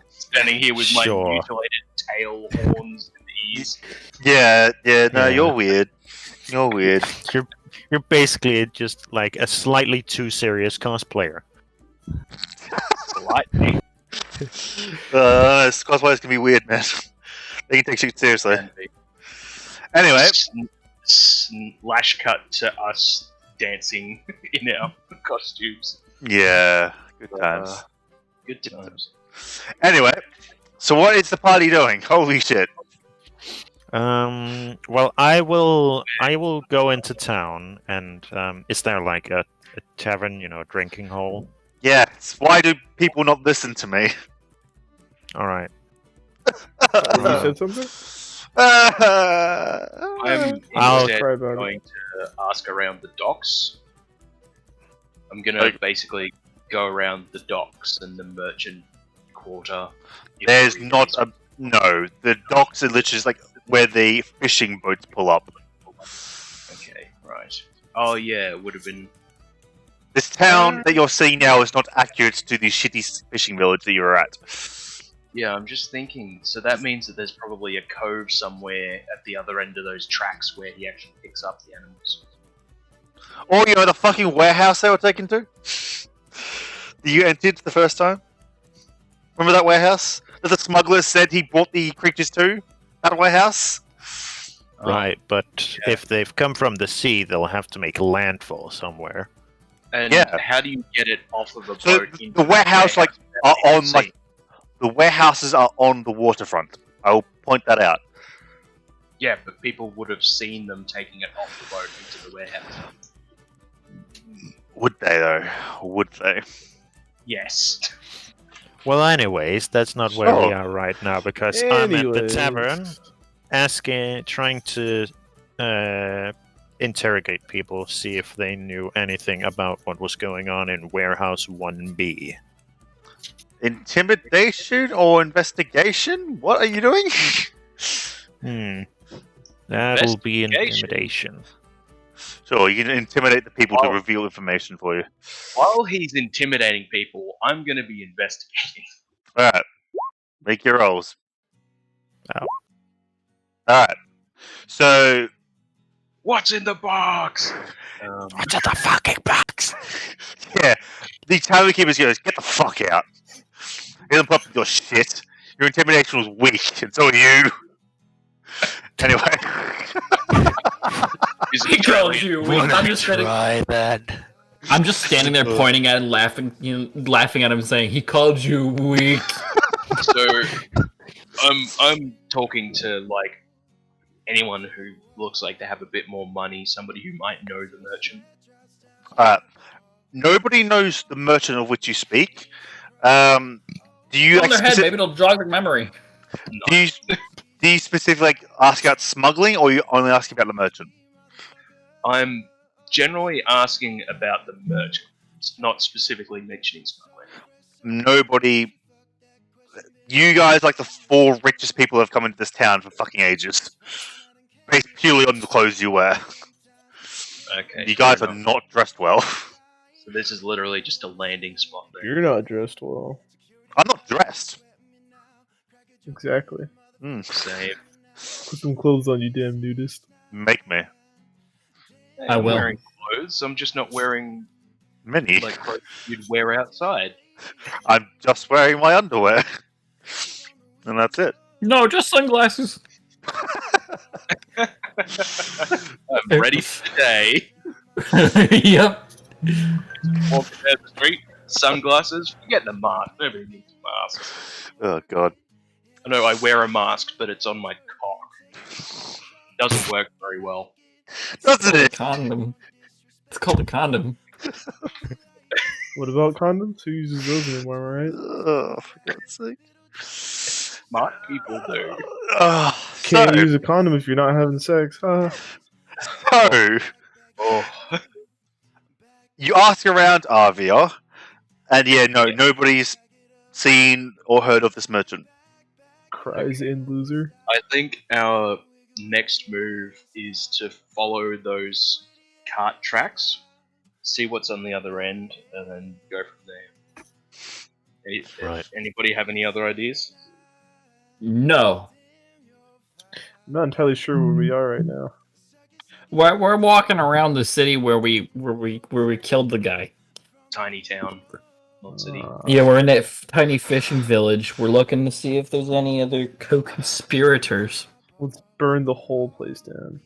Standing here with my Sure. mutilated tail, horns, and ears. Yeah, no, Yeah. you're weird. You're weird. You're basically just like a slightly too serious cosplayer. Slightly. Cosplayers can be weird, man. They can take shit seriously. Anyway, Slash cut to us dancing in our costumes. yeah, good times. Good times. Anyway, so what is the party doing? Holy shit! Well, I will go into town, and is there like a tavern, a drinking hole? Yes. Why do people not listen to me? All right. You said something? I'm I'll instead try about it. going to ask around the docks. I'm gonna Okay. basically go around the docks and the merchant quarter. if There's we- not a no. The docks are literally just like where the fishing boats pull up. Okay, right. Oh yeah, it would have been. This town that you're seeing now is not accurate to the shitty fishing village that you were at. Yeah, I'm just thinking. So that means that there's probably a cove somewhere at the other end of those tracks where he actually picks up the animals. Or the fucking warehouse they were taken to. That you entered the first time. Remember that warehouse that the smuggler said he brought the creatures to? That warehouse. Right, but yeah. if they've come from the sea, they'll have to make landfall somewhere. And Yeah. how do you get it off of a So boat? the warehouse, like, are without on like the warehouses are on the waterfront. I will point that out. Yeah, but people would have seen them taking it off the boat into the warehouse. Would they though? Would they? Yes. Well, anyways, that's not where we Sure. are right now because I'm at the Anyways. tavern, trying to interrogate people, see if they knew anything about what was going on in Warehouse 1B. Intimidation or investigation? What are you doing? That'll be Investigation. intimidation. Sure, you can intimidate the people to Oh. reveal information for you. While he's intimidating people, I'm going to be investigating. Alright. Make your rolls. Oh. Alright. So, What's in the box? What's in the fucking box? yeah, the tavern keeper goes, get the fuck out. He doesn't put up with your shit. Your intimidation was weak, and so are you. Anyway. Is He it calls really- you weak. I'm just standing. that. I'm just standing there pointing at him, laughing at him, saying, "He called you weak." So, I'm talking to like anyone who looks like they have a bit more money, somebody who might know the merchant. Nobody knows the merchant of which you speak. Do you On their head, maybe it'll jog their memory. do you specifically ask about smuggling, or you only ask about the merchant? I'm generally asking about the merchant. not specifically mentioning smuggling. Nobody. You guys, like the 4 richest people who have come into this town for fucking ages, based purely on the clothes you wear. Okay. You guys fair are enough. not dressed well. So this is literally just a landing spot there. You're not dressed well. I'm not dressed. Exactly. Same. Put some clothes on, you damn nudist. Make me. Hey, I I'm will. wearing clothes. I'm just not wearing Many. like clothes you'd wear outside. I'm just wearing my underwear. And that's it. No, just sunglasses. I'm ready for the day. Yep. Walk down the street, sunglasses. Forget the mask. Nobody needs masks. Oh, God. I know I wear a mask, but it's on my cock. Doesn't work very well. Doesn't A it? condom. It's called a condom. What about condoms? Who uses those anymore, right? Oh, for God's sake. Smart people do. Can't use a condom if you're not having sex. Huh? So, Oh, you ask around Arvia, and nobody's seen or heard of this merchant. Cries in loser. I think our next move is to follow those cart tracks, see what's on the other end, and then go from there. Right. Anybody have any other ideas? No. I'm not entirely sure where we are right now. We're walking around the city where we killed the guy. Tiny town, not city. Yeah, we're in that tiny fishing village. We're looking to see if there's any other co-conspirators. Let's burn the whole place down.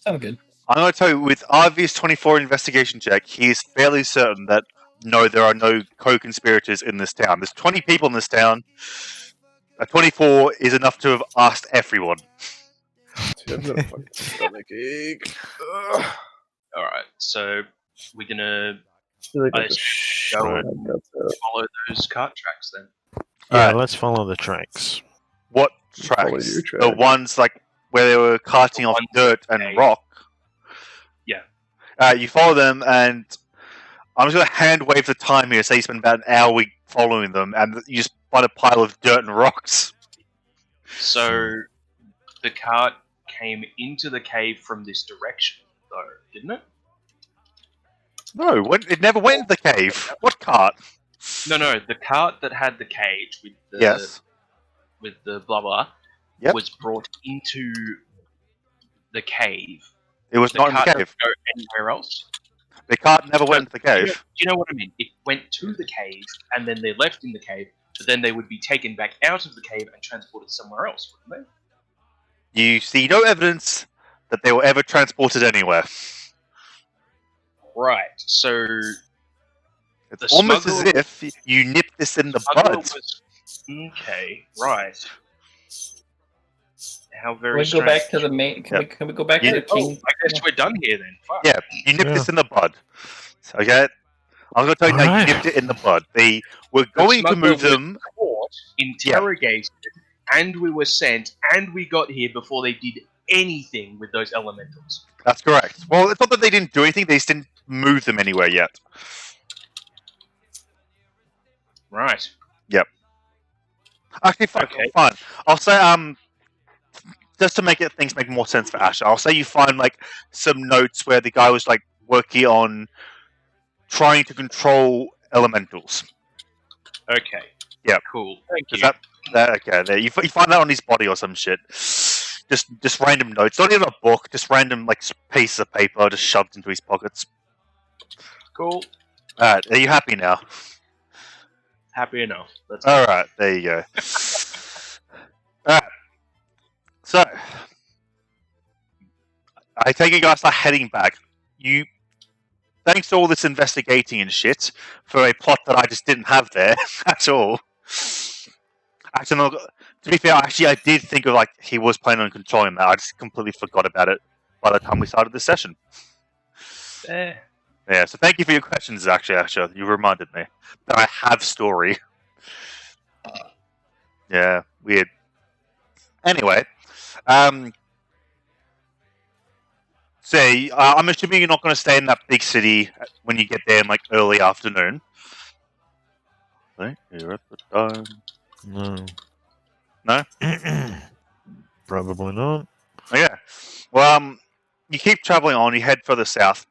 Sound good. I'm going to tell you, with Arvia's 24 investigation check, he is fairly certain that no, there are no co-conspirators in this town. There's 20 people in this town. 24 is enough to have asked everyone. Dude, I've got a fucking stomach ache. Alright, so we're gonna I feel like I I have to go shit and my guts out. follow those cart tracks then. Yeah, Alright. let's follow the tracks. What Follow tracks? your The track. ones like where they were carting The off ones dirt that and they- rock. Yeah. You follow them, and I'm just going to hand wave the time here. Say you spend about an hour following them, and you just find a pile of dirt and rocks. So the cart came into the cave from this direction, though, didn't it? No, it never went into the cave. What cart? No, the cart that had the cage with the Yes. with the blah blah Yep. was brought into the cave. It was The not in cart the cave. didn't go anywhere else. The cart never went into the Do cave. you know what I mean? It went to the cave, and then they left in the cave, but then they would be taken back out of the cave and transported somewhere else, wouldn't they? You see no evidence that they were ever transported anywhere. Right. So It's The almost as smuggler- if you nipped this in the smuggler bud. was okay. Right. How Can very we go strange. back to the main? Can we go back to the Oh, king? I guess we're done here then. Fuck. Yeah, you nipped Yeah. this in the bud. Okay? I'm going to tell you now, Alright. you nipped it in the bud. They were The going to smuggler move them. Caught, interrogated, and we were sent, and we got here before they did anything with those elementals. That's correct. Well, it's not that they didn't do anything, they just didn't move them anywhere yet. Right. Actually, fine. Okay. Fine. I'll say, just to make things make more sense for Asher, I'll say you find like some notes where the guy was like working on trying to control elementals. Okay. Yep. Cool. Thank you. Is that okay? There, you find that on his body or some shit. Just random notes, not even a book, just random like pieces of paper just shoved into his pockets. Cool. All right, are you happy now? Happy enough. Let's All right, there you go. All right, so I take it you guys are heading back. You, thanks to all this investigating and shit, for a plot that I just didn't have there at all. Actually, no, to be fair, actually, I did think of like he was planning on controlling that. I just completely forgot about it by the time we started this session. Yeah, so thank you for your questions, actually, Asher. You reminded me that I have story. Yeah, weird. Anyway, So I'm assuming you're not going to stay in that big city when you get there in like early afternoon. Right, you're at the dome. No. No? Probably not. Oh, yeah. Well, you keep traveling on. You head further south.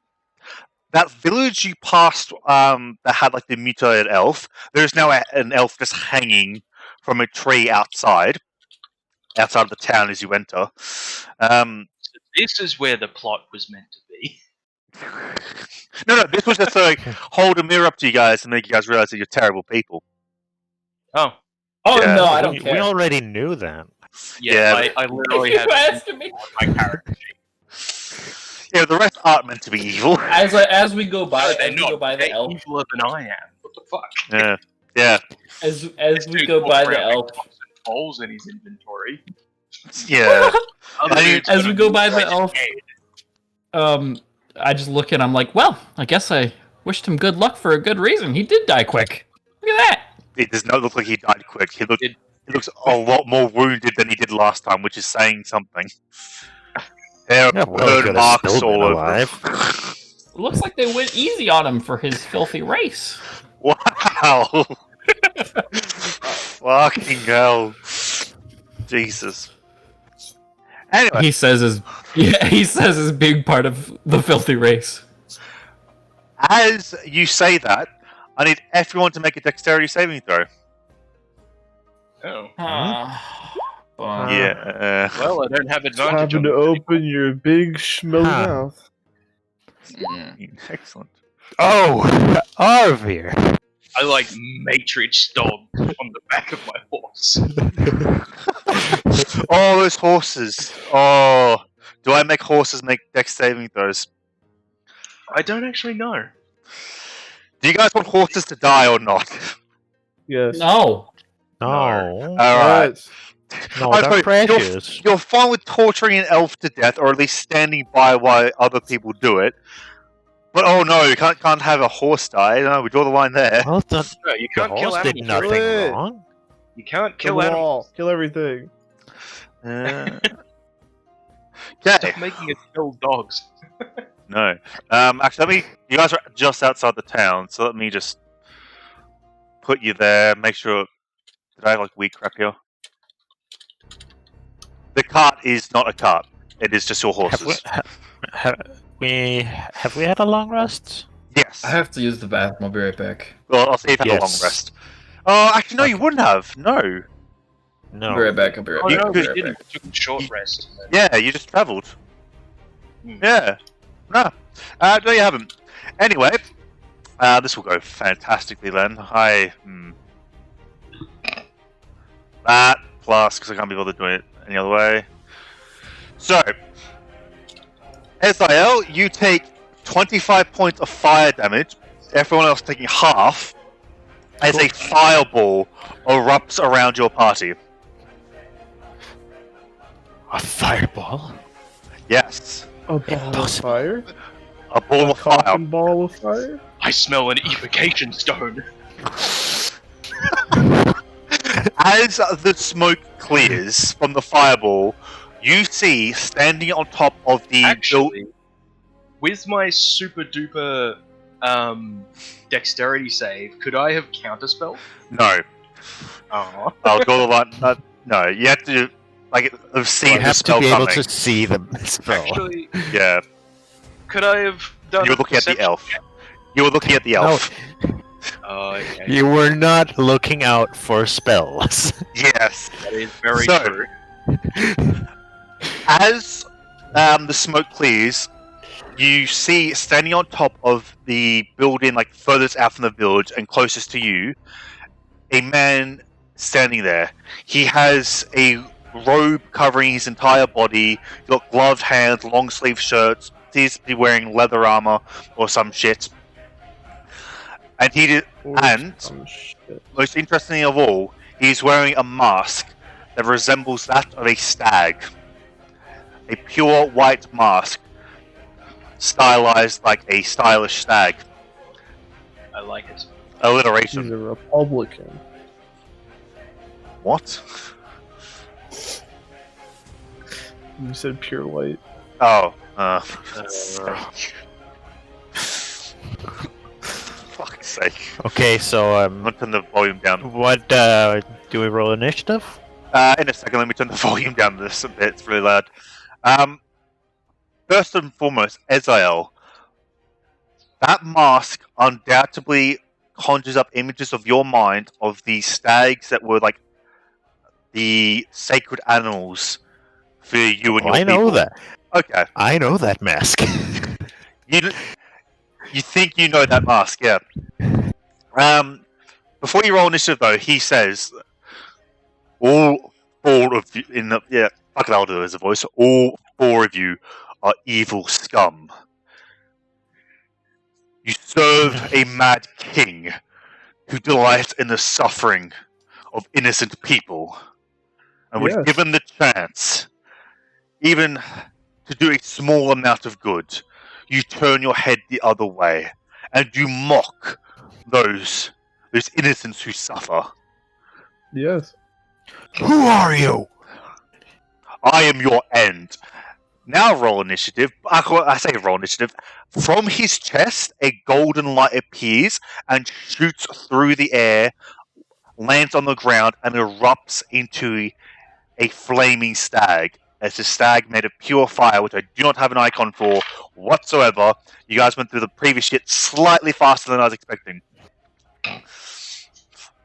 That village you passed that had like the mutilated elf. There's now an elf just hanging from a tree outside of the town as you enter. This is where the plot was meant to be. No, this was just to like, hold a mirror up to you guys and make you guys realize that you're terrible people. Oh. Oh Yeah. no, I don't we care. already knew that. Yeah, I literally You have asking me? my character sheet. Yeah, the rest aren't meant to be evil. As we go by, They're as we go by the they're elf, eviler than I am. What the fuck? Yeah. as This we dude go by walks the around elf, with pots and bowls in his inventory. Yeah. Other I mean, dude's as got we a go by the mutilated elf, head. I just look and I'm like, well, I guess I wished him good luck for a good reason. He did die quick. Look at that. It does not look like he died quick. He looks a lot more wounded than he did last time, which is saying something. There Yeah, are well, he burn could've marks still been all over. alive. It looks like they went easy on him for his filthy race. Wow! Fucking hell! Jesus. Anyway, He says his big part of the filthy race. as you say that, I need everyone to make a dexterity saving throw. Oh. Yeah. Well, I don't have advantage Having on to open your big schmelly Huh. mouth. Excellent. Oh, Arvir. I like Matrix dog on the back of my horse. Oh, those horses. Oh, do I make horses make dex saving throws? I don't actually know. Do you guys want horses to die or not? Yes. No. No. All right. Yes. No, I'm they're sorry, precious. You're fine with torturing an elf to death, or at least standing by while other people do it. But oh no, you can't have a horse die. No, we draw the line there. Well, the No, you the can't kill horse did animals. nothing Really? wrong. You can't Kill kill them animals. all. Kill everything. Okay. Stop making us kill dogs. No. Actually, you guys are just outside the town, so let me just put you there. Make sure. Did I have like weed crap here? The cart is not a cart. It is just your horses. Have we had a long rest? Yes. I have to use the bathroom. I'll be right back. Well, I'll see if you have a long Yes. rest. Oh, actually, no, you wouldn't have. No. No. I'll be right back. I'll be right Oh back. no, I'll be we right didn't. back. We took a short rest. And then- Yeah, you just travelled. Hmm. Yeah. No. No, you haven't. Anyway, this will go fantastically then. That plus, because I can't be bothered doing it any other way. So, SIL, you take 25 points of fire damage, everyone else taking half, as a fireball erupts around your party. A fireball? Yes. A ball of fire? A ball of fire. Coffin ball of fire? I smell an evocation stone. As the smoke clears from the fireball, you see standing on top of the Actually, with my super duper dexterity save, could I have counterspell? No. Oh. I'll draw the line. No, you have to have seen You the have spell to be able coming. to see the spell. Actually, Yeah, could I have done? you were looking at the perception elf. check? You were looking at the elf. Oh, okay. You were not looking out for spells. Yes. That is very So- true. As the smoke clears, you see standing on top of the building, like furthest out from the village and closest to you, a man standing there. He has a robe covering his entire body. He's got gloved hands, long sleeve shirts. He's be wearing leather armor or some shit. And he did. And Shit. most interesting of all, he's wearing a mask that resembles that of a stag. A pure white mask, stylized like a stylish stag. I like it. He's Alliteration. a Republican. What? You said pure white. Oh. Fuck's sake. Okay, so I'm gonna turn the volume down. what do we roll initiative? In a second, let me turn the volume down this a bit. It's really loud. First and foremost, Ezael. That mask undoubtedly conjures up images of your mind of the stags that were like the sacred animals for you and your I know people. that. Okay. I know that mask. You think you know that mask, yeah. Before you roll initiative, though, he says, all four of you, fuck it, I'll do it as a voice, all four of you are evil scum. You serve a mad king who delights in the suffering of innocent people. And when Yes. given the chance, even to do a small amount of good, you turn your head the other way and you mock those innocents who suffer. Yes. Who are you? I am your end. Now roll initiative. I say roll initiative. From his chest, a golden light appears and shoots through the air, lands on the ground, and erupts into a flaming stag. It's a stag made of pure fire, which I do not have an icon for whatsoever. You guys went through the previous shit slightly faster than I was expecting.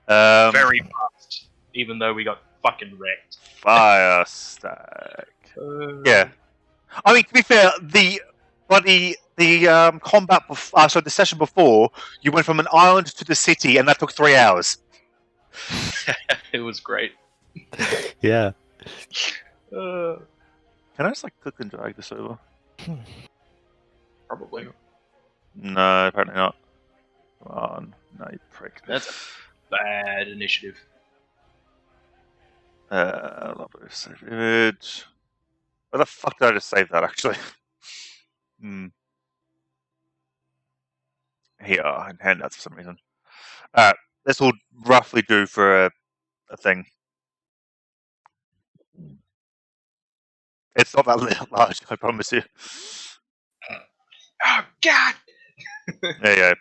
Very fast, even though we got fucking wrecked. Fire stag. Yeah. I mean, to be fair, the combat, so the session before, you went from an island to the city, and that took 3 hours. It was great. Yeah. Can I just click and drag this over? Probably. No, apparently not. Come on, no, you prick. That's a bad initiative. Save image. Where the fuck did I just save that, actually? Here, in handouts for some reason. Alright, this will roughly do for a thing. It's not that large, I promise you. Oh, God! There you go.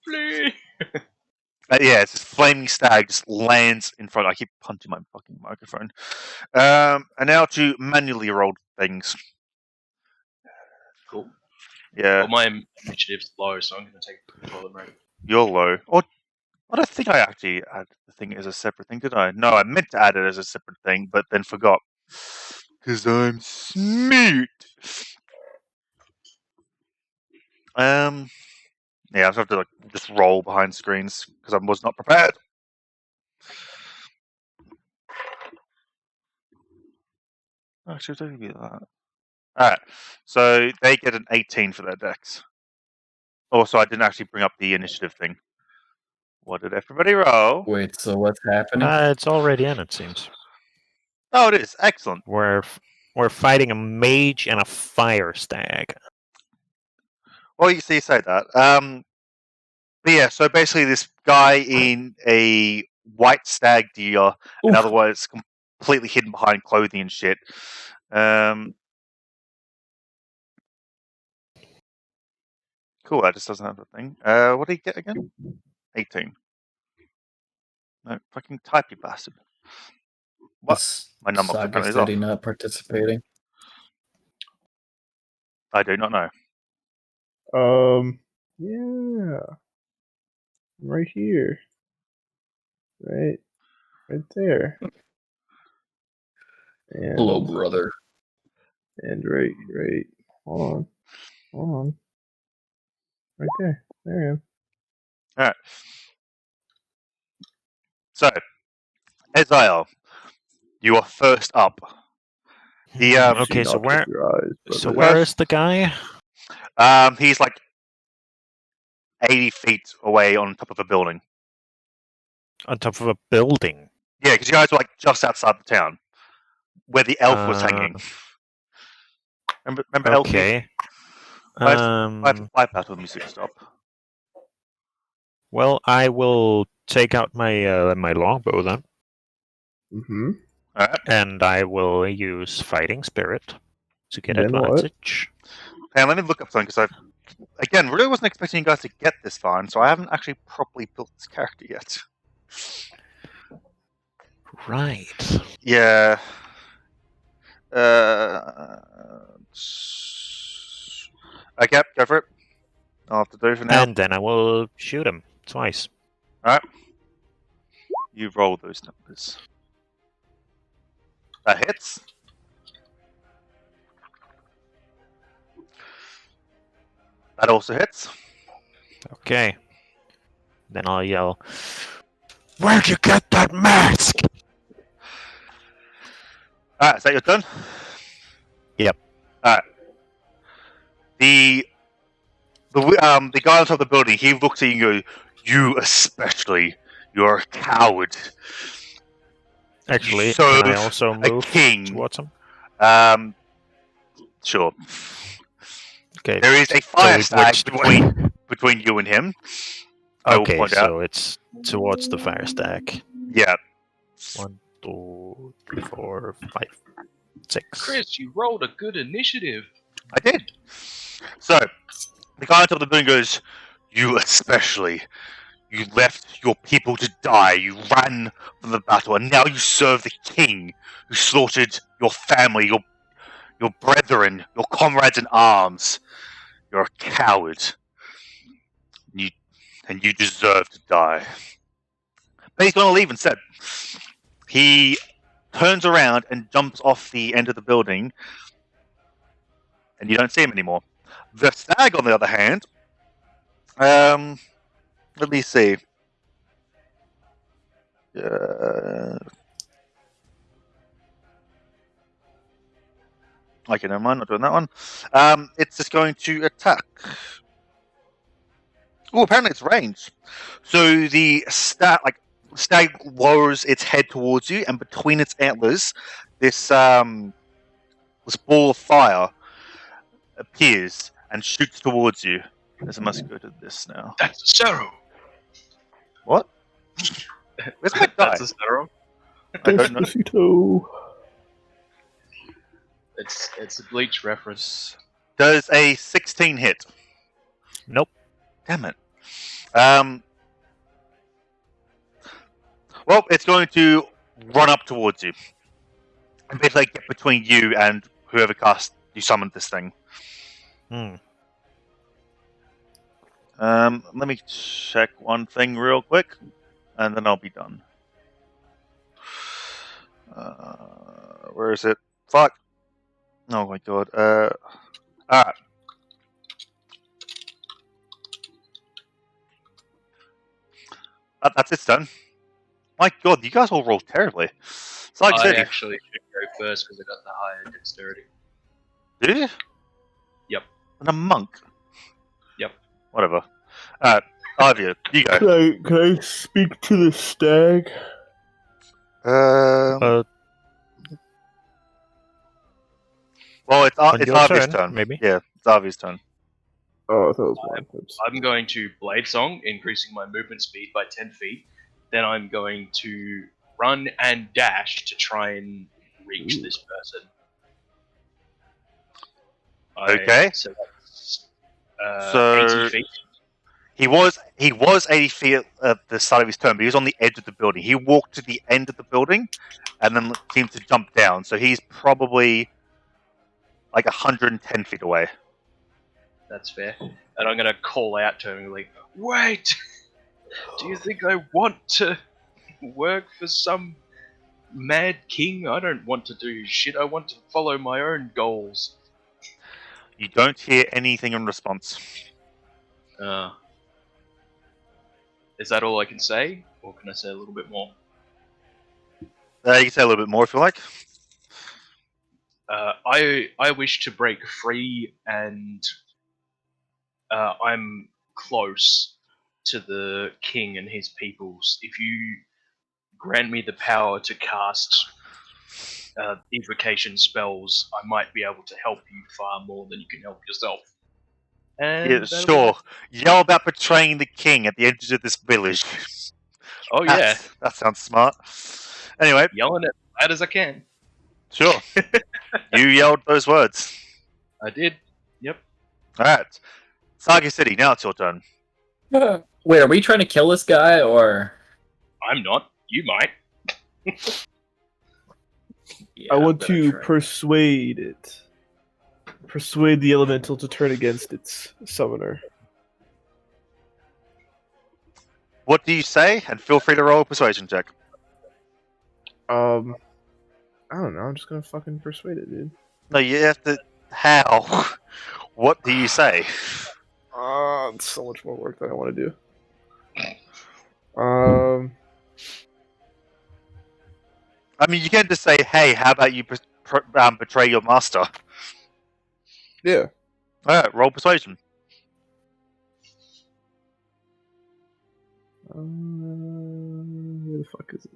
Flee! Yeah, it's this flaming stag just lands in front. I keep punching my fucking microphone. And now to manually roll things. Cool. Yeah. Well, my initiative's low, so I'm going to take control of the room. You're low. Or I don't think I actually added the thing as a separate thing, did I? No, I meant to add it as a separate thing, but then forgot. Because I'm smart. Yeah, I have to just roll behind screens because I was not prepared. Actually, don't do that. Alright, so they get an 18 for their decks. Also, I didn't actually bring up the initiative thing. What did everybody roll? Wait, so what's happening? It's already in, it seems. Oh, it is. Excellent. We're fighting a mage and a fire stag. Well, you say that. But yeah, so basically this guy in a white stag deer, and otherwise completely hidden behind clothing and shit. Cool, that just doesn't have the thing. What did he get again? 18. No, fucking type, you bastard. What? My number Saga is City off. not participating. I do not know. Yeah. Right here. Right there. And, Hello, brother. And right. Hold on. Right there. There I am. Alright. So, Ezael, you are first up. The Okay, so where is the guy? He's 80 feet away on top of a building. On top of a building? Yeah, because you guys were just outside the town, where the elf was hanging. Remember elf? Okay. Wipe out music stop. Well, I will take out my my longbow then. Mm-hmm. Alright. And I will use Fighting Spirit. to get Then what? advantage. Hey, let me look up something because again, really wasn't expecting you guys to get this far, and so I haven't actually properly built this character yet. Right. Yeah. Okay, go for it. I'll have to do for now. And then I will shoot him twice. Alright. You roll those numbers. That hits. That also hits. Okay. Then I'll yell, "Where'd you get that mask?" Alright, is that your turn? Yep. Alright. The guy on top of the building, he looks at you and goes, "You especially, you're a coward." Actually, So, can I also move king. towards him? Sure. Okay. There is a fire stag which way? between you and him. I will Okay, point so out. it's towards the fire stack. Yeah. 1, 2, 3, 4, 5, 6. Chris, you rolled a good initiative. I did. So, the guy on top of the building goes, "You especially. You left your people to die. You ran from the battle, and now you serve the king who slaughtered your family, your brethren, your comrades in arms. You're a coward. And you deserve to die." But he's going to leave instead. He turns around and jumps off the end of the building, and you don't see him anymore. The stag, on the other hand, let me see. Okay, never mind, not doing that one. It's just going to attack. Oh, apparently it's ranged. So the stag lowers its head towards you, and between its antlers, this ball of fire appears and shoots towards you. This must go to this now. That's a Sarrow. What? Where's my die? That's a Sarrow. I don't know. Despacito. It's a Bleach reference. Does a 16 hit? Nope. Damn it. Well, it's going to run up towards you. And basically get between you and whoever you summoned this thing. Let me check one thing real quick, and then I'll be done. Where is it? Fuck. Oh my god. Alright. That's its turn. My god, you guys all rolled terribly. So like I I said, actually should go first because I got the higher dexterity. did you? Yep. And a monk? Yep. Whatever. Olivia, you go. Can I speak to the stag? Well, it's your Avi's turn, maybe? Yeah, it's Avi's turn. Oh, I thought it was mine. Oops. I'm going to Blade Song, increasing my movement speed by 10 feet. Then I'm going to run and dash to try and reach this person. Okay. So that's So 80 feet. he was 80 feet at the start of his turn, but he was on the edge of the building. He walked to the end of the building and then seemed to jump down. So he's probably like 110 feet away. That's fair. And I'm going to call out to him like, "Wait! Do you think I want to work for some mad king? I don't want to do shit. I want to follow my own goals." You don't hear anything in response. Is that all I can say? Or can I say a little bit more? You can say a little bit more if you like. I wish to break free, and I'm close to the king and his peoples. If you grant me the power to cast evocation spells, I might be able to help you far more than you can help yourself. And Yeah, sure. Yell about betraying the king at the edges of this village. Oh yeah, That sounds smart. Anyway, yelling as loud as I can. Sure. You yelled those words. I did. Yep. Alright. Saga City, now it's your turn. Wait, are we trying to kill this guy, or...? I'm not. You might. Yeah, I I'm want gonna to try. persuade it. Persuade the elemental to turn against its summoner. What do you say? And feel free to roll a persuasion check. I don't know. I'm just gonna fucking persuade it, dude. No, you have to. How? What do you say? It's so much more work than I want to do. I mean, you can't just say, "Hey, how about you betray your master?" Yeah. All right, roll persuasion. Where the fuck is it?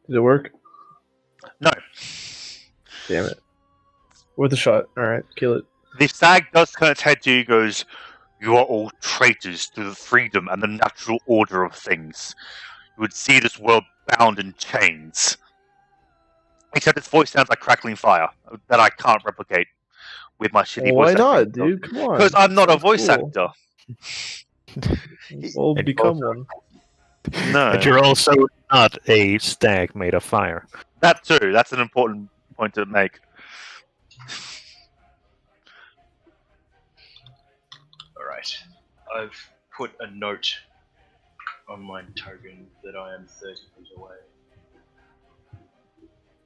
Did it work? No. Damn it. Worth a shot. Alright, kill it. The stag does turn its head to you and goes, "You are all traitors to the freedom and the natural order of things. You would see this world bound in chains." Except its voice sounds like crackling fire that I can't replicate with my shitty Why voice not, acting. dude? Come on. Because I'm not a Sounds voice cool. actor. Well, And become one. No. And you're also not a stag made of fire. That too. That's an important point to make. Alright. I've put a note on my token that I am 30 feet away.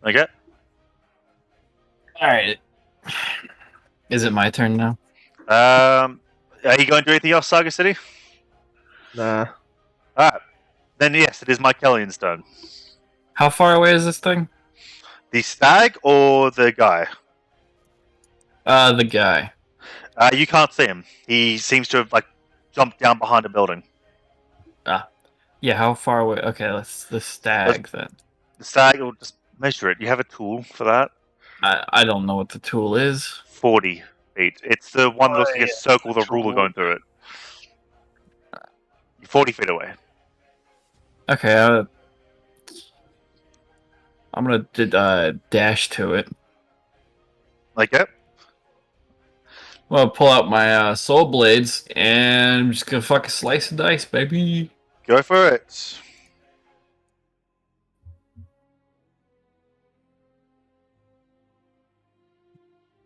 Okay. Alright. Is it my turn now? Are you going to do anything else, Saga City? Nah. Alright. Then yes, it is Mike Kellyan's turn. How far away is this thing? The stag or the guy? The guy. You can't see him. He seems to have jumped down behind a building. Yeah, how far away? Okay, let's the stag then. The stag will just measure it. You have a tool for that. I don't know what the tool is. 40 feet. It's the one that looks like a circle with a ruler Tool. going through it. You're 40 feet away. Okay, I'm gonna dash to it. Like it? Well, pull out my soul blades and I'm just gonna fucking slice and dice, baby. Go for it.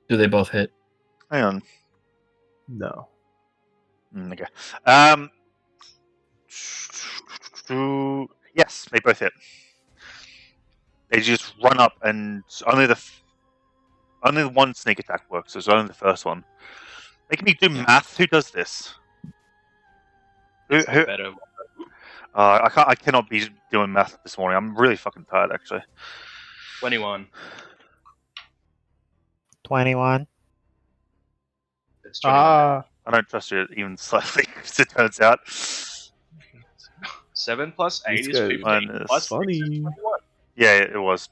Do they both hit? Hang on. No. Okay. Yes, they both hit. They just run up, and only the one sneak attack works. So it's only the first one. Making me do math. Who does this? Who? Better. I cannot be doing math this morning. I'm really fucking tired, actually. 21. 21. It's 21. I don't trust you even slightly, as it turns out. 7 plus 8 These is guys 15. minus- Plus 6 is Funny. 21. Yeah, it was.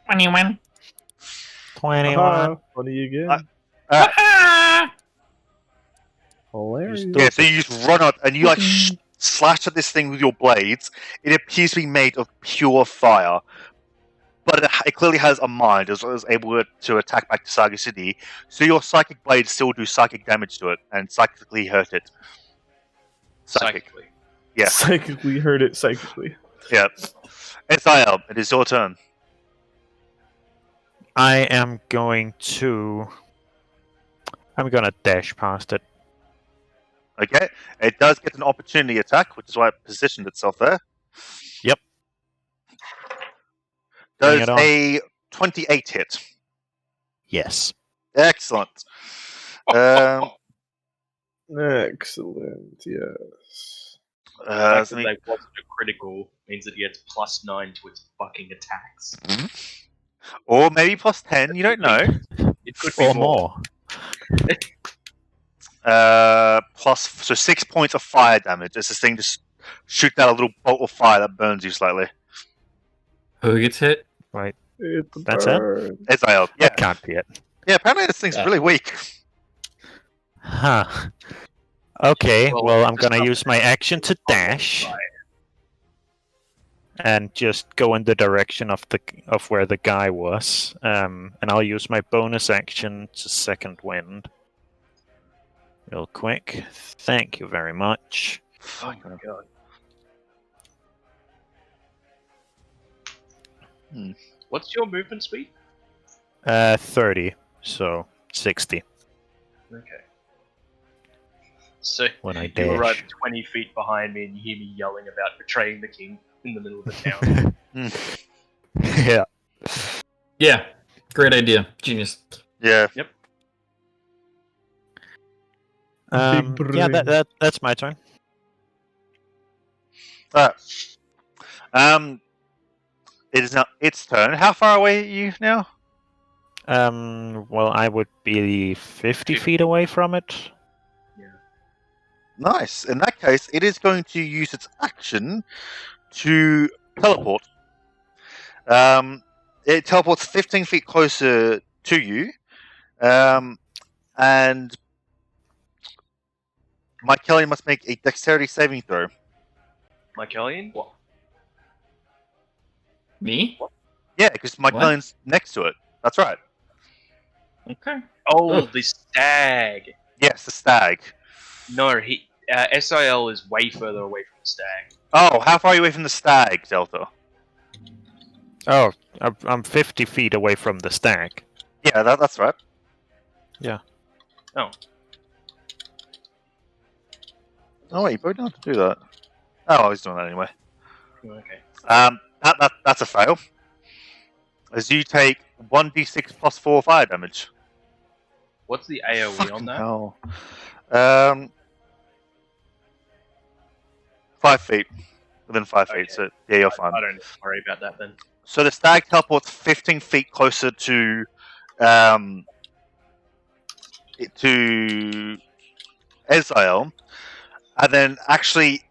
21. 21. Funny again. Hilarious. Yeah, so you just run up and you slash at this thing with your blades. It appears to be made of pure fire, but it clearly has a mind, as well as able to attack back to Saga City. So your psychic blades still do psychic damage to it and psychically hurt it. Psychically. Yeah. Psychically heard it psychically. Yeah. SIL, it is your turn. I am going to. I'm gonna dash past it. Okay. It does get an opportunity attack, which is why it positioned itself there. Yep. Does Bring it on. a 28 hit? Yes. Excellent. Excellent, yes. The fact so that they wasn't a critical means that he gets plus 9 to its fucking attacks. or maybe plus 10, you don't know. It could be Or more. So 6 points of fire damage as this thing just shoots out a little bolt of fire that burns you slightly. Who gets hit? Right. It's a That's it? burn. SIL. Yeah. That can't be it. Yeah, apparently this thing's really weak. Huh. Okay, Well, well, I'm just gonna not- use my action to dash. and just go in the direction of where the guy was. And I'll use my bonus action to second wind. Real quick. Thank you very much. Oh my god. What's your movement speed? 30, so 60 Okay. So when I you arrive dash. 20 feet behind me and you hear me yelling about betraying the king in the middle of the town. Yeah. Yeah, great idea, genius. Yeah. Yep. Yeah, that's my turn. Alright. It is now its turn. How far away are you now? Well, I would be 50 feet away from it. Nice. In that case, it is going to use its action to teleport. It teleports 15 feet closer to you. And Mycelian must make a dexterity saving throw. Mycelian? What? Me? Yeah, because Mycelian's next to it. That's right. Okay. Oh, the stag. Yes, the stag. No, SIL is way further away from the stag. Oh, how far are you away from the stag, Delta? Oh, I'm 50 feet away from the stag. Yeah, that's right. Yeah. Oh. Oh, wait, you probably don't have to do that. Oh, I was doing that anyway. Okay. That's a fail. As you take 1d6 plus 4 fire damage. What's the AoE Fucking on that? hell. 5 feet. Within 5 feet, Okay. so yeah, you're fine. I don't worry about that then. So the stag teleports 15 feet closer to Ezrael, and then actually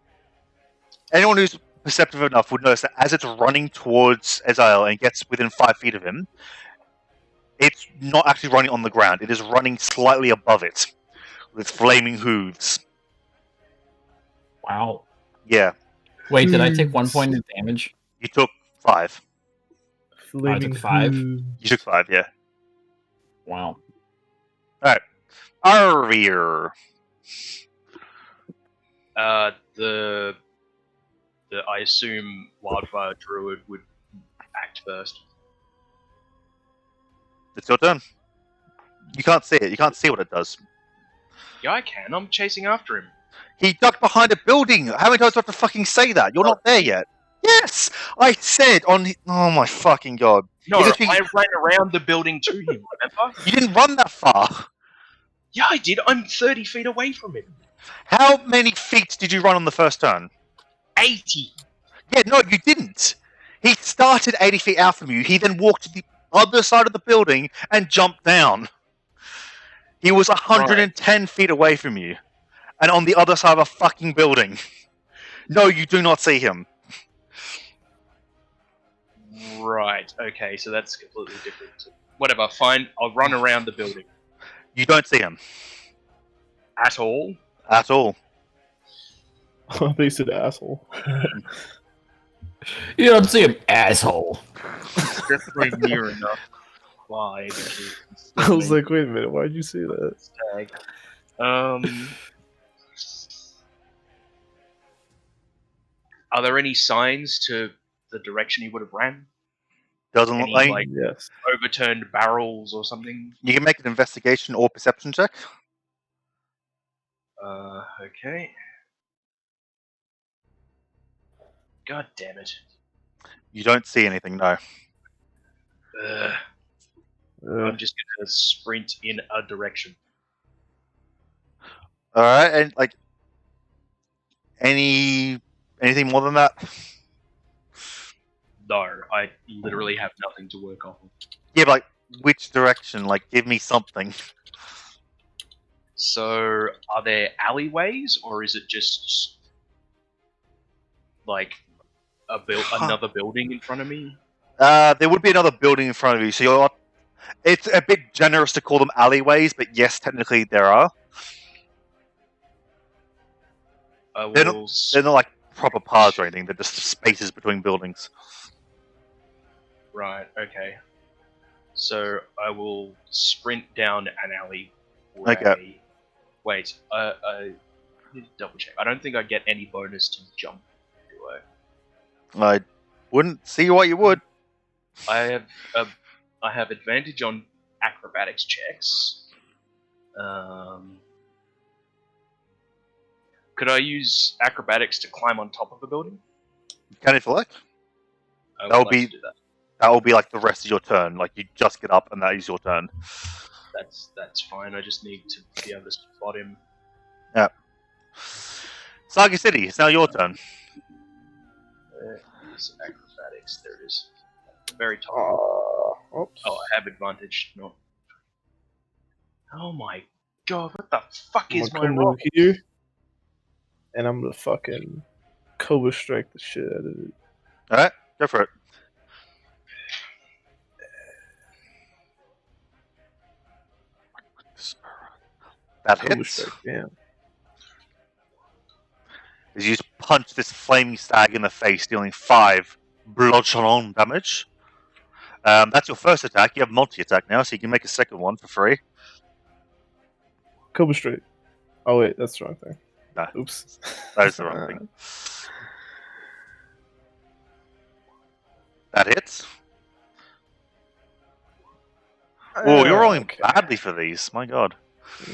anyone who's perceptive enough would notice that as it's running towards Ezrael and gets within 5 feet of him, it's not actually running on the ground. It is running slightly above it with flaming hooves. Wow. Yeah, Wait, did I take 1 point of damage? you took 5. Flaming took 5. hooves. You took 5, yeah. Wow. Arvir. The I assume Wildfire Druid would act first. It's your turn. You can't see it. You can't see what it does. Yeah, I can. I'm chasing after him. He ducked behind a building. How many times do I have to fucking say that? You're not there yet. Yes! I said on... Oh my fucking god. No, Because he- I ran around the building to him, remember? You didn't run that far. Yeah, I did. I'm 30 feet away from him. How many feet did you run on the first turn? 80. Yeah, no, you didn't. He started 80 feet out from you. He then walked to the other side of the building and jumped down. He was 110 feet away from you. And on the other side of a fucking building. No, you do not see him. Right, okay, so that's completely different. Whatever, fine. I'll run around the building. You don't see him. At all? At all. They said asshole. You don't see him, asshole. Definitely near enough. Why? I was like, wait a minute, why'd you say that? Stag. Are there any signs to the direction he would have ran? Doesn't look Any, like... Yes. Overturned barrels or something? You can make an investigation or perception check. Okay. God damn it. You don't see anything, no. I'm just gonna sprint in a direction. Alright, and like... Anything more than that? No, I literally have nothing to work off of. Yeah, but like, which direction? Like, give me something. So, are there alleyways, or is it just like another building in front of me? There would be another building in front of you, so you're... It's a bit generous to call them alleyways, but yes, technically there are. I They're will. They're not like proper paths or anything. They're just spaces between buildings. Right. Okay. So I will sprint down an alley. Okay. Wait. I need to double check. I don't think I get any bonus to jump. Do I? I wouldn't see why you would. I have advantage on acrobatics checks. Could I use acrobatics to climb on top of a building? Can if you like. I would That would like be- to do that. That will be like the rest of your turn. Like you just get up and that is your turn. That's fine. I just need to be able to spot him. Saga City, it's now your turn. Where is acrobatics? There it is. Very top. Oops. Oh, I have advantage. No. Oh my god! What the fuck I'm is gonna my come roll? over here, and I'm gonna fucking Cobra Strike the shit out of it. Alright, go for it. That Cobra hits. Strike, damn. As you just punch this flaming stag in the face, dealing 5 bludgeon damage. That's your first attack. You have multi-attack now, so you can make a second one for free. Cobra Strike. Oh wait, that's the wrong thing. No. Oops. That is the wrong thing. That hits. Oh, you're rolling Okay. badly for these. My god.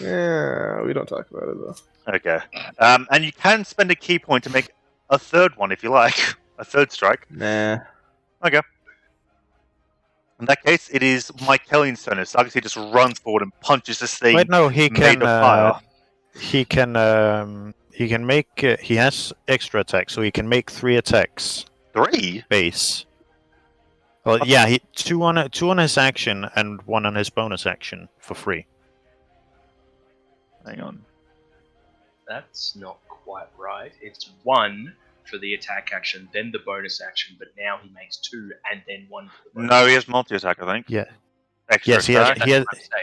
Yeah, we don't talk about it though. Okay. And you can spend a key point to make a third one if you like. A third strike. Nah. Okay. In that case, it is Mike Kelly's turn. So obviously just runs forward and punches this thing Wait, no, he made can. of fire. He can. He can make. He has extra attacks, so he can make 3 attacks 3? base. Well, yeah, he two on his action and 1 on his bonus action for free. Hang on. That's not quite right. It's 1 for the attack action, then the bonus action, but now he makes 2 and then 1 for the bonus. No, he has multi-attack, I think. Yeah. Extra Yes, he has. attack.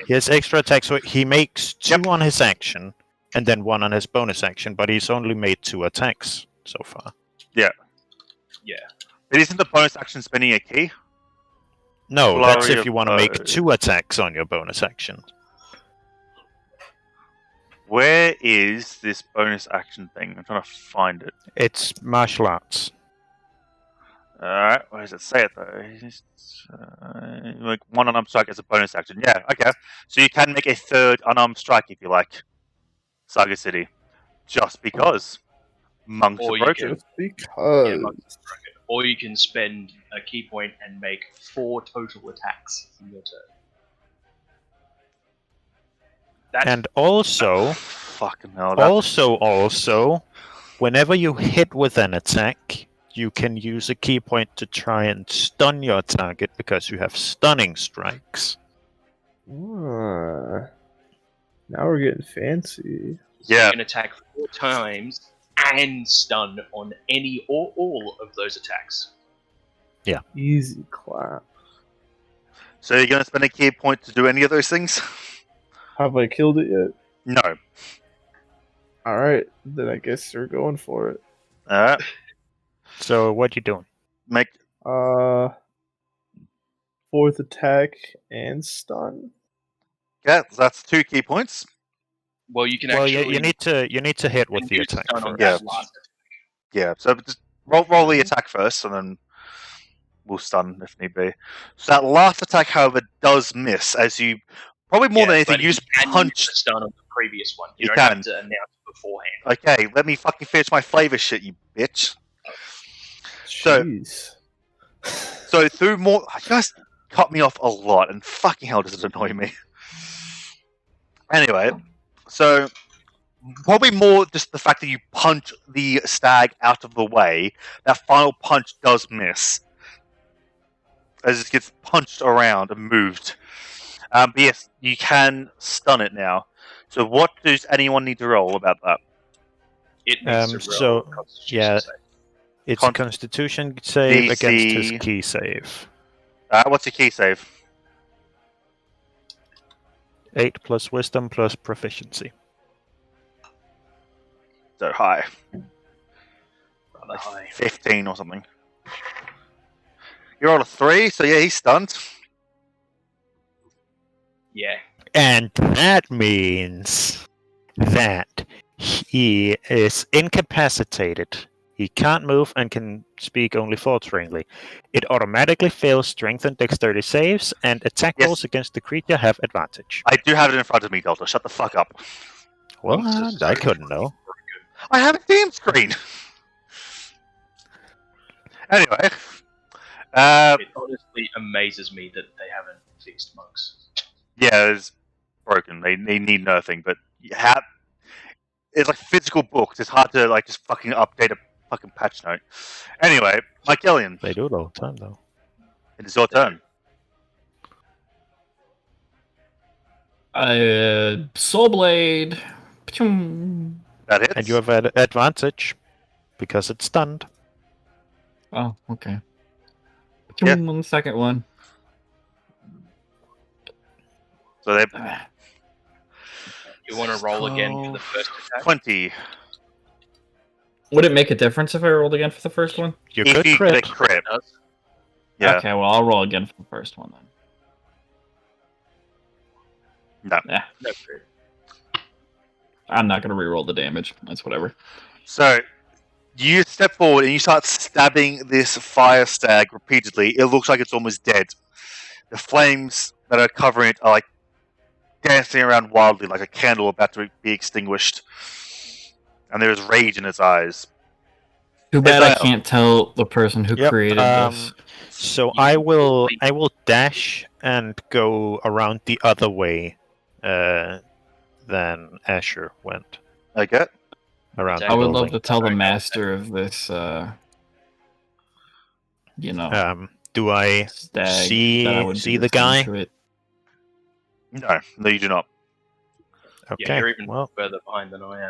He has extra attacks, so he makes 2 on his action and then 1 on his bonus action. But he's only made 2 attacks so far. Yeah. But isn't the bonus action spending a key? No, Flurry that's if of you want to make blows. 2 attacks on your bonus action. Where is this bonus action thing? I'm trying to find it. It's martial arts. Alright, where does it say it though? Like 1 unarmed strike as a bonus action. Yeah, okay. So you can make a 3rd unarmed strike if you like. Saga City. Just because. Monks Or are you broken. Just because. Yeah, monks are broken. Or you can spend a key point and make 4 total attacks in your turn. That's And also, Fucking hell. That's... also, whenever you hit with an attack, you can use a key point to try and stun your target because you have stunning strikes. Ah. Now we're getting fancy. So Yeah. you can attack 4 times and stun on any or all of those attacks. Easy clap. So you're going to spend a key point to do any of those things? Have I killed it yet? No. Alright, then I guess we're going for it. Alright. So what you doing? Make... 4th attack and stun. Yeah, that's 2 key points. Well, you can Well, actually you need to hit with the use attack stun on first. that last attack. Yeah, so just roll the attack first, and then we'll stun if need be. So that last attack, however, does miss, as you probably more than anything, but you just can use punch. the stun on the previous one. You You don't can. have to announce it beforehand. Okay, let me fucking finish my flavor shit, you bitch. So- Jeez. So through more, you guys cut me off a lot, and fucking hell does it annoy me. Anyway, so probably more just the fact that you punch the stag out of the way. That final punch does miss, as it gets punched around and moved. But yes, you can stun it now. So what does anyone need to roll about that? It needs to roll so, a Constitution yeah. save. It's a Constitution save DC. against his key save. What's your key save? 8 plus Wisdom plus Proficiency. So high. Rather high. 15 or something. You rolled a 3, so yeah, he's stunned. Yeah. And that means that he is incapacitated. He can't move and can speak only falteringly. It automatically fails strength and dexterity saves, and attack Yes. rolls against the creature have advantage. I do have it in front of me, Delta. Shut the fuck up. What? Monsters I are couldn't know. I have a team screen. Anyway, It honestly amazes me that they haven't fixed monks. yeah, it's broken. They need nothing, but it's like physical books. It's hard to like just fucking update a fucking patch note. Anyway, Mike Gillian, They do it all the time, though. it is your turn. Soul Blade. Pachum. That hits. And you have advantage because it's stunned. Oh, okay. Yeah. On the second one. So they You want to roll again for the first attack? 20. Would it make a difference if I rolled again for the first one? You If could you crit. get a crit, It does. yeah. Okay, well, I'll roll again for the first one then. No. Yeah, No crit. I'm not going to reroll the damage. That's whatever. So you step forward and you start stabbing this fire stag repeatedly. It looks like it's almost dead. The flames that are covering it are like dancing around wildly, like a candle about to be extinguished. And there is rage in its eyes. Too bad I Aidel. can't tell the person who Yep, created this. So I will dash and go around the other way than Asher went. Okay. Around I the would love building. to tell the master of this, Do I stag that I would see do the thing guy? to it. No, you do not. Okay. Yeah, you're even well, further behind than I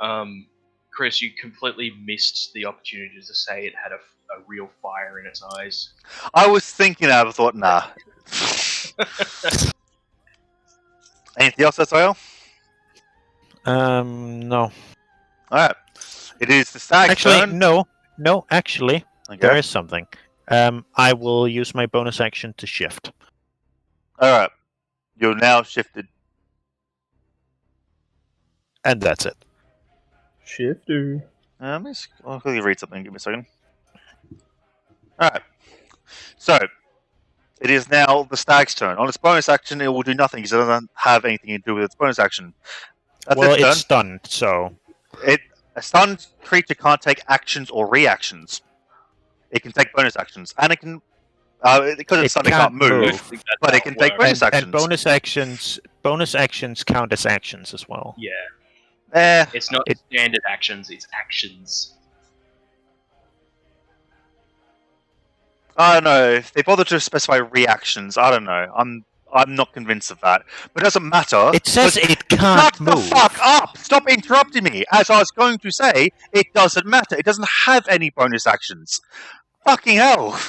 am. Chris, you completely missed the opportunity to say it had a real fire in its eyes. I was thinking that, I thought, nah. Anything else, SIL? no. Alright. It is the stag's Actually, turn. no. Actually, Okay. there is something. I will use my bonus action to shift. Alright. You're now shifted. And that's it. Shifter. I'll quickly read something. Give me a second. Alright. So, it is now the stag's turn. On its bonus action, it will do nothing because it doesn't have anything to do with its bonus action. That's Well, its turn. it's stunned, so A stunned creature can't take actions or reactions. It can take bonus actions, and it can because it's stunned, it can't move. But it can take bonus actions. and bonus actions count as actions as well. Yeah, it's not standard actions; it's actions. I don't know if they bother to specify reactions. I don't know. I'm not convinced of that. But it doesn't matter. It says it can't Shut move. the fuck up! Stop interrupting me. As I was going to say, it doesn't matter. It doesn't have any bonus actions. Fucking hell!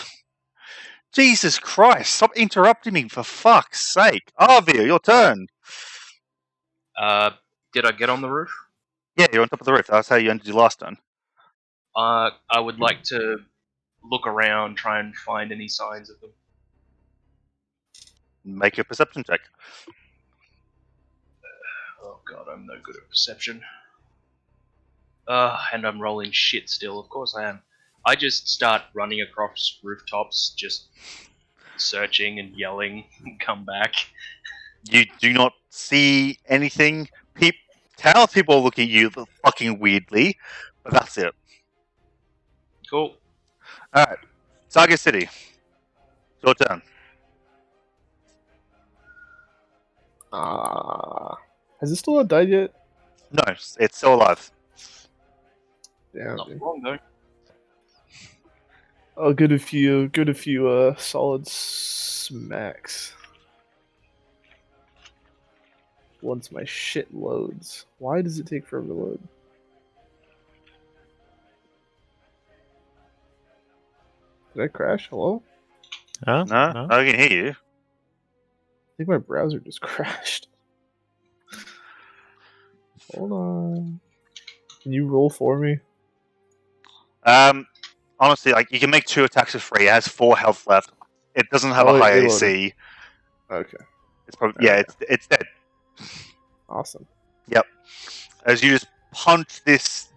Jesus Christ! Stop interrupting me for fuck's sake. Arvia, your turn. Did I get on the roof? Yeah, you're on top of the roof. That's how you ended your last turn. I would like to look around, try and find any signs of them. Make a perception check. Oh god, I'm no good at perception. And I'm rolling shit still, of course I am. I just start running across rooftops, just searching and yelling, and come back. You do not see anything. Townspeople look at you fucking weirdly, but that's it. Cool. Alright. Saga City. Your turn. Has it still not died yet? No, it's still alive. Damn. Not Dude. wrong though. I'll get a few solid smacks. Once my shit loads. Why does it take forever to load? Did I crash? Hello? Huh? No, I can hear you. I think my browser just crashed. Hold on. Can you roll for me? Honestly, like you can make 2 attacks for free. It has 4 health left. It doesn't have a high AC. Okay. It's probably it's dead. Awesome. Yep. As you just punch this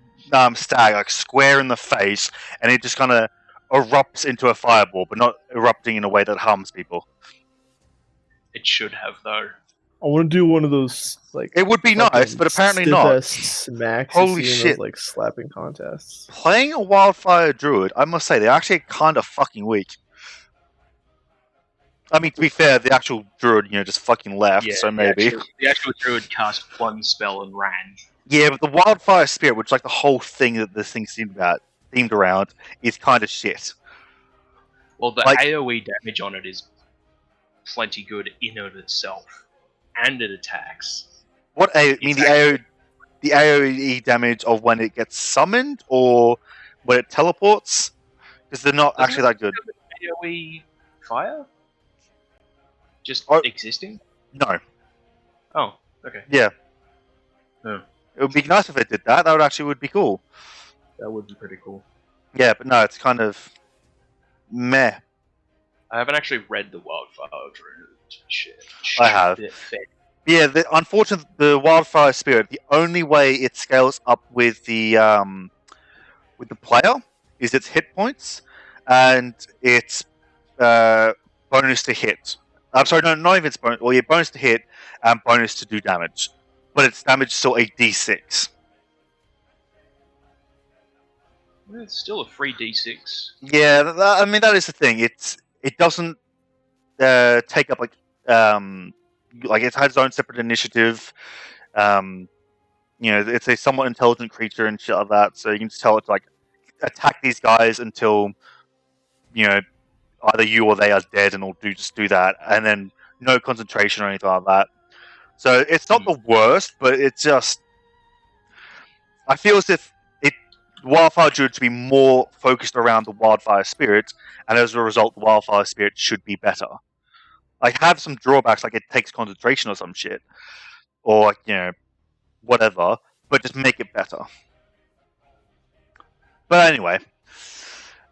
stag like square in the face, and it just kind of erupts into a fireball, but not erupting in a way that harms people. It should have though. I want to do one of those like. It would be nice, but apparently not. Smacks Holy you see in shit! those, like slapping contests. Playing a wildfire druid, I must say, they're actually kind of fucking weak. I mean, to be fair, the actual druid, just fucking left, so maybe. The actual druid cast 1 spell and ran. Yeah, but the wildfire spirit, which is like the whole thing that this thing themed around, is kind of shit. Well, the AoE damage on it is plenty good in and of itself, and it attacks. What the AoE damage of when it gets summoned or when it teleports? Because they're not actually that good. AoE fire? Just existing? No. Oh, okay. Yeah. Oh. It would be nice if it did that. That would be cool. That would be pretty cool. Yeah, but no, it's kind of meh. I haven't actually read the Wildfire Druid shit. I have. Yeah, unfortunately, the Wildfire Spirit, the only way it scales up with the player is its hit points and its bonus to hit. I'm sorry, no, not even its bonus. Well, yeah, bonus to hit and bonus to do damage. But its damage is still a D6. It's still a free D6. Yeah, that is the thing. It doesn't take up it has its own separate initiative. It's a somewhat intelligent creature and shit like that. So you can just tell it to attack these guys until either you or they are dead, and it'll just do that, and then no concentration or anything like that. So it's not the worst, but it's just I feel as if Wildfire Druid should be more focused around the Wildfire Spirit, and as a result, the Wildfire Spirit should be better. Have some drawbacks, like it takes concentration or some shit, or whatever, but just make it better. But anyway,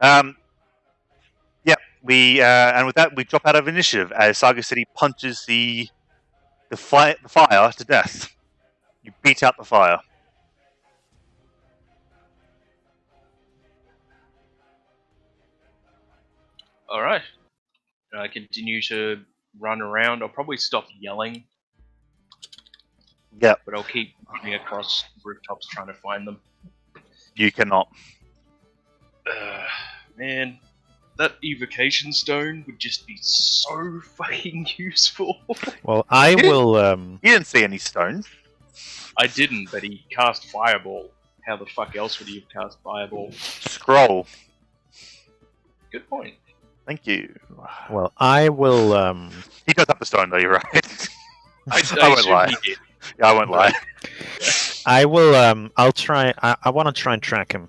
and with that we drop out of initiative as Saga City punches the fire to death. You beat out the fire. Alright. I continue to run around. I'll probably stop yelling. Yeah. But I'll keep running across rooftops trying to find them. You cannot. Man, that evocation stone would just be so fucking useful. Well, I will. You didn't see any stones. I didn't, but he cast Fireball. How the fuck else would he have cast Fireball? Scroll. Good point. Thank you. Well, I will. He does have the stone, though. You're right. I won't lie. Yeah, I won't lie. I will. I'll try. I want to try and track him.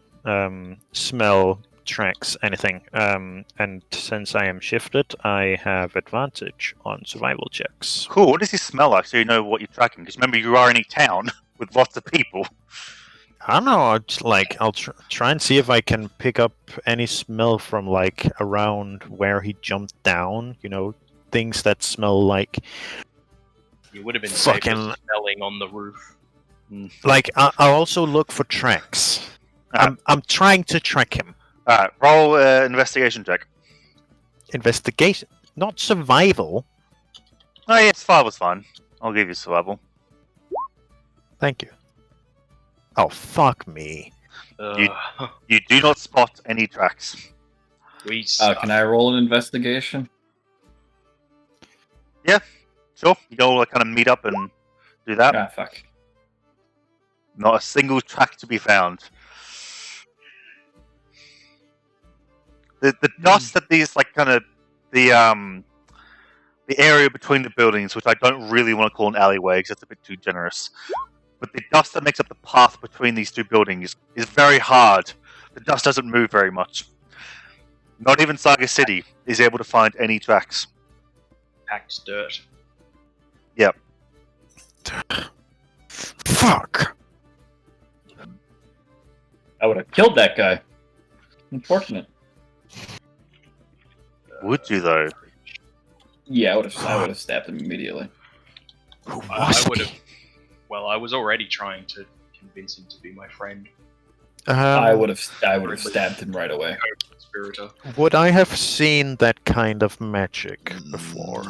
Smell tracks anything. And since I am shifted, I have advantage on survival checks. Cool. What does he smell like? So you know what you're tracking. Because remember, you are in a town with lots of people. I don't know. I'll try and see if I can pick up any smell from around where he jumped down. Things that smell like. You would have been fucking smelling on the roof. I'll also look for tracks. I'm trying to track him. Alright, roll investigation check. Investigation, not survival. Oh yeah, survival's fine. I'll give you survival. Thank you. Oh, fuck me. You do not spot any tracks. Can I roll an investigation? Yeah, sure. You all kind of meet up and do that. Ah, fuck. Not a single track to be found. The dust that these the area between the buildings, which I don't really want to call an alleyway because it's a bit too generous. But the dust that makes up the path between these two buildings is very hard. The dust doesn't move very much. Not even Saga City is able to find any tracks. Packed dirt. Yep. Fuck. I would have killed that guy. Unfortunate. Would you though? Yeah, I would have stabbed him immediately. I would have. Well, I was already trying to convince him to be my friend. I would have stabbed him right away. Conspirator. Would I have seen that kind of magic before?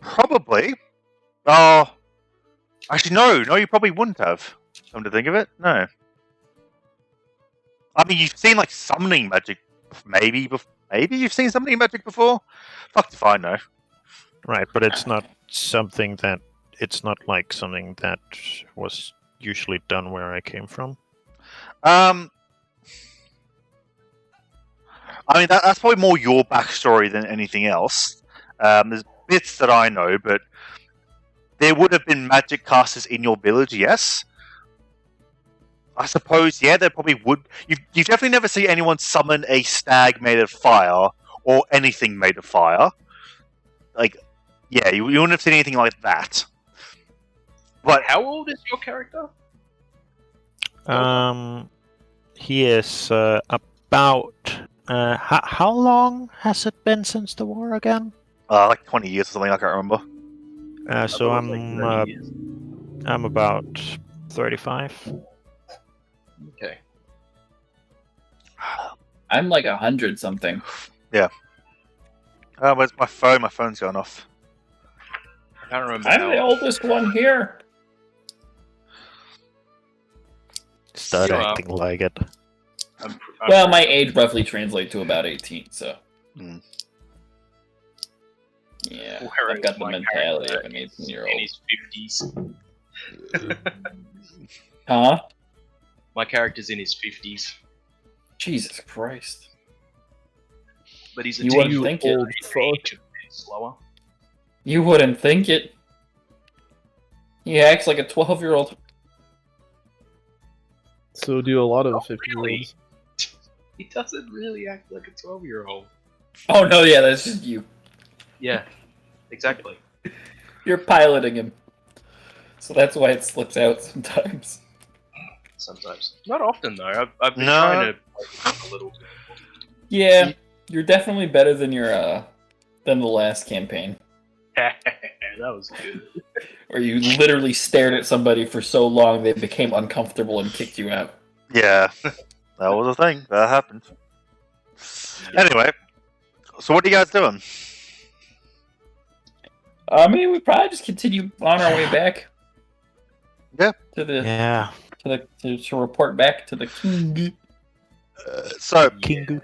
Probably. Oh, actually, no, you probably wouldn't have. Come to think of it, no. I mean, you've seen like summoning magic, maybe you've seen summoning magic before. Fuck if I know. Right, but it's not something that like something that was usually done where I came from. I mean, that's probably more your backstory than anything else. There's bits that I know, but there would have been magic casters in your village, yes. I suppose, yeah, there probably would. You've definitely never seen anyone summon a stag made of fire or anything made of fire. Like, yeah, you wouldn't have seen anything like that. But how old is your character? He is about. How long has it been since the war again? Like 20 years or something. I can't remember. So I'm about 35. Okay. I'm like 100 something. Yeah. Where's my phone? My phone's gone off. I can't remember. I'm the oldest one here. Start acting like it. Well, my age roughly translates to about 18, so. Yeah, Where I've got is the my mentality of character? an 18-year-old. In his 50s. Huh? My character's in his 50s. Jesus Christ. But he's a You wouldn't think it. Old fuck. Slower. You wouldn't think it. He acts like a 12-year-old. So do a lot of Not 50-year-olds. really. He doesn't really act like a 12-year-old. Oh no, yeah, that's just you. Yeah, exactly. You're piloting him. So that's why it slips out sometimes. Sometimes. Not often, though. I've been No. trying to play a little bit. Yeah, you're definitely better than than the last campaign. That was good. Where you literally stared at somebody for so long they became uncomfortable and kicked you out. Yeah, that was a thing. That happened. Anyway, so what are you guys doing? I mean, we probably just continue on our way back. Yeah. To the Yeah. to report back to the king. So, Kingu.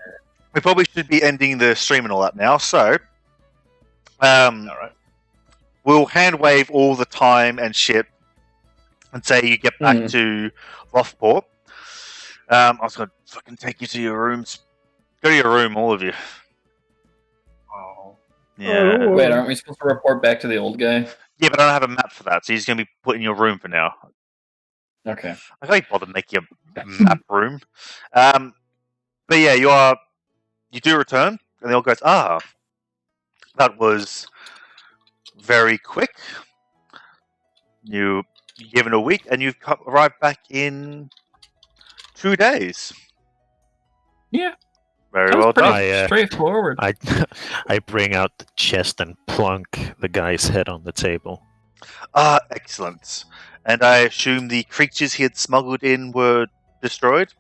we probably should be ending the stream and all that now. So, Alright. we'll hand wave all the time and shit and say you get back to Loftport. I was going to fucking take you to your rooms. Go to your room, all of you. Oh. Yeah. Oh. Wait, aren't we supposed to report back to the old guy? Yeah, but I don't have a map for that, so he's going to be put in your room for now. Okay. I can't bother making a map room. But yeah, you do return, and the old goes, that was very quick. You're given a week, and you've arrived back in 2 days. Yeah. Very That was well pretty done. straightforward. I bring out the chest and plunk the guy's head on the table. Excellent. And I assume the creatures he had smuggled in were destroyed?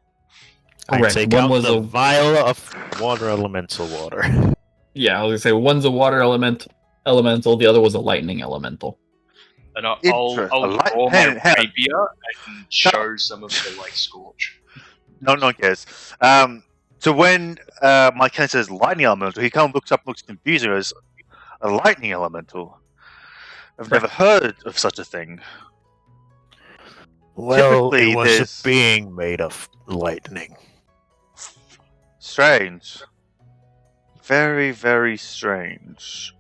I Correct. take One out was the a- vial of water elemental water. Yeah, I was gonna say one's a water elemental, the other was a lightning elemental. And I'll Interesting. draw Hang my on. rapier and show some of the scorch. No one cares. So when my Ken says lightning elemental, he kind of looks up and looks confused and goes, a lightning elemental? I've never heard of such a thing. Well, Typically, it was there's- a being made of lightning. Strange. Very, very strange.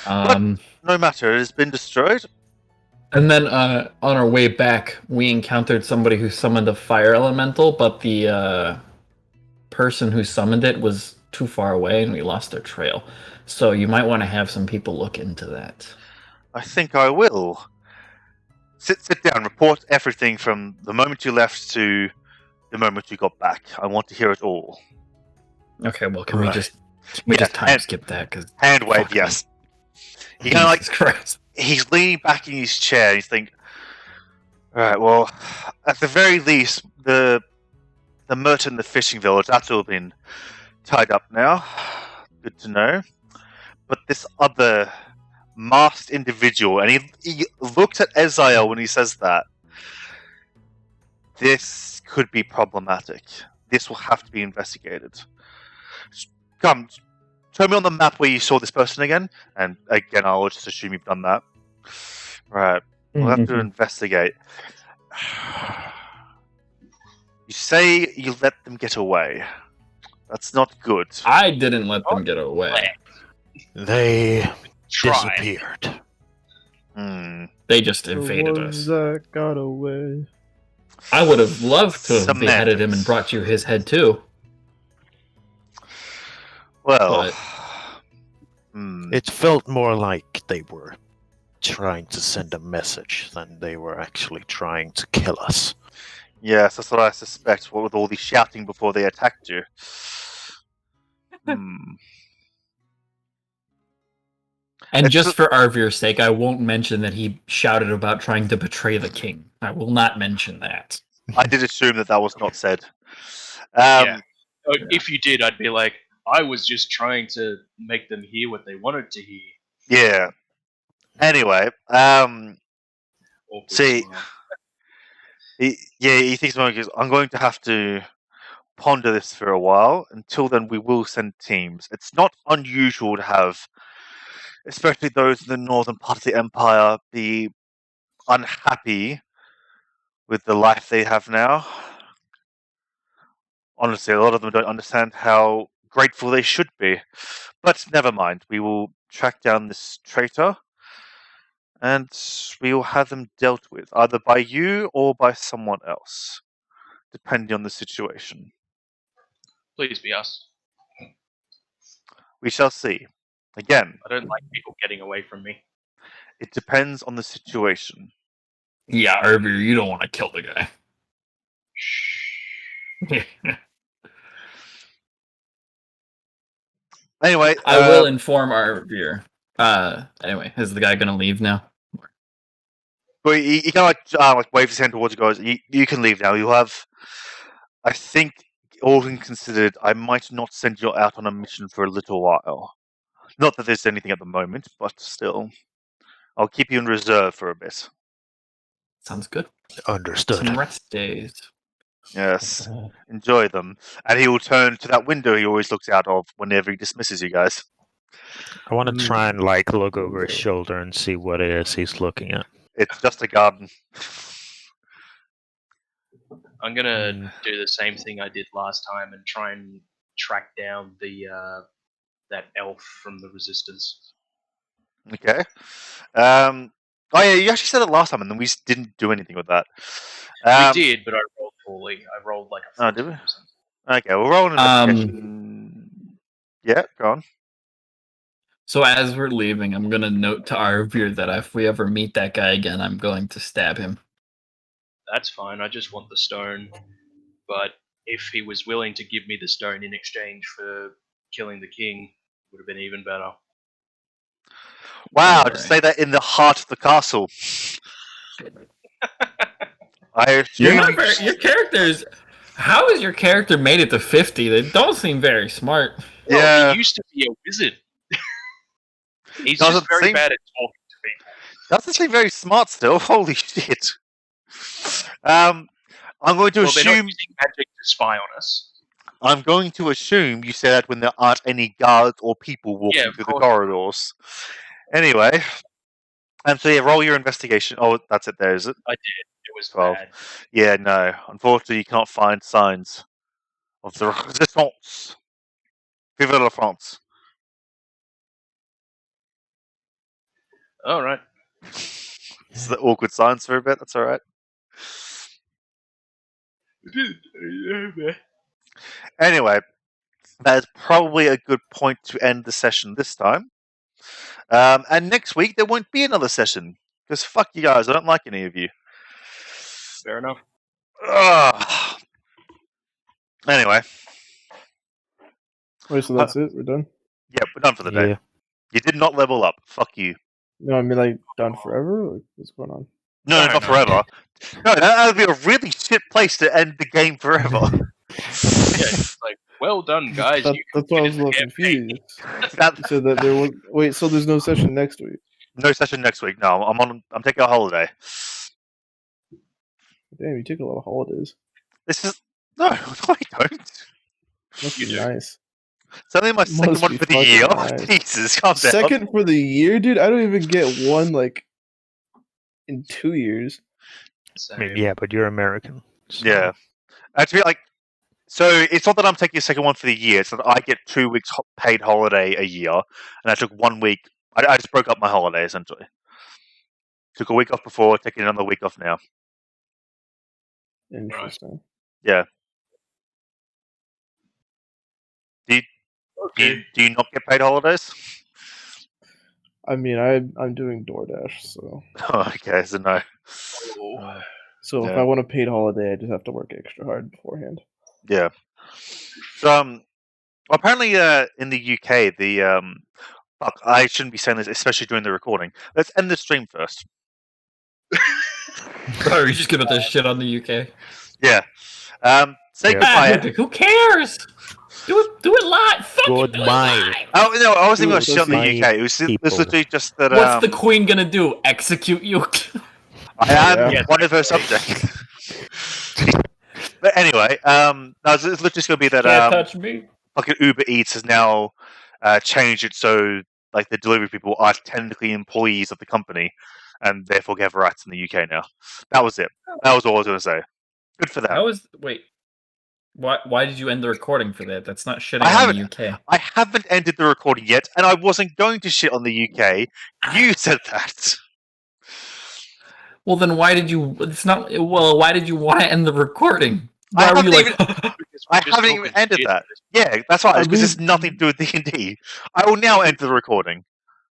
No matter, it has been destroyed. And then on our way back, we encountered somebody who summoned a fire elemental, but the person who summoned it was too far away and we lost their trail. So you might want to have some people look into that. I think I will. Sit down. Report everything from the moment you left to the moment you got back. I want to hear it all. Okay, well, can we Right. just Yeah, time skip that? Because Hand wave, yes. He kind of like Christ. he's leaning back in his chair. And he's thinking, all right, well, at the very least, the Mert and the fishing village, that's all been tied up now. Good to know. But this other masked individual, and he looked at Eziel when he says that. This could be problematic. This will have to be investigated. Come, show me on the map where you saw this person again. And again, I'll just assume you've done that. Right. We'll have to investigate. You say you let them get away. That's not good. I didn't let them get away. They Try. disappeared. They just invaded the us. ones that got away. I would have loved to have Semantics. beheaded him and brought you his head too. Well, It felt more like they were trying to send a message than they were actually trying to kill us. yes, that's what I suspect. What with all the shouting before they attacked you. And It's just for Arvir's sake, I won't mention that he shouted about trying to betray the king. I will not mention that. I did assume that was not said. Yeah. If you did, I'd be like, I was just trying to make them hear what they wanted to hear. Yeah. Anyway, Awkward see, smile. he thinks about it. I'm going to have to ponder this for a while. Until then, we will send teams. It's not unusual to have, especially those in the northern part of the empire, be unhappy with the life they have now. Honestly, a lot of them don't understand how grateful they should be. But never mind. We will track down this traitor, and we will have them dealt with, either by you or by someone else, depending on the situation. Please be us. We shall see. Again, I don't like people getting away from me. it depends on the situation. Yeah, Arvir, you don't want to kill the guy. Anyway, I will inform Arvir. Anyway, is the guy gonna leave now? but he kind of like waves his hand towards you guys. You can leave now. You'll have, I think, all things considered, I might not send you out on a mission for a little while. Not that there's anything at the moment, but still, I'll keep you in reserve for a bit. Sounds good. Understood. Some rest days. Yes, enjoy them. And he will turn to that window he always looks out of whenever he dismisses you guys. I want to try and look over his shoulder and see what it is he's looking at. It's just a garden. I'm gonna do the same thing I did last time and try and track down the that elf from the Resistance. Okay. Oh yeah, you actually said it last time, and then we just didn't do anything with that. We did, but I rolled poorly. I rolled like a 14 did we? or something. Okay, we'll roll an investigation. Yeah, go on. So as we're leaving, I'm gonna note to Arvir that if we ever meet that guy again, I'm going to stab him. That's fine. I just want the stone. But if he was willing to give me the stone in exchange for killing the king, it would have been even better. Wow, Don't just worry. say that in the heart of the castle. I You're assume not very, your character's. How has your character made it to 50? They don't seem very smart. Well, Yeah. he used to be a wizard. He's Doesn't just very seem- bad at talking to people. doesn't seem very smart still. Holy shit. I'm going to Well, they're not assume. using magic to spy on us. I'm going to assume you say that when there aren't any guards or people walking Yeah, of through the course. corridors. Anyway, and so yeah, roll your investigation. Oh, that's it. There is it. I did. It was 12. bad. Yeah, no. Unfortunately, you can't find signs of the resistance. Vive la France. All right. It's the awkward silence for a bit. That's all right. Anyway, that is probably a good point to end the session this time. And next week, there won't be another session. Because fuck you guys, I don't like any of you. Fair enough. Ugh. Anyway. Wait, so that's it? We're done? Yeah, we're done for the day. Yeah. You did not level up. Fuck you. No, I mean, like, done forever? Or what's going on? No, not forever. No, that would be a really shit place to end the game forever. It's like, well done, guys. That's why I was a little confused. So that there was... Wait, so there's no session next week? No session next week. No, I'm taking a holiday. Damn, you took a lot of holidays. This is no, I don't. Must be nice. It's only my second one for the year. Nice. Jesus, calm down. Second for the year, dude? I don't even get one, like, in 2 years. I mean, yeah, but you're American. So. Yeah. Actually, like, so it's not that I'm taking a second one for the year. It's that I get 2 weeks paid holiday a year, and I took 1 week. I just broke up my holiday, essentially. Took a week off before, taking another week off now. Interesting. Yeah. Do you not get paid holidays? I mean, I'm doing DoorDash, so. Oh, okay, so no. So if I want a paid holiday, I just have to work extra hard beforehand. Yeah. So apparently, in the UK, the fuck, I shouldn't be saying this, especially during the recording. Let's end the stream first. Bro, you're just gonna this shit on the UK. Yeah. Say goodbye. Who cares? Do it live. Fucking Goodbye. Oh no, I wasn't even going to shit on the UK. It was literally just that. What's the Queen gonna do? Execute you? I am one of her subjects. But anyway, no, it's literally just going to be that. Can't touch me. Fucking Uber Eats has now changed it so like the delivery people are technically employees of the company, and therefore have rights in the UK now. That was it. That was all I was going to say. Good for that. Wait. Why did you end the recording for that? That's not shitting on the UK. I haven't ended the recording yet, and I wasn't going to shit on the UK. You said that. Well, then why did you? It's not. Well, why did you want to end the recording? Why were you like? I haven't even ended that. Yeah, that's right. Because it's nothing to do with D&D. I will now end the recording.